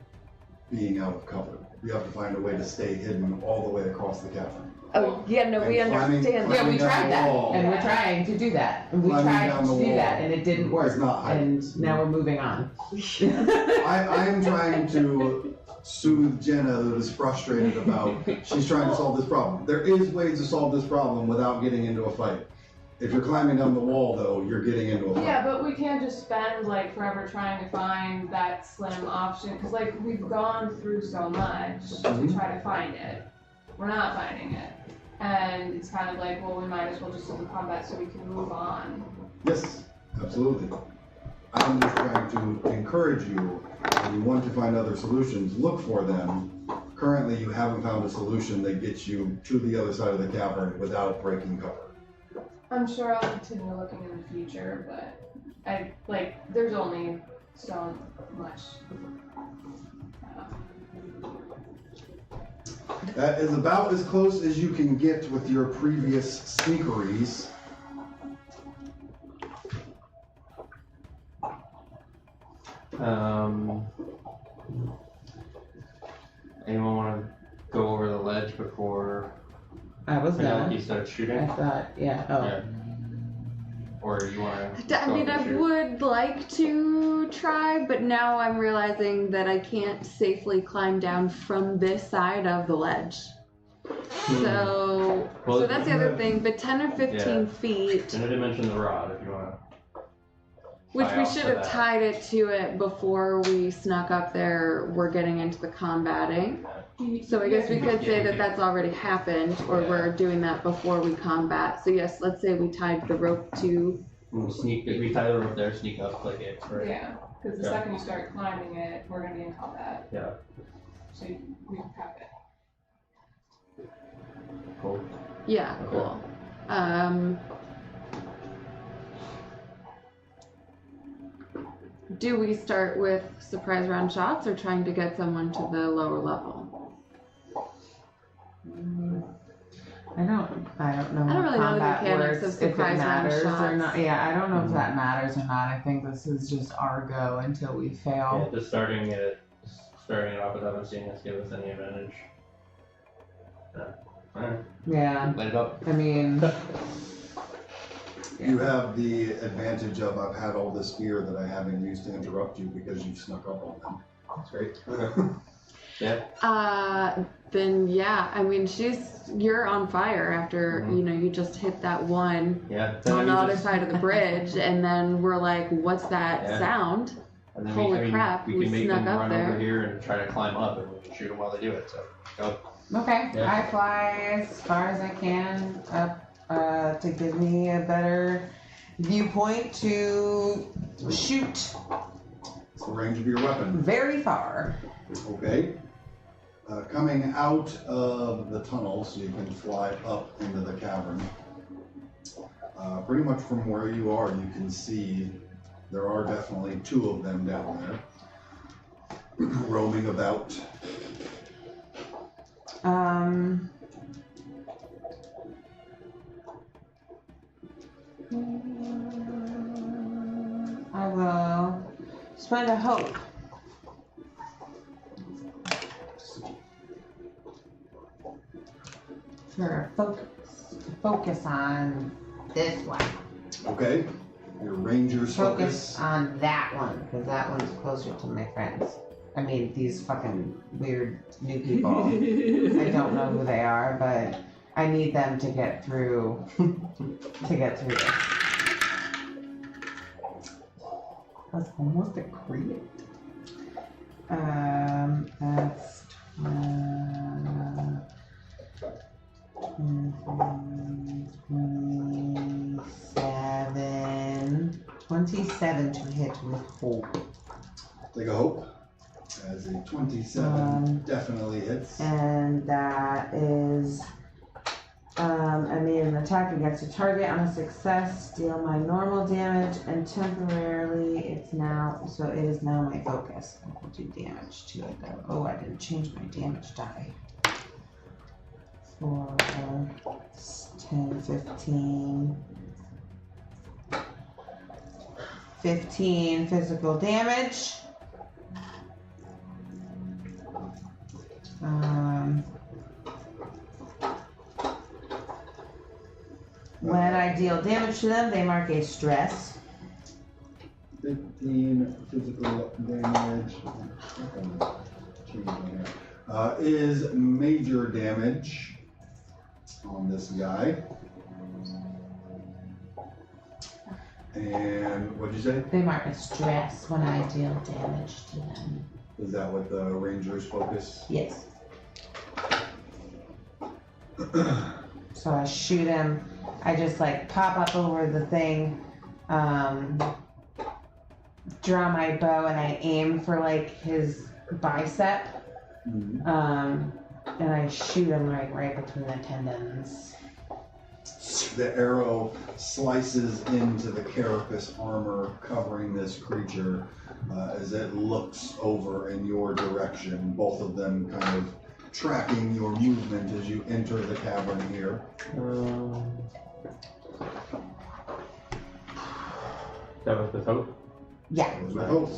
A: being out of cover. You have to find a way to stay hidden all the way across the cavern.
B: Oh yeah, no, we
A: And
B: understand.
A: climbing
D: Yeah, we
A: down
D: tried
A: the
D: that,
A: wall.
D: and we're trying to do that. And we
A: Climbing
D: tried
A: down
D: to
A: the
D: do
A: wall
D: that, and it didn't work.
A: is not hiding.
D: And now we're moving on.
A: I am trying to soothe Jenna, who is frustrated about she's trying to solve this problem. There is ways to solve this problem without getting into a fight. If you're climbing down the wall, though, you're getting into a fight.
E: Yeah, but we can't just spend like forever trying to find that slim option because like we've gone through so much to try to find it. We're not finding it, and it's kind of like, well, we might as well just do the combat so we can move on.
A: Yes, absolutely. I'm just trying to encourage you. If you want to find other solutions, look for them. Currently, you haven't found a solution that gets you to the other side of the cavern without breaking cover.
E: I'm sure I'll continue looking in the future, but there's only so much.
A: That is about as close as you can get with your previous sneakeries.
C: Anyone want to go over the ledge before
D: I was
C: Penelope
D: gonna.
C: starts shooting?
D: I thought, yeah. Oh.
C: Yeah. Or you want to?
B: I mean, I would like to try, but now I'm realizing that I can't safely climb down from this side of the ledge. So,
C: Well,
B: so that's the other thing. But 10 or 15 feet,
C: And I did mention the rod if you want to.
B: which
C: tie
B: we
C: off
B: should
C: to
B: have
C: that.
B: tied it to it before we snuck up there. We're getting into the combating. So I guess we could say that that's already happened, or we're doing that before we combat. So yes, let's say we tied the rope to.
C: We'll we tie the rope there, sneak up, click it, right?
E: Yeah, because the
C: Yeah.
E: second you start climbing it, we're gonna be in combat.
C: Yeah.
E: So we can prep it.
C: Cool.
B: Yeah, cool. Do we start with surprise round shots or trying to get someone to the lower level?
D: I don't know.
B: I don't really know the
D: combat
B: mechanics
D: works,
B: of
D: if it
B: surprise round
D: matters or
B: shots.
D: not. Yeah, I don't know if that matters or not. I think this is just our go until we fail.
C: Yeah, just starting it off without seeing us give us any advantage. Yeah. Alright.
D: Yeah.
C: Light it up.
D: I mean,
A: You have the advantage of I've had all this fear that I haven't used to interrupt you because you've snuck up on them.
C: That's great.
B: Then yeah, I mean, you're on fire after,
C: Mhm.
B: you just hit that one
C: Yeah.
B: on the other
C: just-
B: side of the bridge, and then we're like, what's that
C: Yeah.
B: sound?
C: And then
B: Holy crap,
C: we
B: we
C: can make
B: snuck
C: them
B: up
C: run
B: there.
C: over here and try to climb up, and we can shoot them while they do it. So go.
D: Okay,
C: Yeah.
D: I fly as far as I can up to give me a better viewpoint to shoot
A: It's the range of your weapon.
D: very far.
A: Okay. Coming out of the tunnel, so you can fly up into the cavern. Pretty much from where you are, you can see there are definitely two of them down there, roaming about.
D: I will spend a hope. For focus on this one.
A: Okay. Your ranger's
D: Focus
A: focus.
D: on that one, because that one's closer to my friends. I mean, these fucking weird new people. I don't know who they are, but I need them to get through. This. That's almost a crit. That's 27 to hit with hope.
A: Take a hope. As a 27 definitely hits.
D: And that is, I made an attack against a target on a success, deal my normal damage, and temporarily it is now my focus. I will do damage to it though. Oh, I didn't change my damage die. For 10, 15 physical damage. When I deal damage to them, they mark a stress.
A: 15 physical damage. Is major damage on this guy. And what'd you say?
D: They mark a stress when I deal damage to them.
A: Is that what the ranger's focus?
D: Yes. So I shoot him. I just like pop up over the thing, draw my bow, and I aim for like his bicep. And I shoot him right between the tendons.
A: The arrow slices into the carapace armor covering this creature as it looks over in your direction, both of them kind of tracking your movement as you enter the cavern here.
C: That was with hope.
D: Yeah.
A: With hope.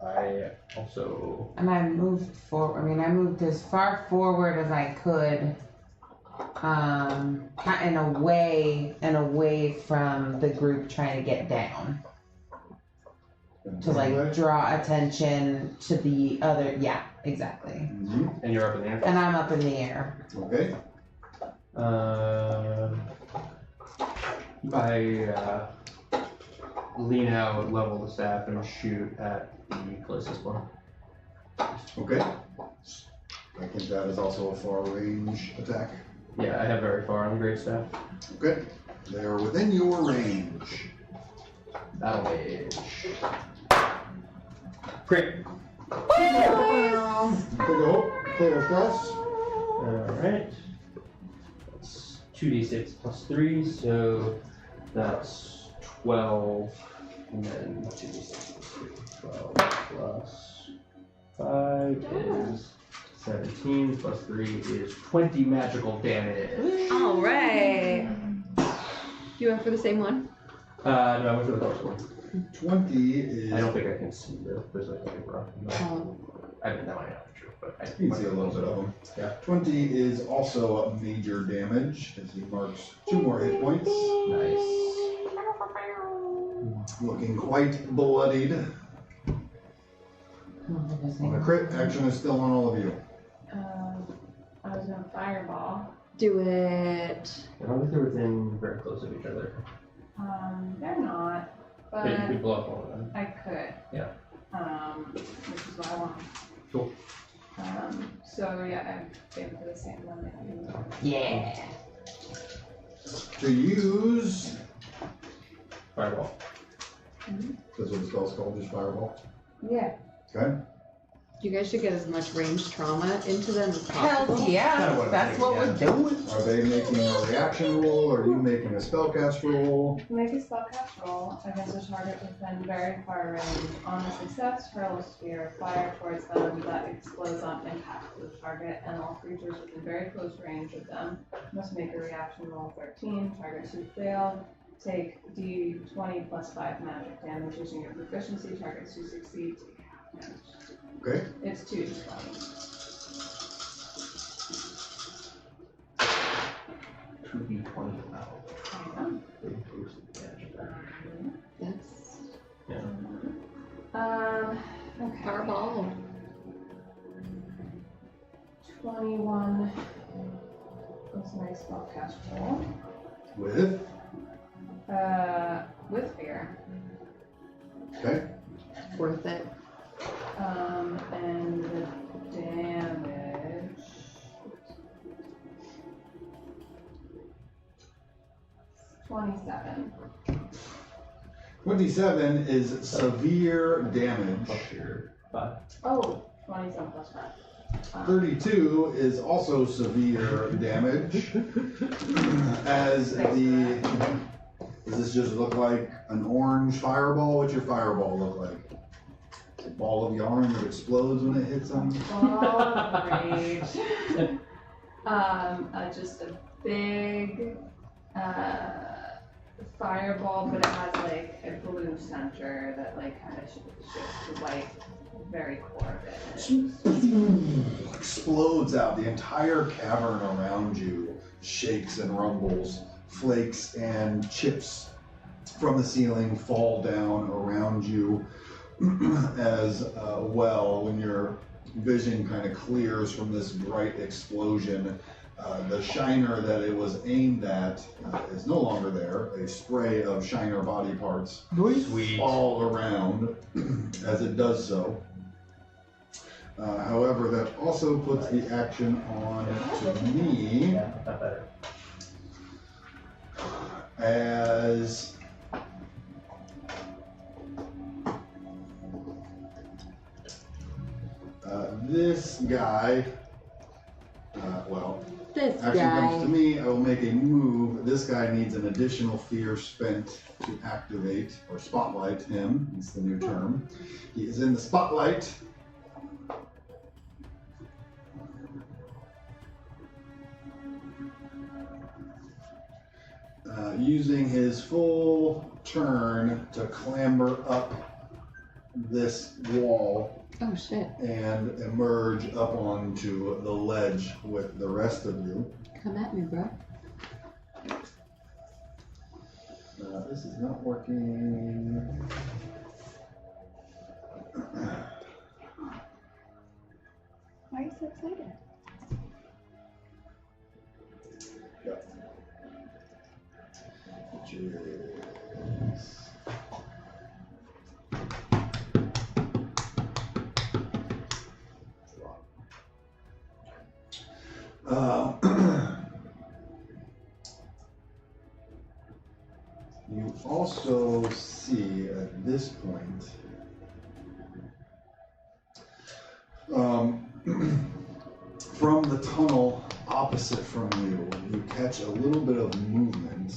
C: I also.
D: And I moved forward. I mean, I moved as far forward as I could, and away from the group trying to get down. To like draw attention to the other. Yeah, exactly.
C: And you're up in the air.
D: And I'm up in the air.
A: Okay.
C: I lean out, level the staff, and shoot at the closest one.
A: Okay. I think that is also a far range attack.
C: Yeah, I have very far on the great staff.
A: Okay. They are within your range.
C: Battle mage. Great.
A: Take a hope. Clear stress.
C: Alright. That's 2d6 plus 3, so that's 12. And then 2d6 plus 3. 12 plus 5 is 17, plus 3 is 20 magical damage.
B: All right. You went for the same one?
C: No, I went for the close one.
A: 20 is.
C: I don't think I can see there's like a big rock in there.
B: Oh.
H: I mean, that might not be true, but I
A: You can see a little bit of them.
H: Yeah.
A: 20 is also a major damage as he marks 2 more hit points.
H: Nice.
A: Looking quite bloodied. The crit action is still on all of you.
E: I was gonna fireball.
B: Do it.
H: I don't think they're within very close of each other.
E: They're not,
C: But
E: but
C: you could blow up one of them.
E: I could.
H: Yeah.
E: Which is what I want.
H: Cool.
E: So yeah, I aim for the same one that you.
D: Yeah.
A: To use,
C: Fireball.
A: that's what the spell's called, just fireball.
E: Yeah.
A: Okay.
B: You guys should get as much range trauma into them as
D: Hell
B: possible.
D: yeah, that's what we're doing.
A: Are they making a reaction roll, or are you making a spellcast roll?
E: Make a spellcast roll against a target within very far range. On a success, hurl a sphere of fire towards them that explodes on impact with the target, and all creatures within very close range of them must make a reaction roll 13. Targets who fail take d20 plus 5 magic damage using your proficiency. Targets who succeed take half damage.
A: Okay.
E: It's 2d20.
H: 2d20 now.
B: That's
E: Okay.
B: fireball.
E: 21 was my spellcast roll.
A: With?
E: With fear.
A: Okay.
B: Worth it.
E: And the damage. 27.
A: 27 is severe damage.
H: Plus your 5.
E: Oh, 27 plus 5.
A: 32 is also severe damage. As the, does this just look like an orange fireball? What's your fireball look like? A ball of yarn that explodes when it hits them?
E: Oh, great. Just a big fireball, but it has like a blue center that like kind of shifts to white, very core of it.
A: Explodes out. The entire cavern around you shakes and rumbles. Flakes and chips from the ceiling fall down around you as well. When your vision kind of clears from this bright explosion, the shiner that it was aimed at is no longer there. A spray of shiner body parts
H: Sweet.
A: all around as it does so. However, that also puts the action on to me
H: Yeah, not better.
A: as this guy,
B: This
A: action comes to
B: guy.
A: me. I will make a move. This guy needs an additional fear spent to activate or spotlight him. It's the new term. He is in the spotlight. Using his full turn to clamber up this wall
B: Oh shit.
A: and emerge up onto the ledge with the rest of you.
B: Come at me, bro.
A: This is not working.
B: Why are you so excited?
A: Which is you also see at this point from the tunnel opposite from you, you catch a little bit of movement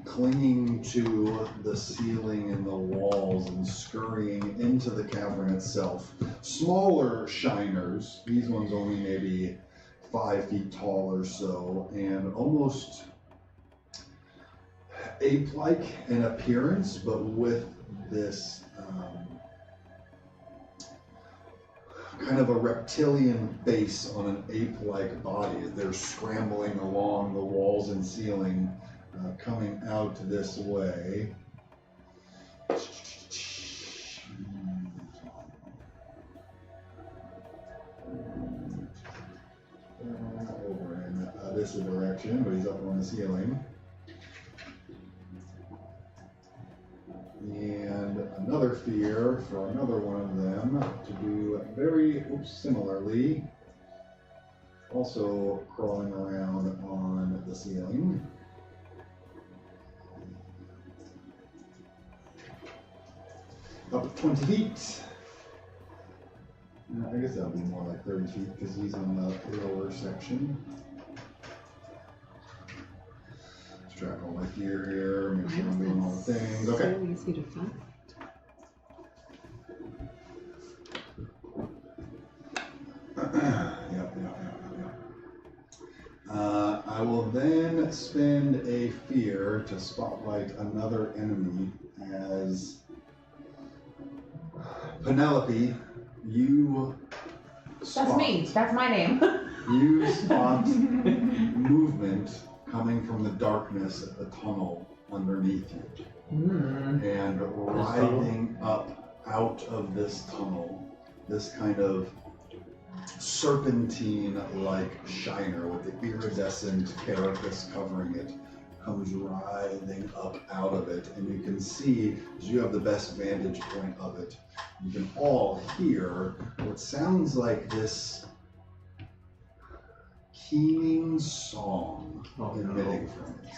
A: clinging to the ceiling and the walls and scurrying into the cavern itself. Smaller shiners, these ones only maybe 5 feet tall or so, and almost ape-like in appearance, but with this kind of a reptilian face on an ape-like body. They're scrambling along the walls and ceiling, coming out this way. Over in this direction, but he's up on the ceiling. And another fear for another one of them to do very similarly. Also crawling around on the ceiling. Up 20 feet. I guess that'll be more like 30 feet because he's on the lower section. Let's track all my gear here, make sure I'm doing all the things. Okay.
B: So easy to find.
A: Yep. I will then spend a fear to spotlight another enemy as Penelope, you spot.
D: That's me. That's my name.
A: You spot movement coming from the darkness of the tunnel underneath you. And writhing up out of this tunnel, this kind of serpentine-like shiner with the iridescent carapace covering it comes writhing up out of it, and you can see, as you have the best vantage point of it, you can all hear what sounds like this keening song emitting from it.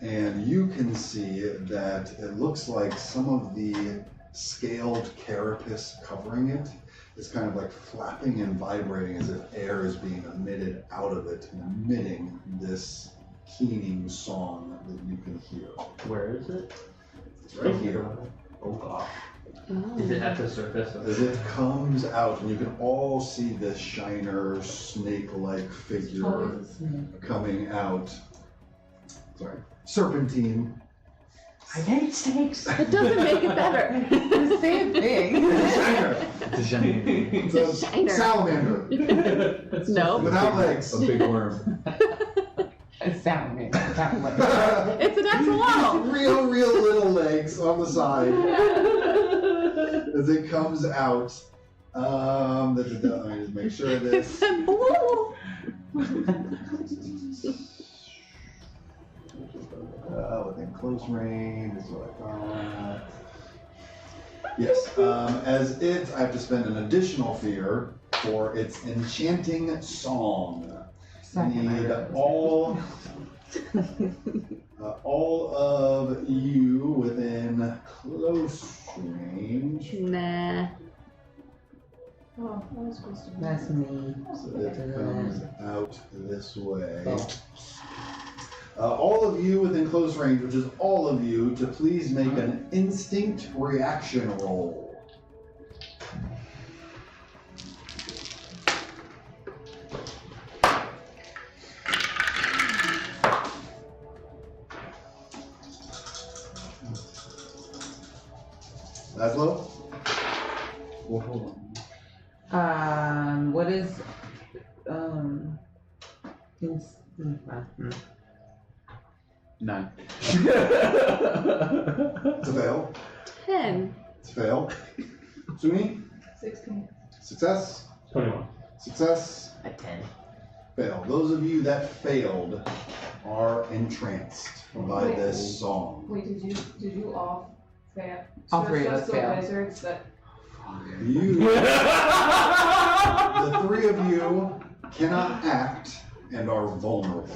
A: And you can see that it looks like some of the scaled carapace covering it is kind of like flapping and vibrating as if air is being emitted out of it and emitting this keening song that you can hear.
C: Where is it?
A: It's right here.
C: Oh god.
B: Oh.
C: Is it at the surface of
A: As it comes out, and you can all see this shiner, snake-like figure coming out. Sorry. Serpentine.
D: I hate snakes.
B: It doesn't make it better.
D: The same thing.
A: Shiner.
F: It's a shiny.
A: It's a
B: Shiner.
A: salamander.
B: No.
A: Without legs.
F: A big worm.
D: A salamander.
B: It's an axolotl.
A: real little legs on the side. As it comes out. Let me just make sure of this.
B: It's a blue.
A: Within close range is what I thought. Yes, as I have to spend an additional fear for its enchanting song. Need all of you within close range.
B: Nah.
E: Oh, I was supposed to be.
D: That's me.
A: So it comes out this way. All of you within close range, which is all of you, to please make an instinct reaction roll. Laszlo?
F: Well, hold
D: What is
F: on. 9.
A: It's a fail.
B: 10.
A: It's a fail. Suni?
E: 16.
A: Success?
C: 21.
A: Success?
H: A 10.
A: Fail. Those of you that failed are entranced by
E: Wait.
A: this song.
E: Wait, did you all fail?
D: All
E: So
D: three
E: it's
D: of us
E: just the
D: failed.
E: wizards that.
A: You, the three of you, cannot act and are vulnerable.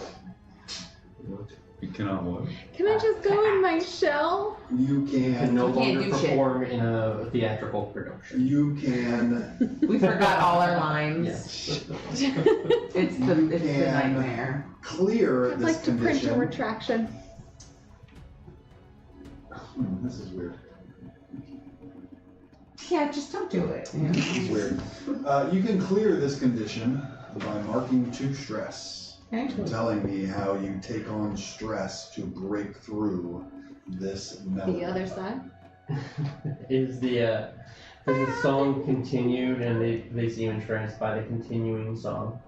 F: You cannot what?
B: Can I just go in my shell?
A: You
C: Can
A: can.
C: no
D: You can't
C: longer
D: do shit.
C: perform in a theatrical production.
A: You can
D: We forgot all our lines.
C: Yes.
D: It's the nightmare.
A: clear
B: I'd
A: this
B: like to print a
A: condition.
B: retraction.
A: This is weird.
D: Yeah, just don't do it.
A: This is weird. You can clear this condition by marking 2 stress. Telling me how you take on stress to break through this metal.
B: The other side?
C: Is the Has the song continued and they seem entranced by the continuing song?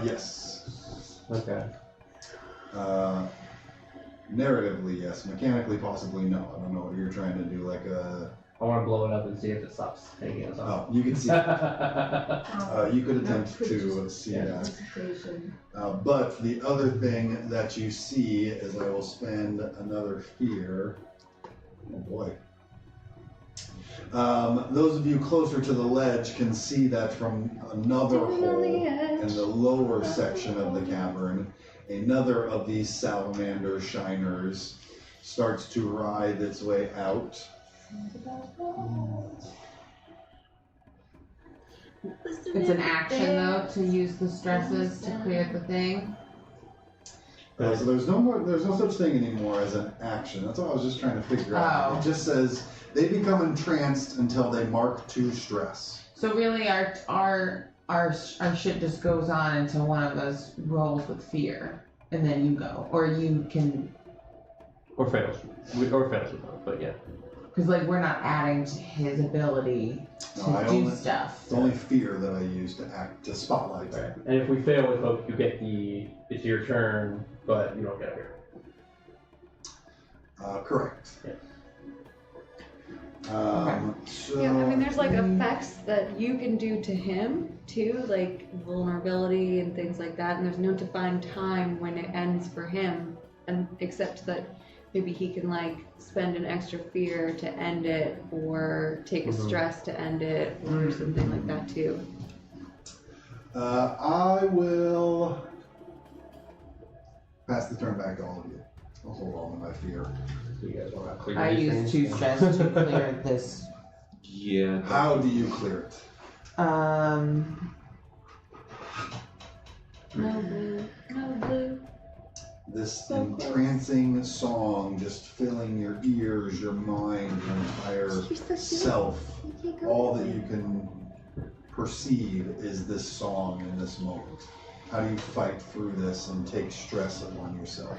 A: Yes.
C: Okay.
A: Narratively, yes. Mechanically, possibly no. I don't know what you're trying to do, like a...
C: I want to blow it up and see if it stops taking us off.
A: Oh, you can see. You could attempt to see
C: Yeah.
A: that.
E: Concentration.
A: But the other thing that you see is I will spend another fear. Oh boy. Those of you closer to the ledge can see that from another hole in the lower section of the cavern, another of these salamander shiners starts to writhe its way out.
D: It's an action though to use the stresses to clear the thing.
A: So there's no such thing anymore as an action. That's what I was just trying to figure out.
D: Oh.
A: It just says they become entranced until they mark 2 stress.
D: So really, our shit just goes on until one of us rolls with fear, and then you go, or you can,
C: Or fails. Or fails with both, but yeah.
D: because like we're not adding to his ability to
A: No, I
D: do
A: only-
D: stuff.
A: It's only fear that I use to spotlight.
C: Right. And if we fail with hope, you get it's your turn, but you don't get it.
A: Correct.
C: Yeah.
A: So,
B: Yeah, I mean, there's like effects that you can do to him too, like vulnerability and things like that. And there's no defined time when it ends for him, and except that maybe he can like spend an extra fear to end it, or take a stress to end it, or something like that too.
A: I will pass the turn back to all of you. I'll hold on to my fear.
C: So you guys want to clear
D: I
C: these
D: use
C: things?
D: 2 stress to clear this.
F: Yeah.
A: How do you clear it?
B: No blue, no blue.
A: This
B: So close.
A: entrancing song just filling your ears, your mind, your entire self. All that you can perceive is this song in this moment. How do you fight through this and take stress upon yourself?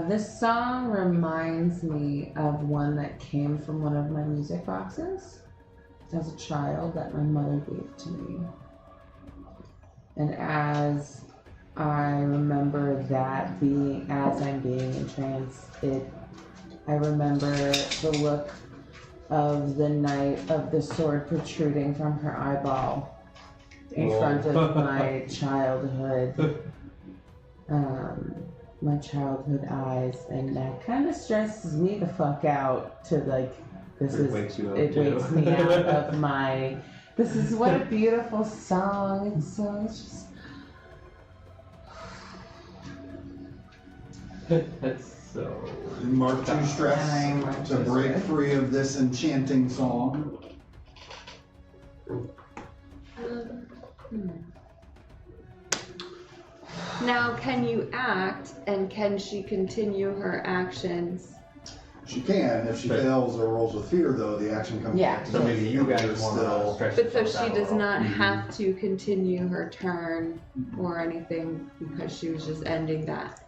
D: This song reminds me of one that came from one of my music boxes as a child that my mother gave to me. And as I remember that as I'm being entranced, I remember the look of the knight of the sword protruding from her eyeball in front of my childhood. My childhood eyes, and that kind of stresses me the fuck out to like,
C: It wakes you up,
D: it
C: too.
D: wakes me out of my, this is what a beautiful song, it's just,
C: That's so.
A: Mark 2
D: I
A: stress
D: mark
A: to
D: 2
A: break
D: stress.
A: free of this enchanting song.
B: Now, can you act, and can she continue her actions?
A: She can. If she
C: But-
A: fails or rolls with fear, though, the action comes
D: Yeah.
A: back to
C: So maybe you guys
A: You're
C: want to
A: still.
C: stress
B: But so
C: yourself
B: she
C: out a
B: does
C: little.
B: not have to continue her turn or anything because she was just ending that.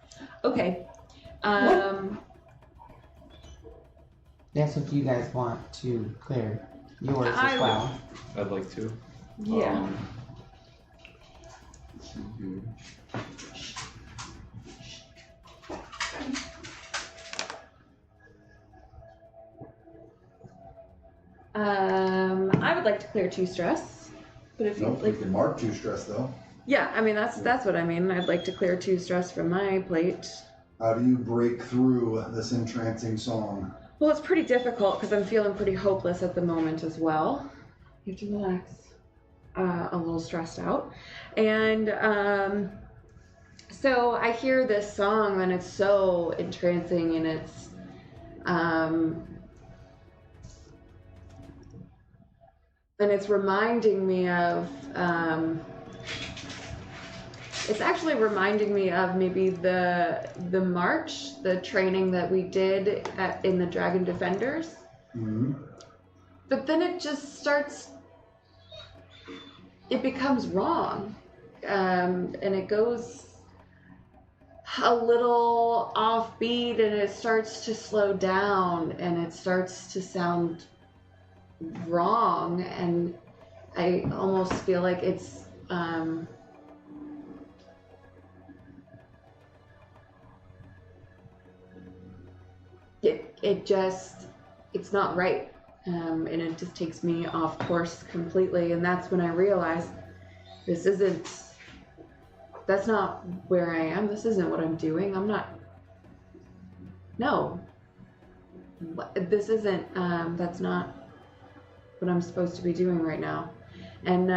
B: Okay.
D: that's if you guys want to clear yours
B: I
D: as well.
F: I'd like to.
B: Yeah.
F: Let's see here.
B: I would like to clear 2 stress, but if you
A: Nope, we
B: like,
A: can mark 2 stress, though.
B: yeah, I mean that's what I mean. I'd like to clear 2 stress from my plate.
A: How do you break through this entrancing song?
B: Well, it's pretty difficult because I'm feeling pretty hopeless at the moment as well. You have to relax. A little stressed out, and so I hear this song and it's so entrancing, and it's reminding me of it's actually reminding me of maybe the march, the training that we did in the Dragon Defenders.
A: Mm-hmm.
B: But then it just starts, it becomes wrong. And it goes a little offbeat, and it starts to slow down, and it starts to sound wrong, and I almost feel like it's it's not right, and it just takes me off course completely, and that's when I realize that's not where I am, this isn't what I'm doing, this isn't, that's not what I'm supposed to be doing right now. And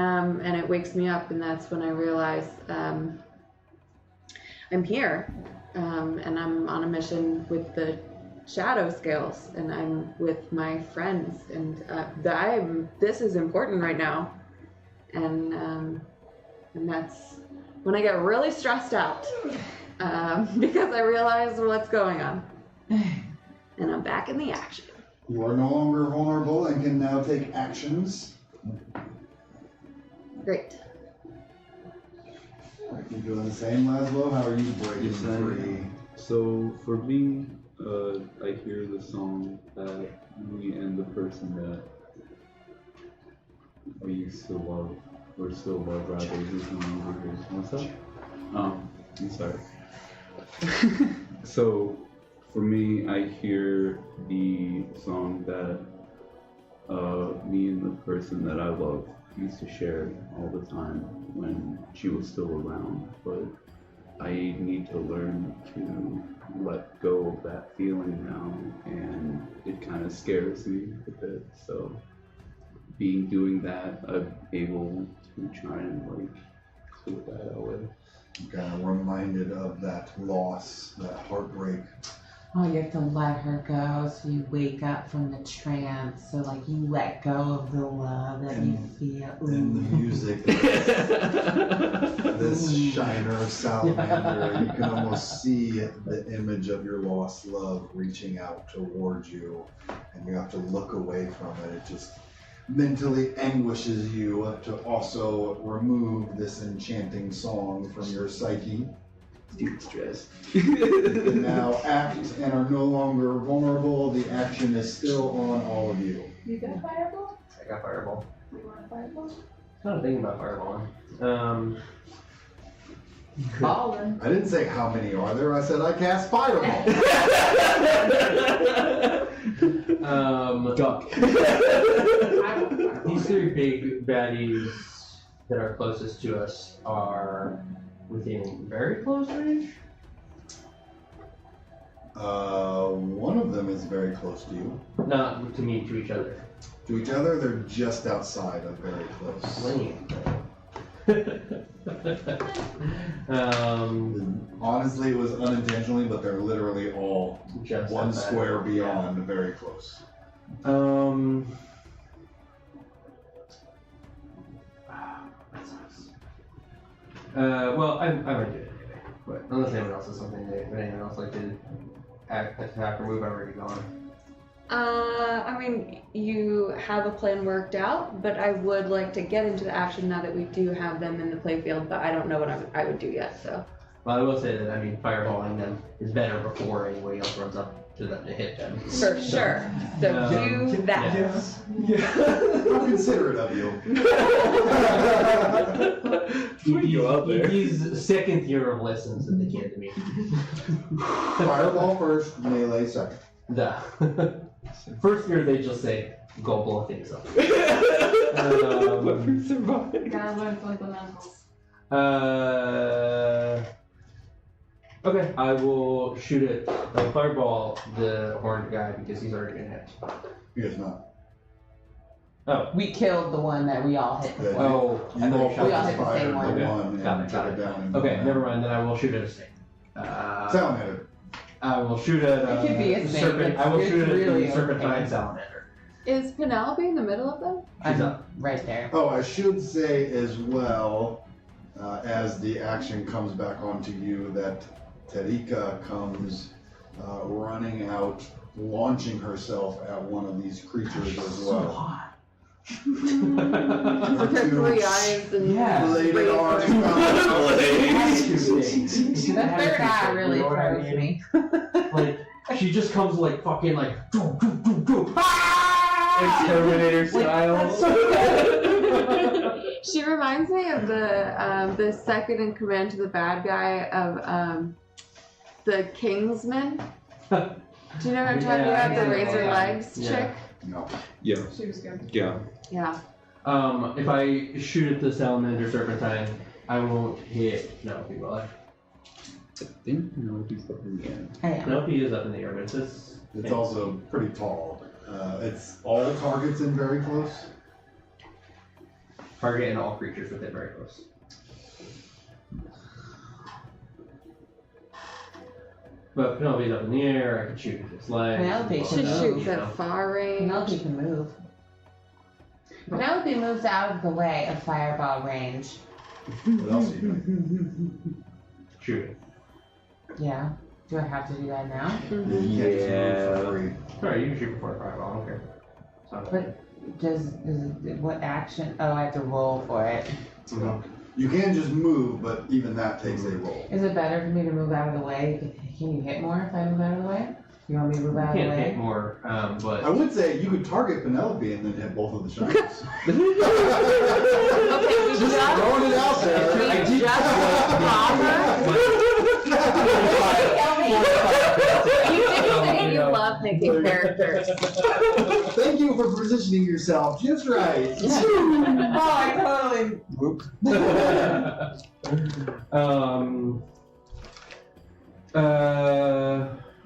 B: it wakes me up, and that's when I realize I'm here, and I'm on a mission with the shadow scales, and I'm with my friends, and this is important right now, and that's when I get really stressed out, because I realize what's going on, and I'm back in the action.
A: You are no longer vulnerable and can now take actions.
B: Great.
A: Are you doing the same, Laszlo? How are you breaking
F: Yes, I am.
A: free?
F: So for me, I hear the song that me and the person that I used to love, or still love rather, who's no longer here. What's up? I'm sorry. So for me, I hear the song that me and the person that I love used to share all the time when she was still around, but I need to learn to let go of that feeling now, and it kind of scares me a bit. So doing that, I'm able to try and like sort that away.
A: I'm kind of reminded of that loss, that heartbreak.
D: Oh, you have to let her go so you wake up from the trance. So like you let go of the love that you feel.
A: And the music, this shiner salamander, you can almost see the image of your lost love reaching out towards you, and you have to look away from it. It just mentally anguishes you to also remove this enchanting song from your psyche.
F: Dude, stress.
A: You can now act and are no longer vulnerable. The action is still on all of you.
E: You got fireball?
H: I got fireball.
E: You want a fireball?
H: I was thinking about fireballing.
E: Ballin'.
A: I didn't say how many are there. I said I cast fireball.
F: Duck.
H: These three big baddies that are closest to us are within very close range.
A: One of them is very close to you.
H: Not to me, to each other.
A: To each other, they're just outside of very close.
H: Lame.
A: Honestly, it was unintentionally, but they're literally all
H: Just
A: one
H: outside.
A: square beyond, very close.
H: That sucks. Well, I might do it anyway. But unless anyone else has something, if anyone else like to attack or move, I'm already gone.
B: I mean, you have a plan worked out, but I would like to get into the action now that we do have them in the playfield, but I don't know what I would do yet, so.
H: Well, I will say that, I mean, fireballing them is better before anybody else runs up to them to hit them.
B: For sure. So do that.
A: How considerate of you.
F: Go out there.
H: He's second year of lessons that they gave to me.
A: Fireball first, melee second.
H: The first year they just say, go blow things up.
E: Gotta learn fundamentals.
H: Okay, I will shoot it. I'll fireball the horned guy because he's already been hit.
A: He is not.
H: Oh.
D: We killed the one that we all hit.
A: Yeah,
H: Oh,
A: You
H: I thought
A: all
H: you shot
D: all
A: fired
D: hit the same
A: the
D: one.
A: one
H: Got
A: and
H: it,
A: took
H: got
A: it
H: it.
A: down. and
H: Okay,
A: went
H: never
A: out.
H: mind. Then I will shoot at a snake.
A: Salamander.
H: I will shoot at
D: It could be a snake,
H: serpent.
D: it's-
H: I will
D: it's
H: shoot at
D: really
H: the serpentine
D: okay.
H: salamander.
B: Is Penelope in the middle of them?
H: She's
D: I'm
H: up.
D: right there.
A: Oh, I should say as well, as the action comes back onto you, that Terika comes running out, launching herself at one of these creatures as well.
B: Her three eyes and
H: Yeah.
A: Bladed arms.
D: The third eye really throws me.
H: Like, she just comes like fucking like, doo, doo, doo, doo, ah! Terminator
D: Wait,
H: style.
B: She reminds me of the second in command to the bad guy of the Kingsman. Do you know what I'm talking
H: Yeah,
B: about? The razor
H: yeah.
B: legs
H: Yeah.
B: chick?
A: No.
F: Yeah,
E: She was good.
F: yeah.
B: Yeah.
H: If I shoot at the salamander serpentine, I won't hit Penelope, will I?
F: I think Penelope's up in the air.
D: I am.
H: Penelope is up in the air, but it's this.
A: It's also pretty tall. It's all targets in very close.
H: Target and all creatures within very close. But Penelope's up in the air, I can shoot at its legs.
D: Penelope
B: She
D: can move.
B: shoots at far range.
D: Penelope can move. Penelope moves out of the way of fireball range.
A: What else are you doing?
H: Shoot it.
D: Yeah. Do I have to do that now?
A: You can't just move for free.
H: Alright, you can shoot before fireball, I don't care. It's not
D: But what action? Oh, I have to roll for it.
A: No. You can just move, but even that takes a roll.
D: Is it better for me to move out of the way? Can you hit more if I move out of the way? You want me to move out of the
H: can't hit
D: way?
H: more, but
A: I would say you could target Penelope and then hit both of the sharks.
B: Okay, we
A: Just throwing it out there.
B: We just You did say you love making characters.
A: Thank you for positioning yourself just right.
D: Oh, I totally.
A: Whoop.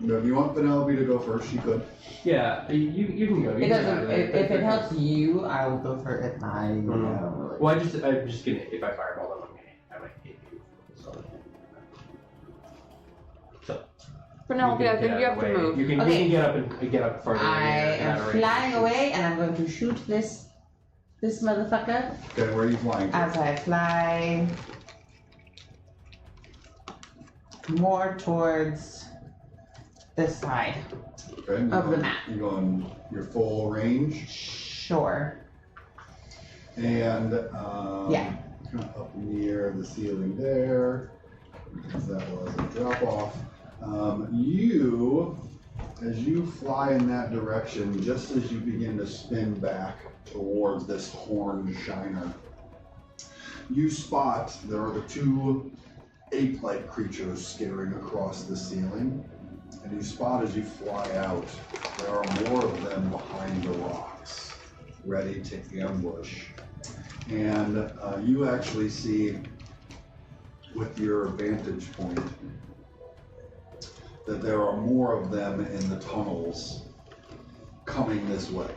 A: If you want Penelope to go first, she could.
H: yeah, you can go. You
D: It
H: can
D: doesn't.
H: go.
D: If it helps you, I will go for it.
H: Well, I'm just gonna, if I fireball them, I might hit you. So.
B: Penelope, I think you have to move.
H: You can
D: Okay.
H: get up further.
D: I am flying away, and I'm going to shoot this motherfucker
A: Okay, where are you flying to?
D: as I fly more towards this side
A: Okay, you're
D: of the
A: going-
D: map.
A: You're going your full range
D: Sure.
A: and
D: Yeah.
A: kind of up near the ceiling there because that was a drop off. As you fly in that direction, just as you begin to spin back towards this horned shiner, you spot there are the two ape-like creatures skittering across the ceiling, and you spot as you fly out, there are more of them behind the rocks, ready to ambush. And you actually see, with your vantage point, that there are more of them in the tunnels coming this way.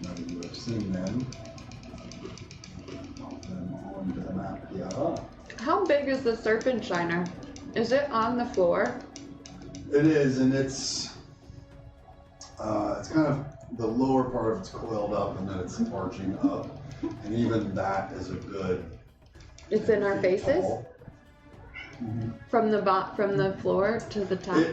A: Now that you have seen them, pop them onto the map here.
B: How big is the serpent shiner? Is it on the floor?
A: It is, and it's kind of the lower part of it's coiled up, and then it's arching up, and even that is a good.
B: It's in our faces?
A: tall.
B: From the floor to the top?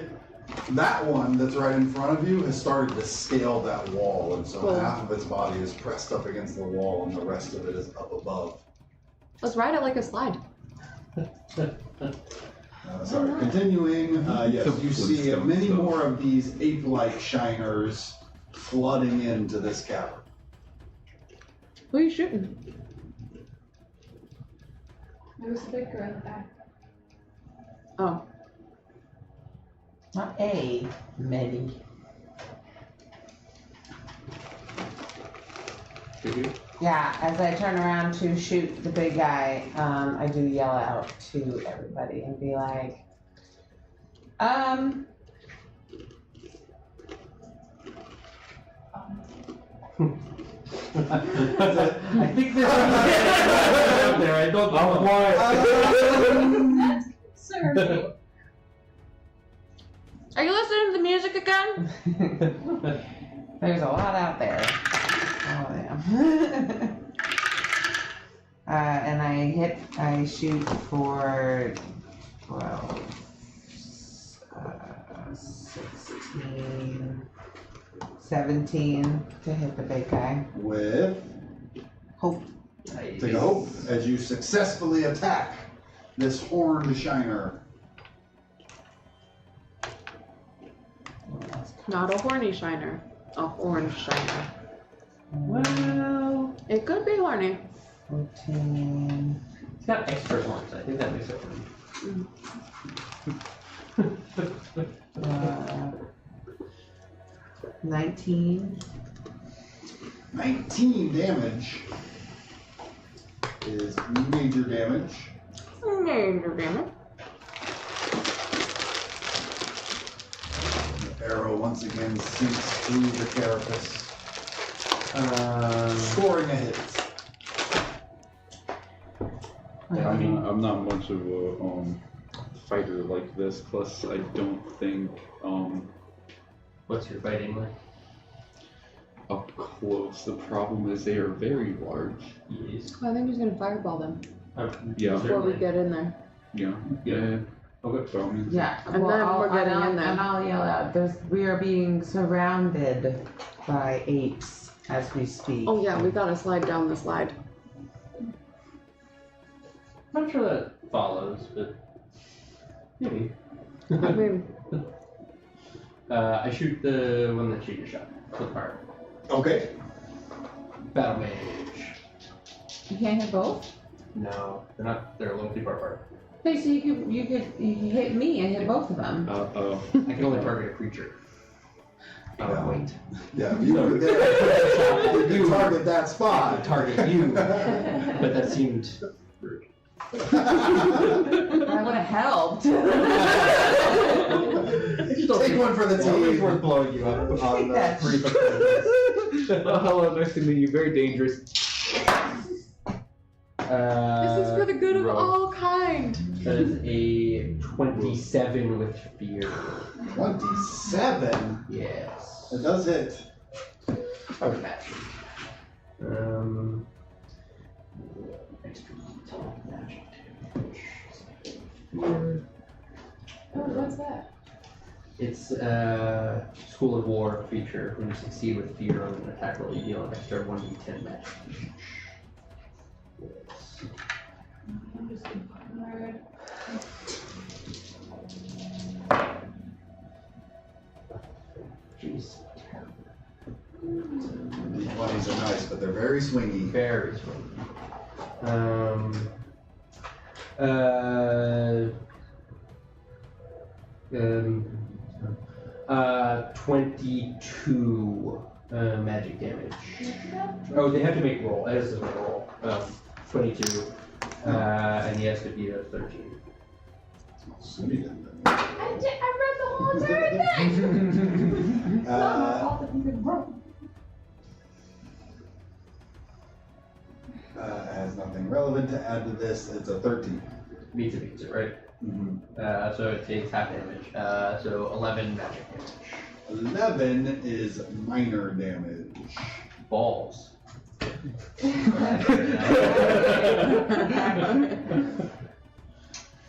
A: That one that's right in front of you has started to scale that wall, and so
B: Cool.
A: half of its body is pressed up against the wall, and the rest of it is up above.
B: Let's ride it like a slide.
A: Sorry, continuing. Yes, you see many more of these ape-like shiners flooding into this cavern.
B: Who are you shooting?
E: There was a big girl in the back.
B: Oh.
D: Not a medi. Yeah, as I turn around to shoot the big guy, I do yell out to everybody and be like,
H: I think there's something out there. I don't know.
E: Sir.
B: Are you listening to the music again?
D: there's a lot out there. Oh, yeah. And I shoot for 12, 16, 17 to hit the big guy.
A: With
D: Hope.
A: take a hope as you successfully attack this horned shiner.
B: Not a horny shiner. A horned shiner.
H: Well,
B: It could be horny.
D: 14.
H: it's got extra horns. I think that makes it horny.
D: 19.
A: 19 damage is major damage.
B: Major damage.
A: The arrow once again sinks through the carapace, scoring a hit.
F: I mean, I'm not much of a fighter like this. Plus, I don't think
H: What's your fighting like?
F: up close. The problem is they are very large.
H: Yes.
B: I think he's gonna fireball them
F: Yeah.
B: before we get in there.
F: Yeah. Okay. So, I mean,
D: Yeah,
B: And then we're getting in there.
D: And I'll yell out, we are being surrounded by apes as we speak.
B: Oh yeah, we gotta slide down the slide.
H: I'm not sure that follows, but maybe.
B: I mean,
H: I shoot the one that she just shot with fire.
A: Okay.
H: Battle mage.
D: You can't hit both?
H: No, they're not. They're a little too far apart.
D: Hey, so you could hit me and hit both of them.
H: I can only target a creature.
A: Yeah.
H: Wait.
A: Yeah, you were there. You can target that
H: I
A: spot.
H: could target you, but that seemed rude.
D: I would have helped.
A: Take one for the
H: It's always
A: team.
H: worth blowing you up on the
D: Yes.
H: free book.
I: Hello, nice to meet you. Very dangerous.
B: this is for the good of
H: roll.
B: all kind.
H: That is a 27 with fear.
A: 27.
H: Yes.
A: It does hit.
H: I would imagine. Extra detail magic damage. Fear.
E: Oh, what's that?
H: It's a School of War feature. When you succeed with fear on an attack roll, you deal an extra 1d10 magic. Yes.
E: I'm just inquired.
H: Jeez.
A: These 20s are nice, but they're very swingy.
H: Very swing. 22 magic damage. Oh, they have to make roll. As a roll. 22. And he has to beat a 13.
E: I read the whole entire thing! It's not my fault that you've been broke.
A: Has nothing relevant to add to this. It's a 13.
H: Beats it, right?
A: Mm-hmm.
H: So it takes half damage. So 11 magic damage.
A: 11 is minor damage.
H: Balls.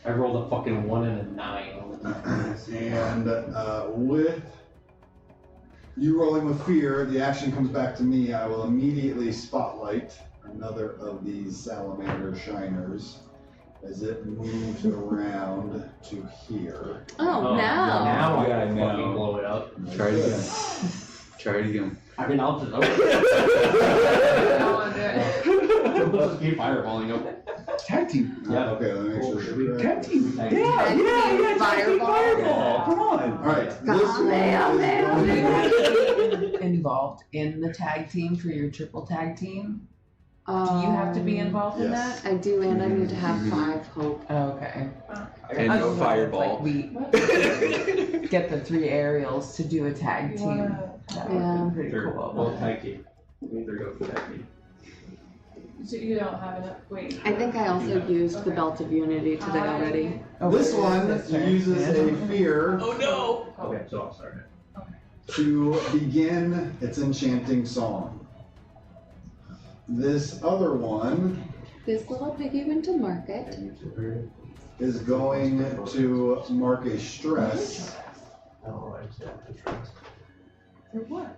H: I rolled a fucking 1 and a 9 on the
A: And with you rolling with fear, the action comes back to me. I will immediately spotlight another of these salamander shiners as it moves around to here.
B: Oh, no.
H: Now I
I: Yeah,
H: can
I: now.
H: fucking blow it up.
F: try it again. Try it again.
H: I mean, I'll just I'll just keep fireballing up.
I: Tag team.
H: Yeah.
A: Okay, let me make sure.
I: Tag team.
H: Tag
I: Yeah,
H: team.
I: yeah.
B: Fireball.
I: Fireball. Come on.
A: All right, this one is
D: Involved in the tag team for your triple tag team? Do you have to be involved in
A: Yes.
D: that?
B: I do, and I need to have 5 hope.
D: Okay.
F: And
D: I
F: no
D: was wondering if,
F: fireball.
D: like, we get the 3 aerials to do a tag
E: You
D: team.
E: wanna...
D: That would
B: Yeah.
D: be pretty
H: Sure.
D: cool.
H: Well, tag team. We either go for tag team.
E: So you don't have enough, wait.
B: I think I also used the Belt of Unity today already.
D: Oh,
A: this
D: where
A: one
D: is this
A: uses
D: right?
A: a fear
H: Okay, so I'll start it.
A: to begin its enchanting song. This other one
B: This little piggy went to market.
A: is going to mark a stress.
H: Oh, I understand.
E: For what?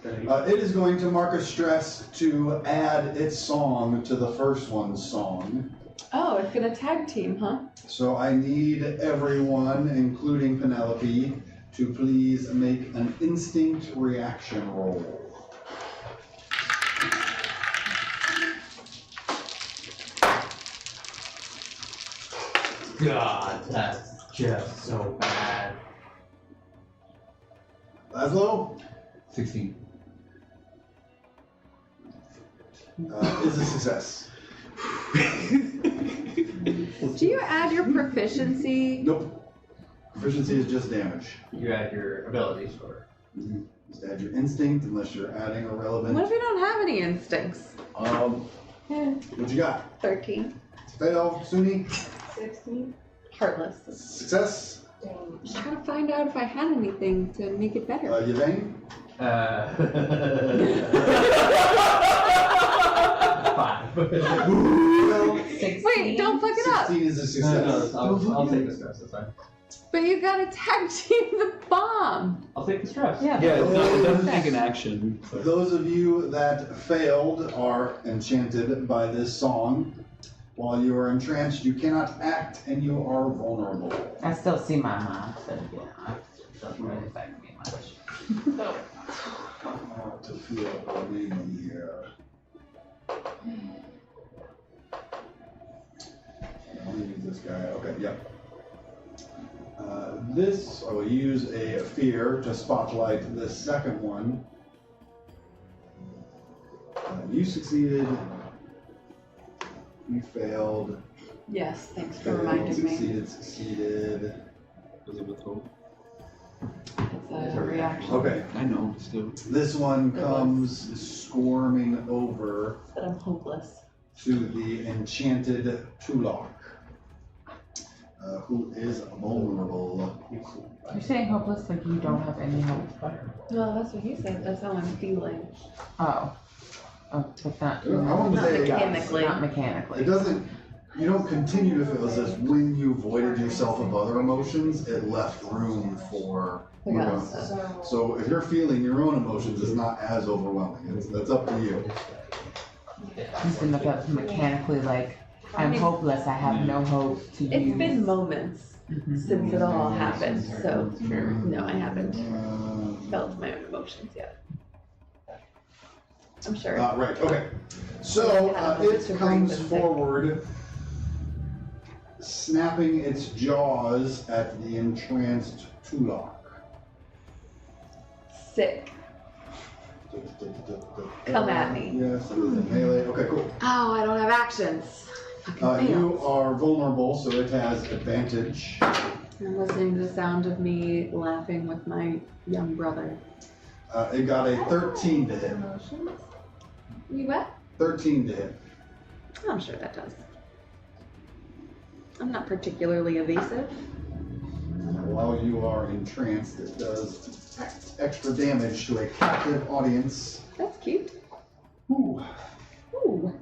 A: It is going to mark a stress to add its song to the first one's song.
B: Oh, it's gonna tag team, huh?
A: So I need everyone, including Penelope, to please make an instinct reaction roll.
H: God, that's just so bad.
A: Laszlo
F: 16.
A: is a success.
B: Do you add your proficiency?
A: Nope. Proficiency is just damage.
H: You add your ability score.
A: Just add your instinct unless you're adding a relevant.
B: What if you don't have any instincts?
A: What you got?
B: 13.
A: Fail, Suni.
E: 16.
B: Heartless.
A: Success.
E: Dang.
B: Just trying to find out if I had anything to make it better.
A: Yvain.
H: 5.
A: Well,
D: 16.
B: Wait, don't fuck it up.
A: 16 is a success.
H: I'll take the stress, that's fine.
B: But you gotta tag team the bomb.
H: I'll take the stress.
D: Yeah.
F: Yeah, it doesn't take an action. So.
A: Those of you that failed are enchanted by this song. While you are entranced, you cannot act and you are vulnerable.
D: I still see my mom, so yeah, it doesn't really affect me much.
A: To feel Romania here. Let me use this guy. Okay, yep. This, I will use a fear to spotlight the second one. You succeeded. You failed.
B: Yes, thanks for
A: Failed,
B: reminding me.
A: succeeded.
F: Was it with hope?
B: It's a reaction.
A: Okay,
F: I know, still.
A: this one
B: It was.
A: comes squirming over
B: But I'm hopeless.
A: to the enchanted Tulok, who is vulnerable.
D: You're saying hopeless like you don't have any hope?
B: No, that's what he said. That's how I'm feeling.
D: Oh. Oh, but not,
A: I wouldn't
B: Not
A: say
B: mechanically.
D: not mechanically.
A: It doesn't, you don't continue to feel. It says when you voided yourself of other emotions, it left room for.
B: I got
A: emotions.
B: stuff.
A: So if you're feeling your own emotions, it's not as overwhelming. That's up to you.
D: He's been looking up mechanically like, I'm hopeless, I have no hope to use.
B: It's been moments
D: Mhm.
B: since it all happened, so no, I haven't felt my own emotions yet. I'm sure.
A: Right, okay. So it
B: Mr.
A: comes
B: Brandon.
A: forward, snapping its jaws at the entranced Tulok.
B: Sick. Come at me.
A: Yes, it is in melee. Okay, cool.
B: Oh, I don't have actions. Fucking
A: You
B: failed.
A: are vulnerable, so it has advantage.
B: I'm listening to the sound of me laughing with my young brother.
A: It got a 13 to hit.
E: Emotions?
B: You what?
A: 13 to hit.
B: I'm sure that does. I'm not particularly evasive.
A: While you are entranced, it does extra damage to a captive audience.
B: That's cute.
A: Ooh.
B: Ooh.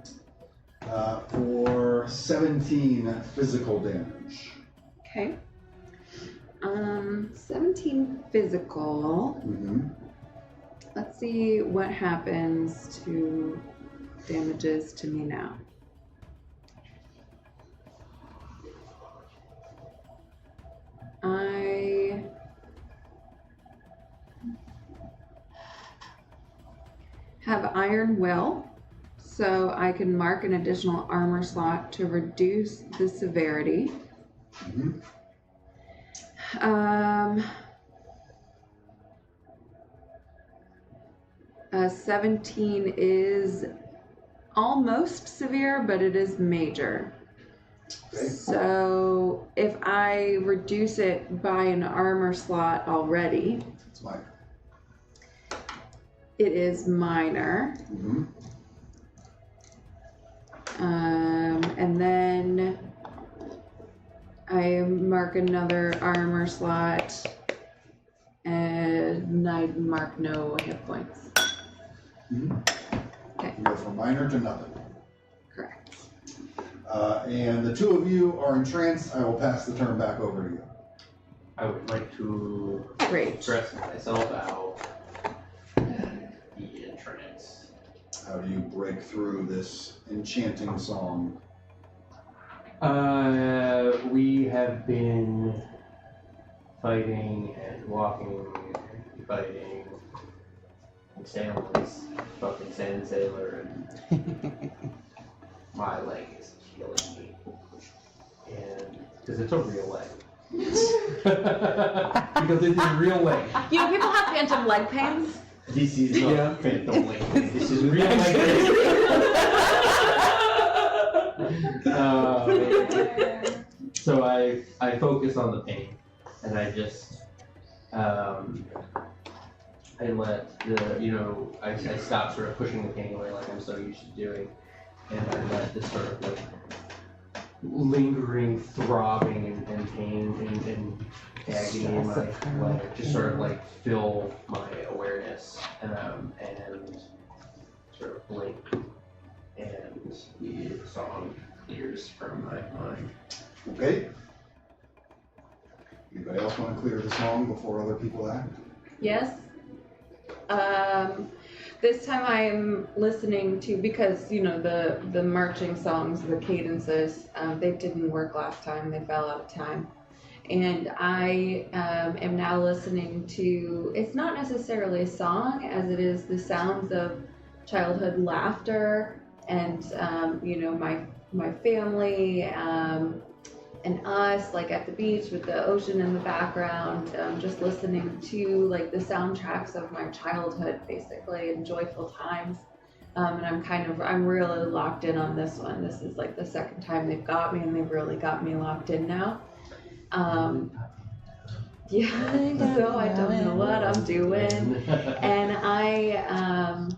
A: For 17 physical damage.
B: Okay. 17 physical.
A: Mm-hmm.
B: Let's see what happens to damages to me now. I have Iron Will, so I can mark an additional armor slot to reduce the severity.
A: Mm-hmm.
B: 17 is almost severe, but it is major.
A: Okay.
B: So if I reduce it by an armor slot already,
A: It's mine.
B: it is minor.
A: Mm-hmm.
B: And then I mark another armor slot and I mark no hit points.
A: Mm-hmm.
B: Okay.
A: You go from minor to nothing.
B: Correct.
A: And the two of you are entranced. I will pass the turn back over to you.
H: I would like to
B: Great.
H: stress myself out.
A: How do you break through this enchanting song?
H: We have been fighting and walking and fighting and sailors, fucking sand sailor, and my leg is killing me. And because it's a real leg. Because it's a real leg.
B: You know, people have phantom leg pains.
C: This is not phantom leg. This is real leg. So I focus on the pain, and I just I let the I stop sort of pushing the pain away like I'm so used to doing, and I let this sort of like lingering throbbing and pain and agony in my leg just sort of like fill my awareness and sort of blink, and the song clears from my mind.
A: Okay. Anybody else want to clear the song before other people act?
B: Yes. This time I'm listening to, because the marching songs, the cadences, they didn't work last time. They fell out of time. And I am now listening to, it's not necessarily a song as it is the sounds of childhood laughter and, my family and us, like at the beach with the ocean in the background, just listening to like the soundtracks of my childhood, basically, and joyful times. And I'm really locked in on this one. This is like the second time they've got me, and they've really got me locked in now. Yeah, so I don't know what I'm doing, and I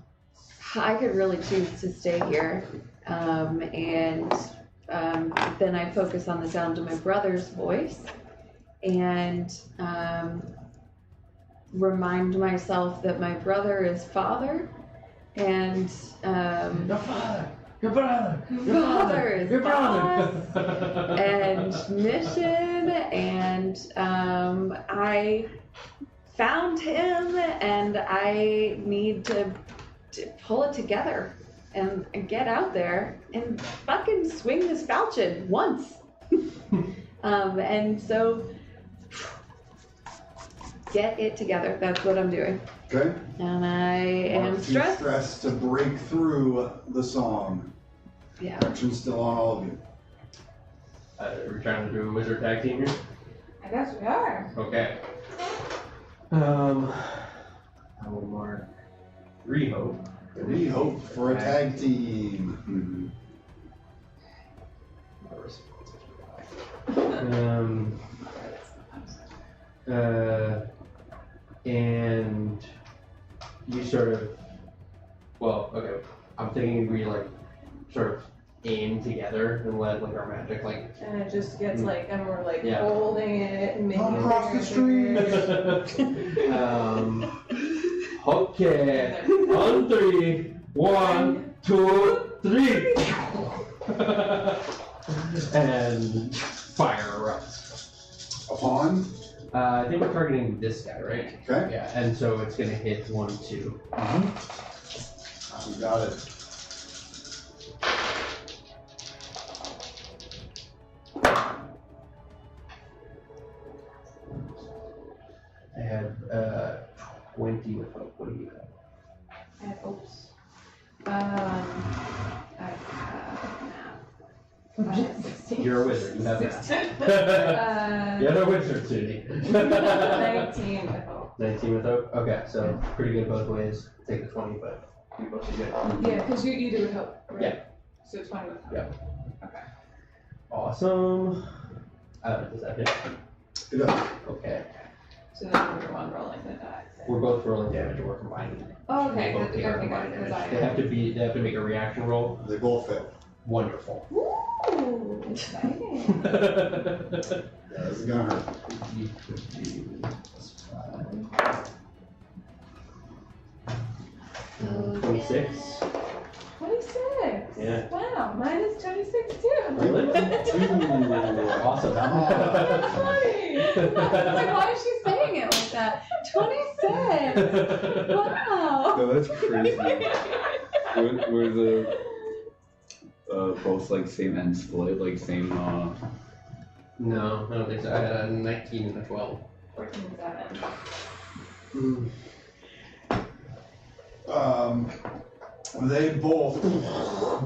B: could really choose to stay here, and then I focus on the sound of my brother's voice, and remind myself that my brother is father, and
H: Your brother
B: is boss, and mission, and I found him, and I need to pull it together and get out there and fucking swing this falchion once. And so get it together. That's what I'm doing.
A: Okay.
B: And I am stressed.
A: Stressed to break through the song.
B: Yeah.
A: Action's still on all of you.
H: We're trying to do a wizard tag team here?
E: I guess we are.
H: Okay. I will mark Rehope.
A: We hope for a tag team.
H: And you sort of, I'm thinking we like sort of aim together and let like our magic like.
E: And it just gets like, and we're like
H: Yeah.
E: holding it and making it
A: Across the
E: bigger
A: street.
H: Okay, on 3, 1, 2, 3, and fire erupts.
A: Upon.
H: I think we're targeting this guy, right?
A: Okay.
H: Yeah, and so it's gonna hit 1, 2.
A: You got it.
H: I have 20 with hope. What do you have?
E: I have oops. I have 16.
H: You're a wizard. You have that.
E: 16.
H: You're a wizard, Sudie.
E: 19 with hope.
H: 19 with hope. Okay, so pretty good both ways. Take the 20, but you both are good.
E: Yeah, because you do with hope, right?
H: Yeah.
E: So 20 with hope.
H: Yeah.
E: Okay.
H: Awesome. Does that hit?
A: It does.
H: Okay.
E: So then we're one rolling the die.
H: We're both rolling damage and we're combining.
E: Oh, okay,
H: They both
E: good,
H: take our
E: okay,
H: combined
E: good,
H: damage.
E: because
H: They have to make a reaction roll.
A: They both fail.
H: Wonderful.
E: Ooh, exciting.
A: Yeah, this is gonna hurt.
H: 26.
E: 26.
H: Yeah.
E: Wow, mine is 26 too.
H: Really? Awesome.
E: That's funny.
B: I was like, why is she saying it like that? 26. Wow.
F: No, that's crazy. Were the both like same end split, like same
H: No, I don't think so. I had a 19 and a 12.
E: 14-7.
A: They both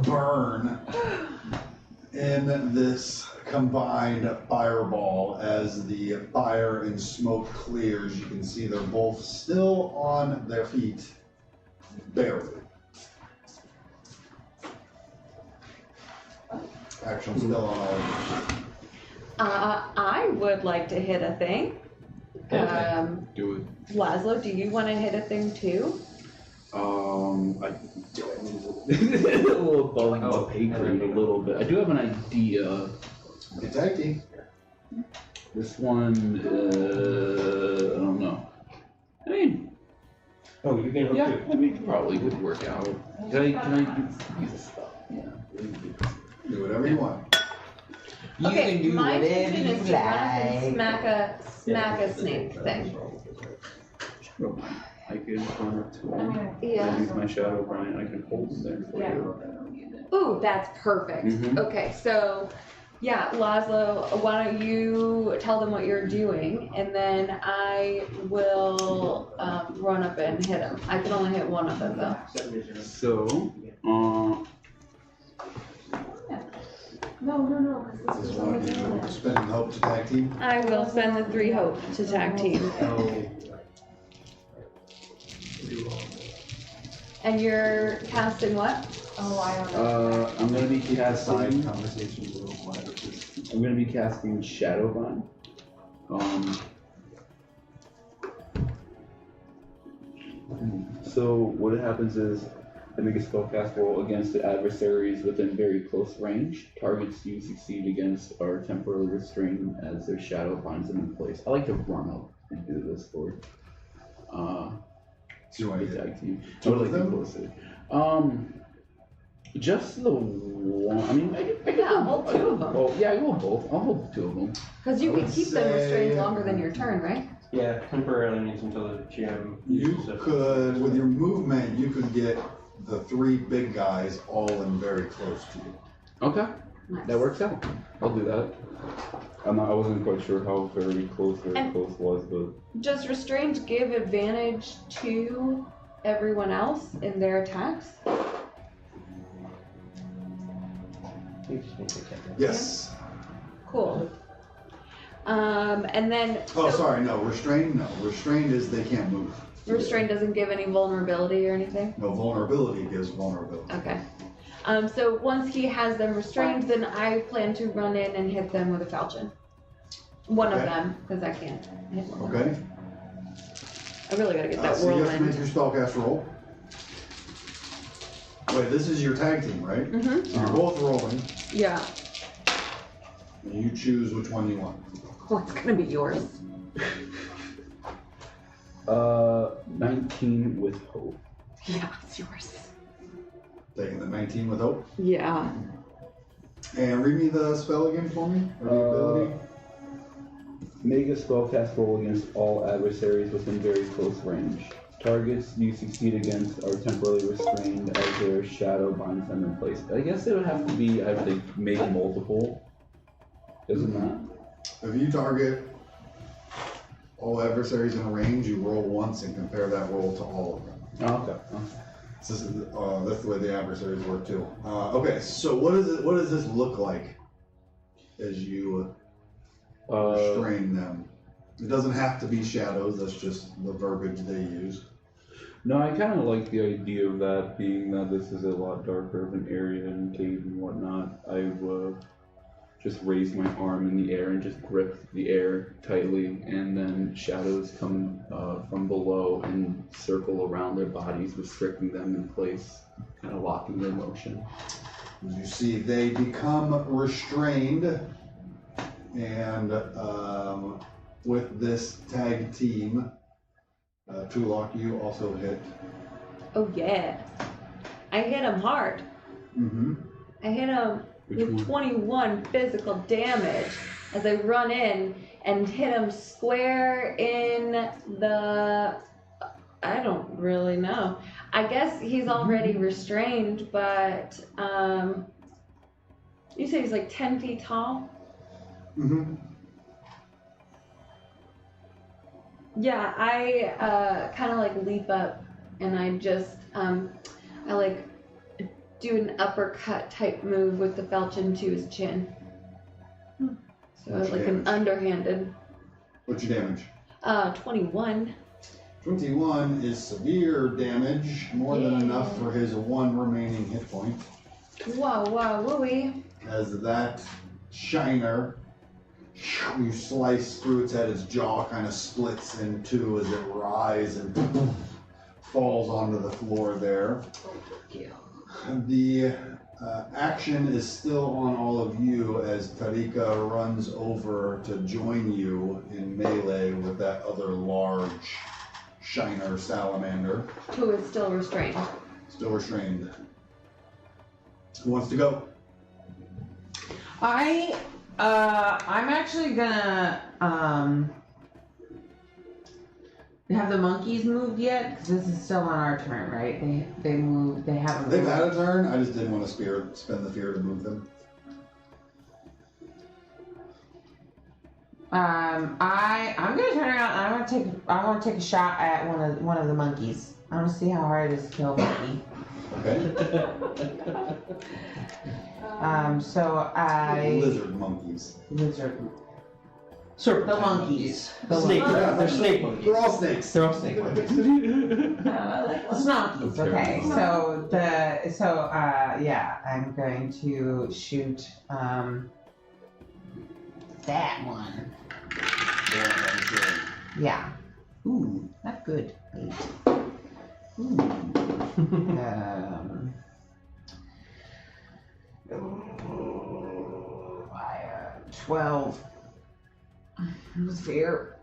A: burn in this combined fireball. As the fire and smoke clears, you can see they're both still on their feet, barely. Action still on all of them.
B: I would like to hit a thing.
F: do it.
B: Laszlo, do you want to hit a thing too?
F: I do it. A little above my pay grade a little bit. I do have an idea.
A: Good tag team.
F: This one, I don't know. I mean,
H: Oh, you can hook
F: yeah,
H: too.
F: I mean, probably would work out. Can I use this stuff? Yeah.
A: Do whatever you want.
D: You
B: Okay,
D: can do
B: my
D: whatever
B: intention is
D: you
B: to run up and
D: like.
B: smack a snake thing.
F: I could run up to him.
B: Yeah.
F: I use my shadow Brian. I can hold him there for you.
B: Ooh, that's perfect.
F: Mhm.
B: Okay, so yeah, Laszlo, why don't you tell them what you're doing, and then I will run up and hit him. I can only hit one of them though.
F: So,
E: No, because
A: This
E: this
A: is
E: is
A: one
E: only
A: you
E: one.
A: spend hope to tag team.
B: I will spend the 3 hope to tag team. And you're casting what?
E: Oh, I don't know.
F: I'm gonna be casting.
A: Conversation with Wyatt.
F: I'm gonna be casting Shadowbind. So what happens is I make a spellcast roll against the adversaries within very close range. Targets you succeed against are temporarily restrained as their shadow binds them in place. I like to run up and do this for
A: Do you want to
F: the
A: get
F: tag team. I
A: two
F: would
A: of
F: like to
A: them?
F: close it. Just the one. I mean, I could
B: Yeah, hold 2 of them.
F: Oh, yeah, I will both. I'll hold 2 of them.
B: Because you
A: I
B: can
A: would
B: keep them
A: say-
B: restrained longer than your turn, right?
H: Yeah, temporarily means until the GM.
A: You
H: uses it.
A: could, with your movement, you could get the 3 big guys all in very close to you.
F: Okay,
B: Nice.
F: that works out. I'll do that. I wasn't quite sure how very close
B: And-
F: was, but
B: Does restrained give advantage to everyone else in their attacks?
H: You just need to check that.
A: Yes.
B: Cool. And then
A: Oh,
B: so
A: sorry, no. Restrained, no. Restrained is they can't move.
B: restrained doesn't give any vulnerability or anything?
A: No, vulnerability gives vulnerability.
B: Okay. So once he has them restrained, then I plan to run in and hit them with a falchion. One of
A: Okay.
B: them, because I can't hit one. of them.
A: Okay?
B: I really gotta get that
A: So you have to make
B: whirlwind.
A: your spellcast roll. Wait, this is your tag team, right?
B: Mm-hmm.
A: So you're both rolling,
B: Yeah.
A: and you choose which one you want.
B: What's gonna be yours?
F: 19 with hope.
B: Yeah, it's yours.
A: Taking the 19 with hope.
B: Yeah.
A: And read me the spell again for me, or the ability.
F: Make a spellcast roll against all adversaries within very close range. Targets you succeed against are temporarily restrained as their shadow binds them in place. I guess it would have to be I have to make multiple. Isn't that?
A: If you target all adversaries in a range, you roll once and compare that roll to all of them.
F: Oh, okay.
A: This is, that's the way the adversaries work too. Okay, so what does this look like as you restrain them? It doesn't have to be shadows. That's just the verbiage they use.
F: No, I kind of like the idea of that, being that this is a lot darker of an area and cave and whatnot. I would just raise my arm in the air and just grip the air tightly, and then shadows come from below and circle around their bodies, restricting them in place, kind of locking their motion.
A: As you see, they become restrained, and with this tag team, Tulok, you also hit.
B: Oh yeah. I hit him hard.
A: Mm-hmm.
B: I hit him
F: Which
B: with
F: one?
B: 21 physical damage as I run in and hit him square in the I don't really know. I guess he's already restrained, but you say he's like 10 feet tall?
A: Mm-hmm.
B: Yeah, I kind of like leap up and I just, I like do an uppercut type move with the falchion to his chin. So
A: What's your
B: like an
A: damage?
B: underhanded.
A: What's your damage?
B: 21.
A: 21 is severe damage, more than
B: Yeah.
A: enough for his one remaining hit point.
B: Wow, wow, wooey.
A: As that shiner, you slice through its head, its jaw kind of splits in two as it rises and falls onto the floor there. The action is still on all of you as Tarika runs over to join you in melee with that other large shiner salamander,
B: Who is still restrained.
A: still restrained. Who wants to go?
D: I'm actually gonna have the monkeys moved yet? Because this is still on our turn, right? They moved. They haven't.
A: They've
D: moved.
A: had a turn. I just didn't want to spend the fear to move them.
D: I'm gonna turn around. And I want to take a shot at one of the monkeys. I want to see how hard it is to kill a monkey.
A: Okay.
D: So
A: Lizard monkeys.
D: lizard.
C: Serpentine
D: The monkeys. The
C: Snake.
D: monkeys.
C: They're snake monkeys.
A: They're all snakes.
C: They're all snake monkeys.
E: I like one.
D: Snonkies. Okay. So yeah, I'm going to shoot that one. Yeah. Ooh, not good. 8. Ooh. 12. With fear.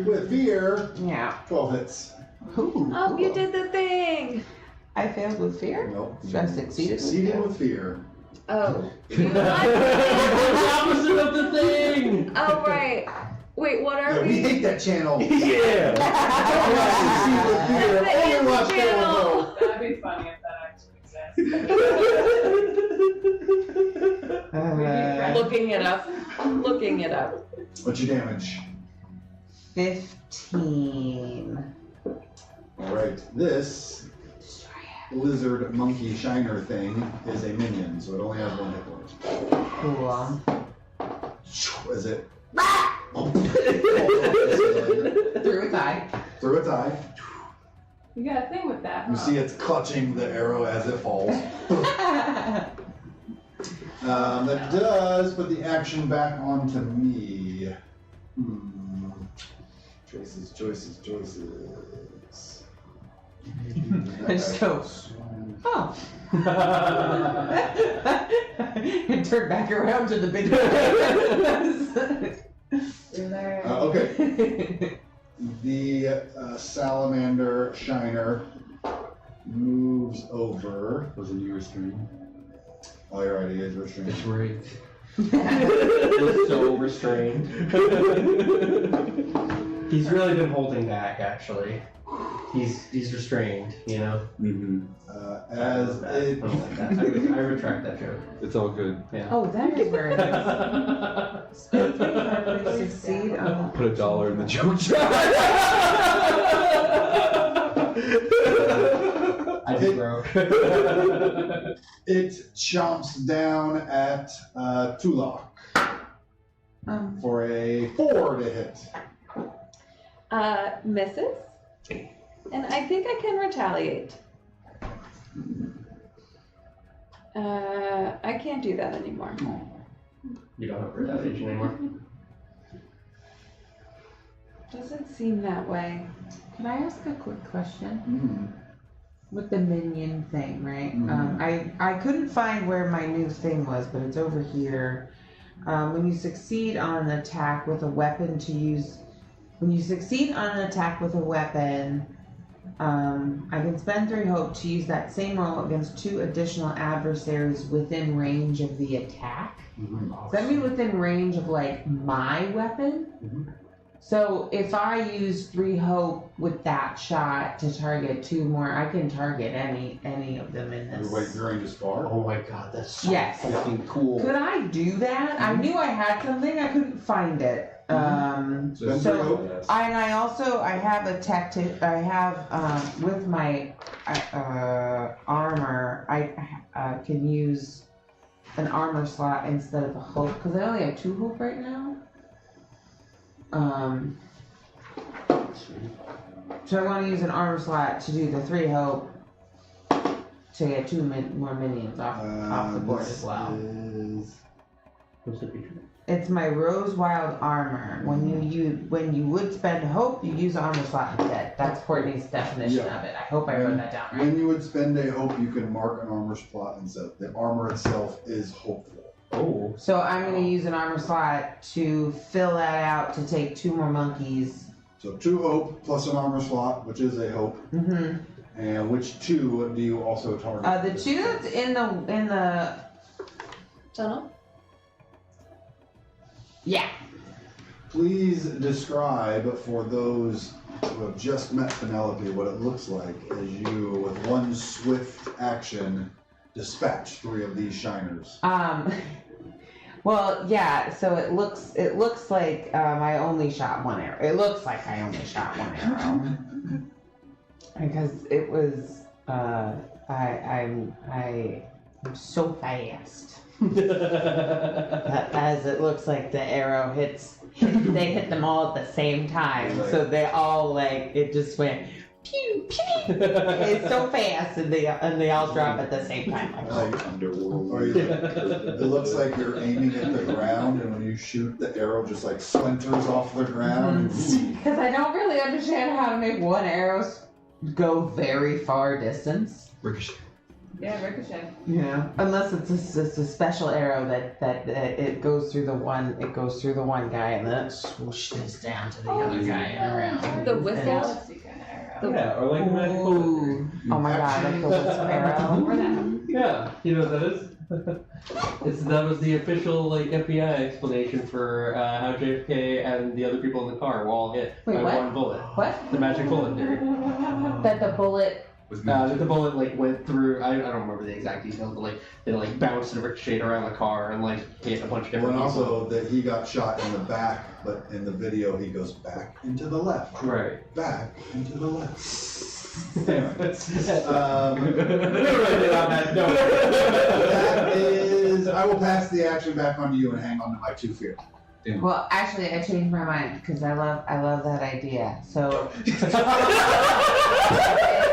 A: With fear,
D: Yeah.
A: 12 hits.
D: Ooh,
B: Oh,
D: cool.
B: you did the thing!
D: I failed with fear?
A: Nope.
D: I succeeded with
A: Succeeded
D: fear?
A: with fear.
B: Oh.
C: The opposite of the thing!
B: Oh, right. Wait, what
A: Yeah,
B: are
A: we
B: we?
A: hate that channel.
C: Yeah!
A: Succeed with fear.
B: That's the
A: Only watch
B: channel.
A: channel.
E: That'd be funny if that actually exists.
B: Looking it up. Looking it up.
A: What's your damage?
D: 15.
A: Alright, this lizard monkey shiner thing is a minion, so it only has 1 hit point.
D: Cool.
A: As it
D: Through its eye.
A: through its eye,
E: You got a thing with that,
A: you
E: huh?
A: see it's clutching the arrow as it falls. That does put the action back onto me. Choices.
D: I just go, oh. And turn back around to the big
A: Okay. The salamander shiner moves over.
F: Wasn't you restrained?
A: Oh, you're right, he is restrained.
C: It's rigged. We're so restrained. He's really been holding back, actually. He's restrained, you know?
F: Mm-hmm.
A: As it.
C: I don't like that. I retract that joke.
F: It's all good.
C: Yeah.
D: Oh, that is where it is. Spend 3 hard to succeed on
F: Put $1 in the joke
C: I just broke.
A: It chomps down at Tulok for a 4 to hit.
B: Misses. And I think I can retaliate. I can't do that anymore.
C: You don't have retaliation anymore.
B: Doesn't seem that way.
D: Can I ask a quick question?
A: Mm.
D: With the minion thing, right?
A: Mhm.
D: I couldn't find where my new thing was, but it's over here. When you succeed on an attack with a weapon when you succeed on an attack with a weapon, I can spend 3 hope to use that same roll against 2 additional adversaries within range of the attack. Does that mean within range of like my weapon? So if I use 3 hope with that shot to target 2 more, I can target any of them in
A: Your
D: this.
A: range is far.
C: Oh my god, that's so
D: Yes.
C: fucking cool.
D: Could I do that? I knew I had something, I couldn't find it.
A: Spend
D: So-
A: 3 hope.
D: And I also, I have a tactic, I have, with my, armor, I can use an armor slot instead of a hope, because I only have 2 hope right now. So I want to use an armor slot to do the 3 hope to get 2 more minions off the board as well.
C: What's the picture?
D: It's my Rose Wild armor. When you would spend hope, you use armor slot instead. That's Courtney's definition of it. I hope I wrote that down right.
A: When you would spend a hope, you can mark an armor slot instead. The armor itself is hopeful.
C: Oh.
D: So I'm gonna use an armor slot to fill that out to take 2 more monkeys.
A: So 2 hope plus an armor slot, which is a hope.
D: Mm-hmm.
A: And which 2 do you also target?
D: The 2 that's in the
B: Tunnel?
D: yeah.
A: Please describe for those who have just met Penelope what it looks like as you, with one swift action, dispatch 3 of these shiners.
D: Well, yeah. So it looks like I only shot 1 arrow. It looks like I only shot 1 arrow because it was I'm so fast. As it looks like the arrow they hit them all at the same time. So they all it just went pew pew. It's so fast, and they all drop at the same time.
A: Like, or it looks like you're aiming at the ground, and when you shoot, the arrow just splinters off the ground.
D: Because I don't really understand how to make 1 arrow go very far distance.
I: Ricochet.
E: Yeah, ricochet.
D: Yeah, unless it's a special arrow that it goes through the one guy and then it swooshes down to the other guy and around.
B: The whistle?
E: Galaxy kind of arrow.
H: Yeah, or like the magic bullet.
D: Ooh. Oh my god, like the whistle arrow.
E: Or that.
H: Yeah, you know what that is? That was the official FBI explanation for how JFK and the other people in the car were all hit
D: Wait,
H: by
D: what?
H: 1 bullet.
D: What?
H: The magic bullet theory.
D: That the bullet.
H: That the bullet went through. I don't remember the exact details, but it bounced and ricocheted around the car and hit a bunch of
A: And
H: different
A: then
H: people.
A: also that he got shot in the back, but in the video he goes back into the left.
H: Right.
A: Back into the left. That is, I will pass the action back on to you and hang on to my 2 fear.
D: Well, actually, I changed my mind because I love that idea. So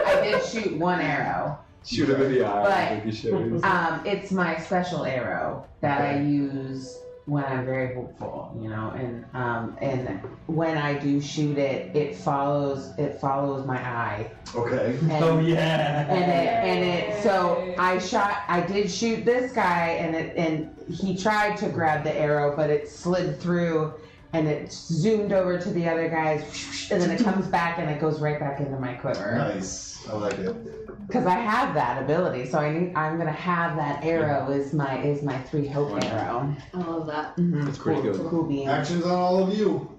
D: I did shoot 1 arrow.
I: Shoot him in the eye.
D: But-
I: Ricochets.
D: It's my special arrow that I use when I'm very hopeful, and when I do shoot it, it follows my eye.
A: Okay.
D: And,
H: yeah.
D: So I did shoot this guy, and he tried to grab the arrow, but it slid through, and it zoomed over to the other guys, and then it comes back, and it goes right back into my quiver.
A: Nice. I like it.
D: Because I have that ability, so I'm gonna have that arrow is my 3 hope arrow.
B: I love that.
I: That's pretty good.
D: Cool bean.
A: Actions on all of you.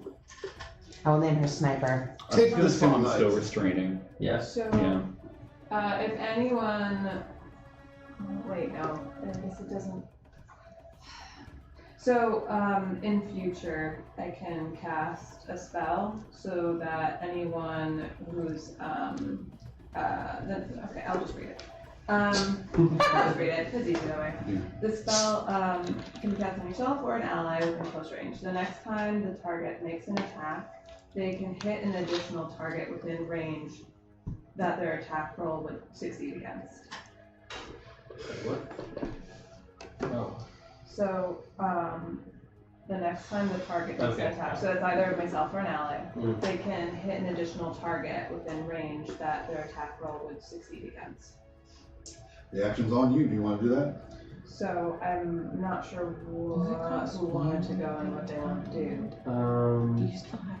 D: I will name her Sniper.
A: Take
F: This
A: this
F: one's
A: one.
F: still restraining.
H: Yes.
E: So,
F: Yeah.
E: if anyone, wait, no, I guess it doesn't. So, in future, I can cast a spell so that anyone who's, okay, I'll just read it. I'll just read it, it's easy that way.
F: Yeah.
E: The spell can be cast on yourself or an ally within close range. The next time the target makes an attack, they can hit an additional target within range that their attack roll would succeed against.
H: What? Oh.
E: So, the next time the target makes an attack, so it's either myself or an ally, they can hit an additional target within range that their attack roll would succeed against.
A: The action's on you. Do you want to do that?
E: So, I'm not sure who wanted to go and what they want to do.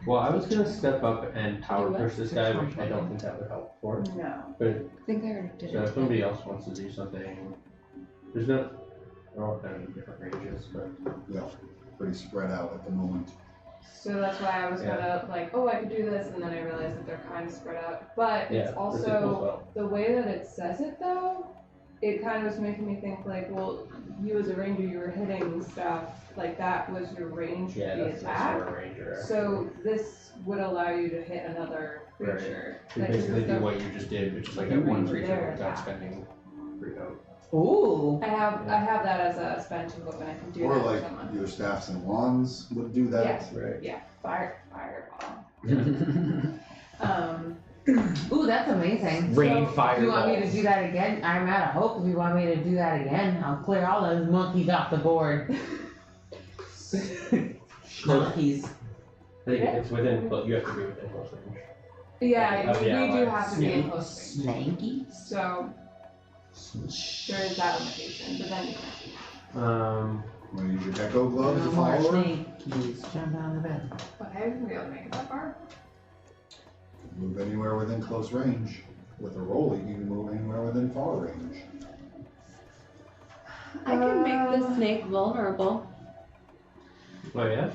H: Well, I was gonna step up and power push this guy, which I don't think that would help for.
E: No.
H: But
B: I think I already did
H: so
B: it.
H: if somebody else wants to do something, there's no. They're all kind of different ranges, but
A: Yeah. Pretty spread out at the moment.
E: So that's why I was gonna like, oh, I could do this, and then I realized that they're kind of spread out. But it's also the way that it says it though. It kind of was making me think like, well, you as a ranger, you were hitting stuff like that was your range
H: Yeah,
E: for the
H: that's
E: attack.
H: sort of ranger.
E: So this would allow you to hit another creature.
H: You
E: Like,
H: basically
E: it's
H: do
E: the-
H: what you just did, which is like
E: You
H: that one
E: reach
H: creature
E: there,
H: without
E: yeah.
H: spending 3 out.
D: Ooh.
E: I have that as a spend to book, and I can do
A: Or
E: that for
A: like
E: someone.
A: your staffs and wands would do that.
E: Yes.
H: Right.
E: Yeah, fireball.
D: Ooh, that's amazing.
I: Rain
E: So,
I: fire.
D: If you want me to do that again, I'm out of hope. If you want me to do that again, I'll clear all those monkeys off the board. Monkeys.
H: I think it's within, but you have to be within close range.
E: Yeah,
H: Of
E: we
H: the
E: do
H: allies.
E: have to be in close range.
D: Slankies?
E: So there is that limitation, but then you can.
H: Um,
A: Want to use your gecko gloves to
D: No more
A: follow her?
D: slankies. Jump on the bed.
E: But I wouldn't be able to make it that far.
A: Move anywhere within close range. With a roll, you can move anywhere within far range.
B: I can make the snake vulnerable.
H: oh yeah?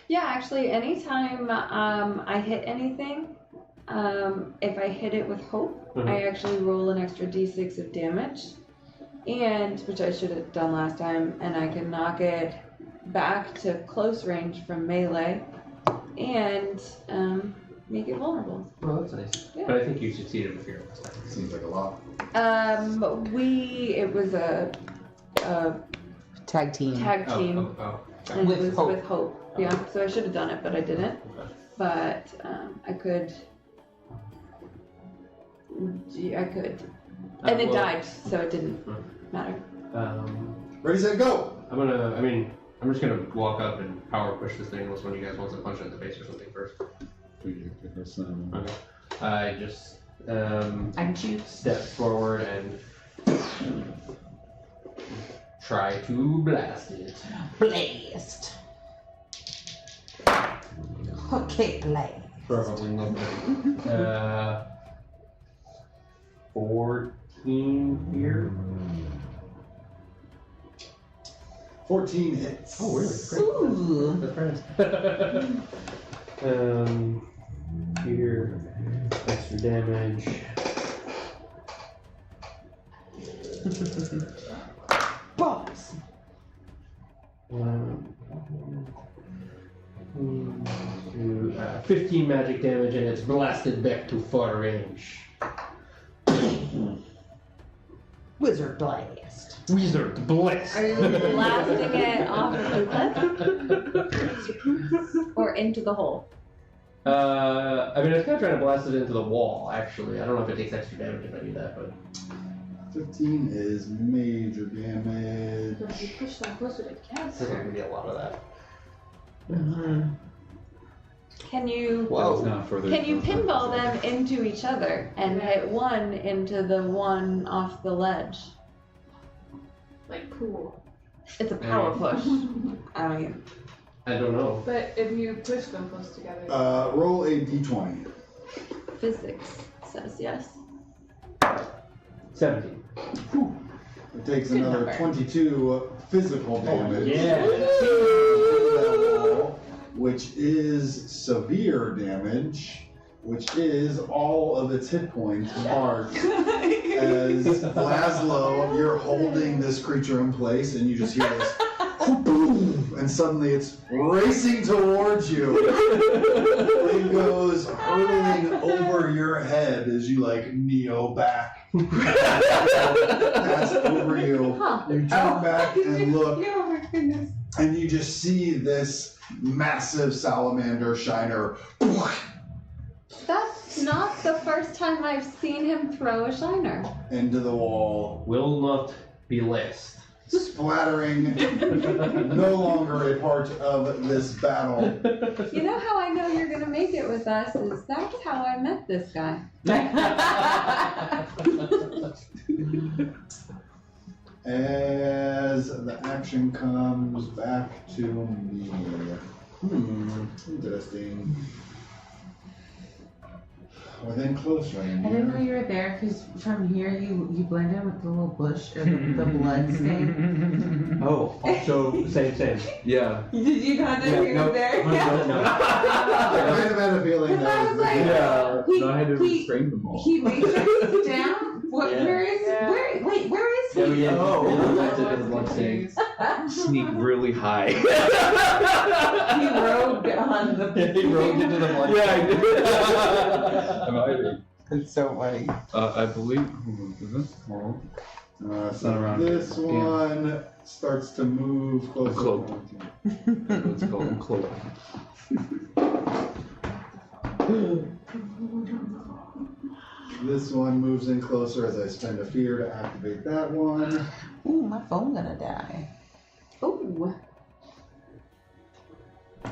B: Yeah, actually, anytime I hit anything, if I hit it with hope,
H: Mhm.
B: I actually roll an extra d6 of damage, and which I should have done last time, and I can knock it back to close range from melee, and make it vulnerable.
H: Oh, that's nice.
B: Yeah.
H: But I think you succeeded with your last time.
A: Seems like a lot.
B: It was a
D: Tag team.
B: tag team, and
D: With
B: it was
D: hope.
B: with hope. Yeah, so I should have done it, but I didn't.
H: Okay.
B: But I could. And it
H: well,
B: died, so it didn't matter.
A: Ready, set, go!
H: I'm just gonna walk up and power push this thing unless one of you guys wants to punch it in the face or something first. Okay. I just
D: I can shoot.
H: step forward and try to blast it.
D: Blast. Okay, blast.
H: Probably not. 14 here.
A: 14 hits.
H: Oh, really? Great.
D: Ooh.
H: That's right. Here, extra damage.
D: Boss.
H: 15 magic damage, and it's blasted back to far range.
D: Wizard blast.
H: Wizard blast.
B: Are you blasting it off of the cliff? Or into the hole?
H: I was kind of trying to blast it into the wall, actually. I don't know if it takes extra damage if I do that, but
A: 15 is major damage.
E: But if you push them closer to
H: I think I
E: cancer.
H: can get a lot of that.
B: Can you
F: Not further
B: can you
F: than
B: pinball them into each other and hit one into the one off the ledge?
E: Like pool.
B: It's a power push. I mean,
H: I don't know.
E: But if you push them close together.
A: Roll a d20.
B: physics says yes.
H: 17.
A: It takes
B: Good
A: another
B: number.
A: 22 physical damage.
H: yeah.
A: Which is severe damage, which is all of its hit points marked. As Laszlo, you're holding this creature in place, and you just hear this boom, and suddenly it's racing towards you. It goes hurtling over your head as you like neo back, pass over you.
B: Huh.
A: You turn back and look,
E: Oh my goodness.
A: and you just see this massive salamander shiner.
B: That's not the first time I've seen him throw a shiner.
A: Into the wall,
H: Will not be last.
A: splattering, no longer a part of this battle.
B: You know how I know you're gonna make it with us is that's how I met this guy.
A: As the action comes back to me. Interesting. within close range.
D: I didn't know you were there because from here you blend in with the little bush of the blood stain.
H: Oh, also same.
I: Yeah.
D: Did you not know he was there?
A: I kind of had a feeling
D: Because I
A: that
D: was
A: was
D: like,
A: there.
D: He-
F: So I had to
D: he-
F: restrain them all.
D: He matrixed down. What?
C: Yeah.
D: Where is?
E: Yeah.
D: Where is he?
H: Yeah, we
F: Oh.
H: to the blood stain.
F: Sneak really high.
D: He rode on the.
H: He rode into the blood
F: Yeah, I
H: stain.
F: did. I'm either.
D: It's so funny.
F: I believe. Hold on, is this small?
A: So
F: Not around
A: this
F: here.
A: one starts to move closer.
F: Cloak. Let's call him cloak.
A: This one moves in closer as I spend a fear to activate that one.
D: Ooh, my phone's gonna die.
B: Oh.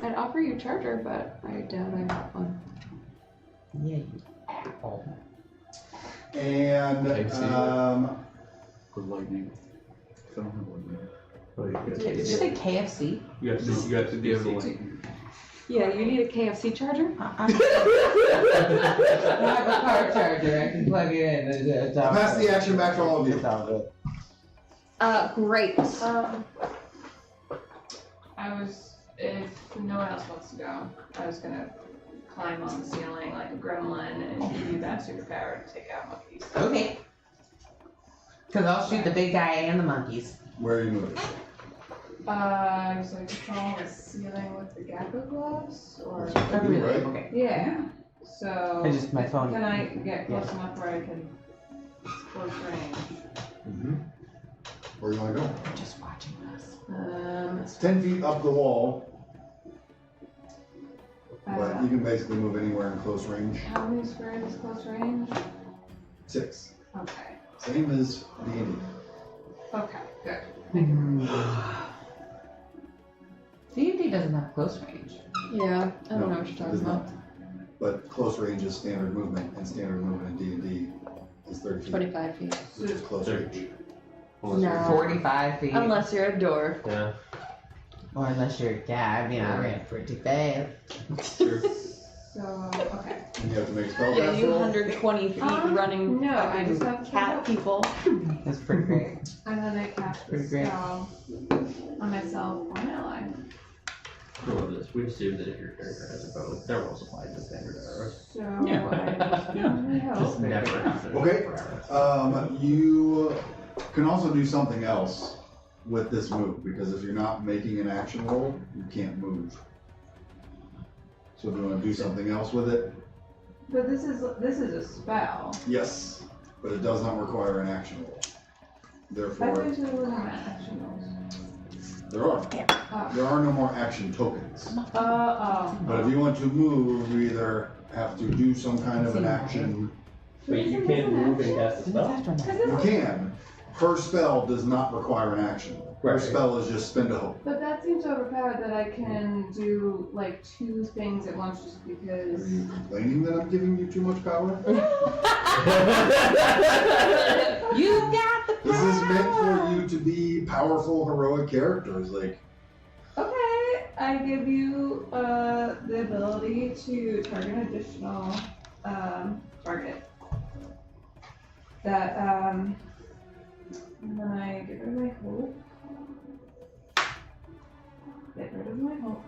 B: I'd offer you a charger, but I doubt I have one.
D: Yeah, you asshole.
A: And
F: Type C. For lightning. I don't have lightning.
H: Oh, you got
D: Did you say KFC?
H: You got to
F: Yeah, the
H: do
F: lightning.
B: Yeah, you need a KFC charger?
D: I have a car charger. I can plug it in. It's all
A: Pass the
D: good.
A: action back to all of you.
D: It's all good.
B: Great.
E: If no one else wants to go, I was gonna climb on the ceiling like a gremlin and give you that superpower to take out monkeys.
D: Okay. Because I'll shoot the big guy and the monkeys.
A: Where are you moving?
E: So I control the ceiling with the Gappa gloves, or
A: That's what you do, right?
D: Okay.
E: yeah. So
D: I just my phone.
E: can I get close enough where I can close range?
A: Where do you want to go?
D: They're just watching us.
A: It's 10 feet up the wall, but you can basically move anywhere in close range.
E: How many squares is close range?
A: 6.
E: Okay.
A: Same as D&D.
E: Okay. Good.
D: D&D doesn't have close range.
B: Yeah, I don't
A: No,
B: know what you're
A: it
B: talking
A: does
B: about.
A: not. But close range is standard movement, and standard movement in D&D is 30 feet,
B: 25 feet.
A: which is close range.
B: No.
D: 45 feet.
B: Unless you're a dwarf.
H: Yeah.
D: Or unless you're a guy, I ran pretty fast.
E: So okay.
A: And you have to make a spell
B: Yeah,
A: cast
B: you
A: roll.
B: 120 feet running
E: no, I
B: fucking
E: just have to
B: cat people.
D: That's pretty great.
E: And then I cast the
D: Pretty great.
E: spell on myself or an ally.
H: Cool with this. We assume that if your character has a bow, they're all supplied with standard arrows.
E: So
F: Yeah.
E: I only
H: Just
E: hope.
H: never happens.
A: Okay. You can also do something else with this move, because if you're not making an action roll, you can't move. So if you want to do something else with it,
E: But this is a spell.
A: yes, but it does not require an action roll.
E: I
A: Therefore,
E: thought you were not action rolls.
A: there are no more action tokens.
E: Oh.
A: But if you want to move, you either have to do some kind of an action.
H: Wait, you can't move and cast a spell?
A: You can. Her spell does not require an action. Her
H: Right.
A: spell is just spend a hope.
E: But that seems overpowered that I can do like 2 things at once just
A: Are
E: because.
A: you complaining that I'm giving you too much power?
D: You got the
A: This is meant for you to be powerful, heroic characters. Like,
E: Okay, I give you the ability to target an additional target. That and then I get rid of my hope. Get rid of my hope.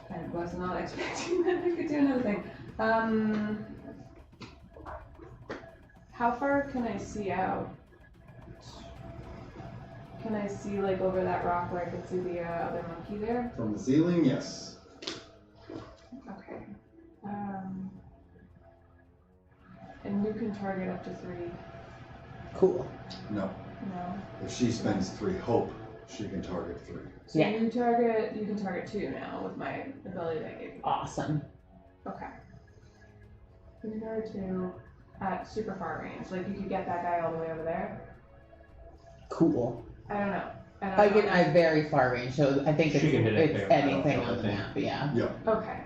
E: I was not expecting that I could do another thing. How far can I see out? Can I see like over that rock where I can see the other monkey there?
A: from the ceiling, yes.
E: Okay. And you can target up to 3.
D: Cool.
A: No.
E: No.
A: If she spends 3 hope, she can target 3.
E: So
D: Yeah.
E: you can target 2 now with my ability that I gave you.
D: Awesome.
E: Okay. You can target 2 at super far range. Like you could get that guy all the way over there.
D: Cool.
E: I don't know.
D: I get I very far range, so I think it's,
H: She can hit
D: it's
H: anything
D: anything
H: on
D: on
H: the
D: the
H: map,
D: map, yeah.
A: Yeah.
E: Okay.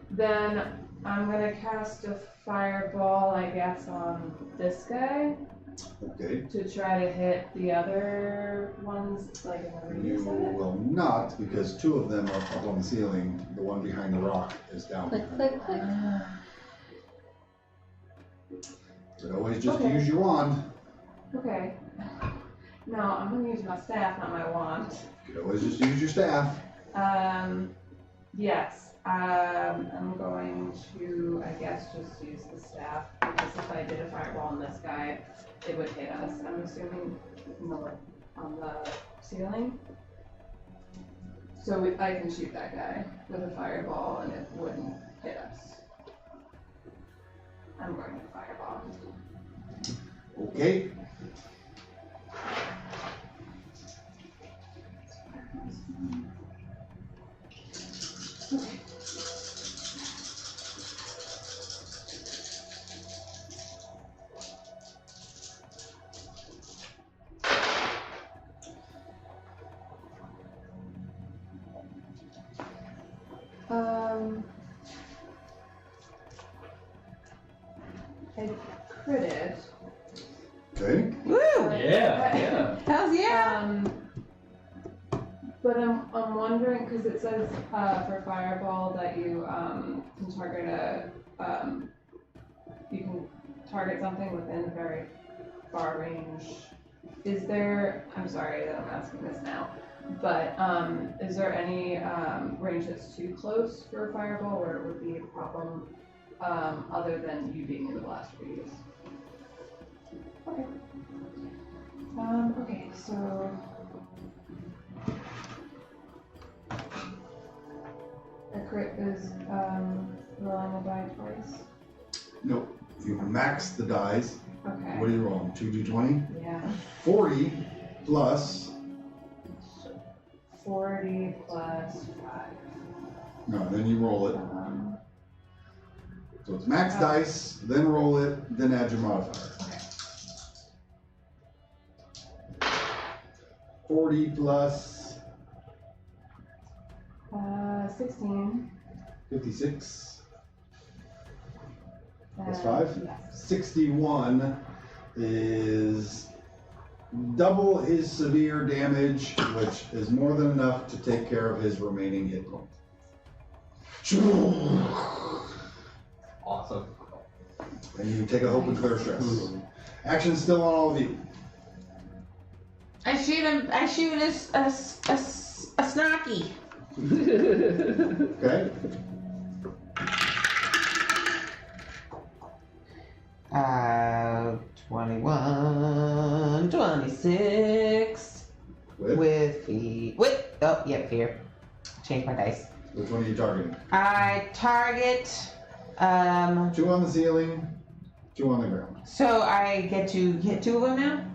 E: Then I'm gonna cast a fireball, I guess, on this guy
A: Okay.
E: to try to hit the other ones, like in the
A: You
E: radius of it.
A: will not, because two of them are up on the ceiling. The one behind the rock is down.
B: Click, click, click.
A: But always just
E: Okay.
A: use your wand.
E: Okay. No, I'm gonna use my staff, not my wand.
A: You could always just use your staff.
E: Yes. I'm going to, I guess, just use the staff, because if I did a fireball on this guy, it would hit us, I'm assuming, on the ceiling. So I can shoot that guy with a fireball and it wouldn't hit us. I'm going to fireball.
A: Okay.
E: I critted.
A: Okay.
D: Woo!
C: Yeah.
D: Hells yeah!
E: But I'm wondering, because it says for fireball that you can target you can target something within very far range. Is there, I'm sorry that I'm asking this now, but is there any range that's too close for a fireball where it would be a problem other than you being in the blast radius? Okay. Okay, so a crit is rolling a die twice.
A: Nope. You max the dice.
E: Okay.
A: What are you rolling? 2d20?
E: Yeah.
A: 40 plus.
E: 40 plus 5.
A: No, then you roll it. So it's max dice, then roll it, then add your modifier.
E: Okay.
A: 40 plus
E: 16.
A: 56 plus
E: and-
A: 5.
E: Yes.
A: 61 is double his severe damage, which is more than enough to take care of his remaining hit points.
C: Awesome.
A: And you take a hope and clear stress. Action's still on all of you.
D: I shoot a snarky.
A: Okay?
D: 21, 26.
A: With?
D: Fear. Change my dice.
A: Which one are you targeting?
D: I target,
A: 2 on the ceiling, 2 on the ground.
D: so I get to hit 2 of them now?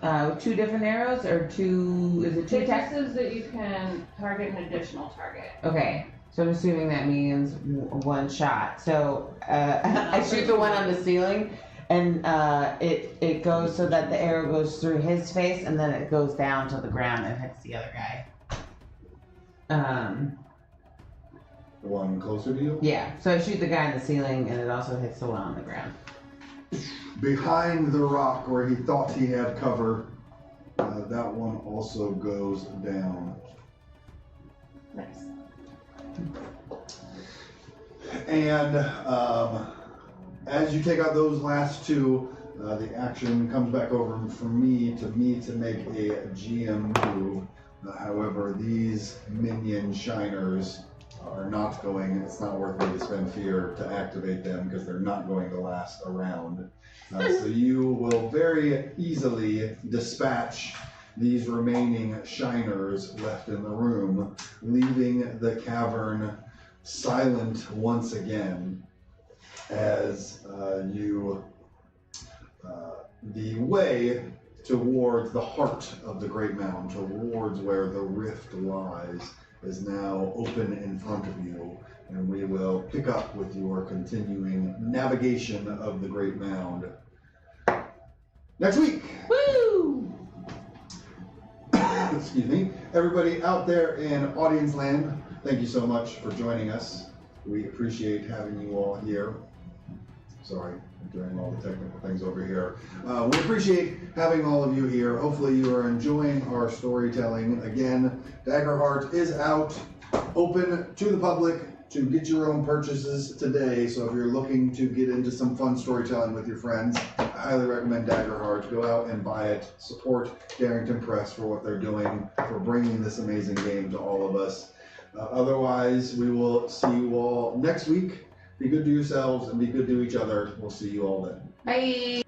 E: Yeah.
D: 2 different arrows, or 2, is it 2
E: It
D: attacks?
E: just says that you can target an additional target.
D: Okay, so I'm assuming that means 1 shot. So, I shoot the one on the ceiling, and it goes so that the arrow goes through his face, and then it goes down to the ground and hits the other guy.
A: The one closer to you?
D: Yeah, so I shoot the guy on the ceiling, and it also hits the one on the ground.
A: Behind the rock where he thought he had cover, that one also goes down.
E: Nice.
A: And as you take out those last 2, the action comes back over from me to make a GM move. However, these minion shiners are not going, it's not worth me to spend fear to activate them because they're not going to last a round. So you will very easily dispatch these remaining shiners left in the room, leaving the cavern silent once again as the way towards the heart of the Great Mound, towards where the rift lies, is now open in front of you, and we will pick up with your continuing navigation of the Great Mound next week.
D: Woo!
A: Excuse me. Everybody out there in audience land, thank you so much for joining us. We appreciate having you all here. Sorry, I'm doing all the technical things over here. We appreciate having all of you here. Hopefully you are enjoying our storytelling. Again, Daggerheart is out, open to the public to get your own purchases today. So if you're looking to get into some fun storytelling with your friends, I highly recommend Daggerheart. Go out and buy it. Support Darrington Press for what they're doing, for bringing this amazing game to all of us. Otherwise, we will see you all next week. Be good to yourselves and be good to each other. We'll see you all then.
B: Bye.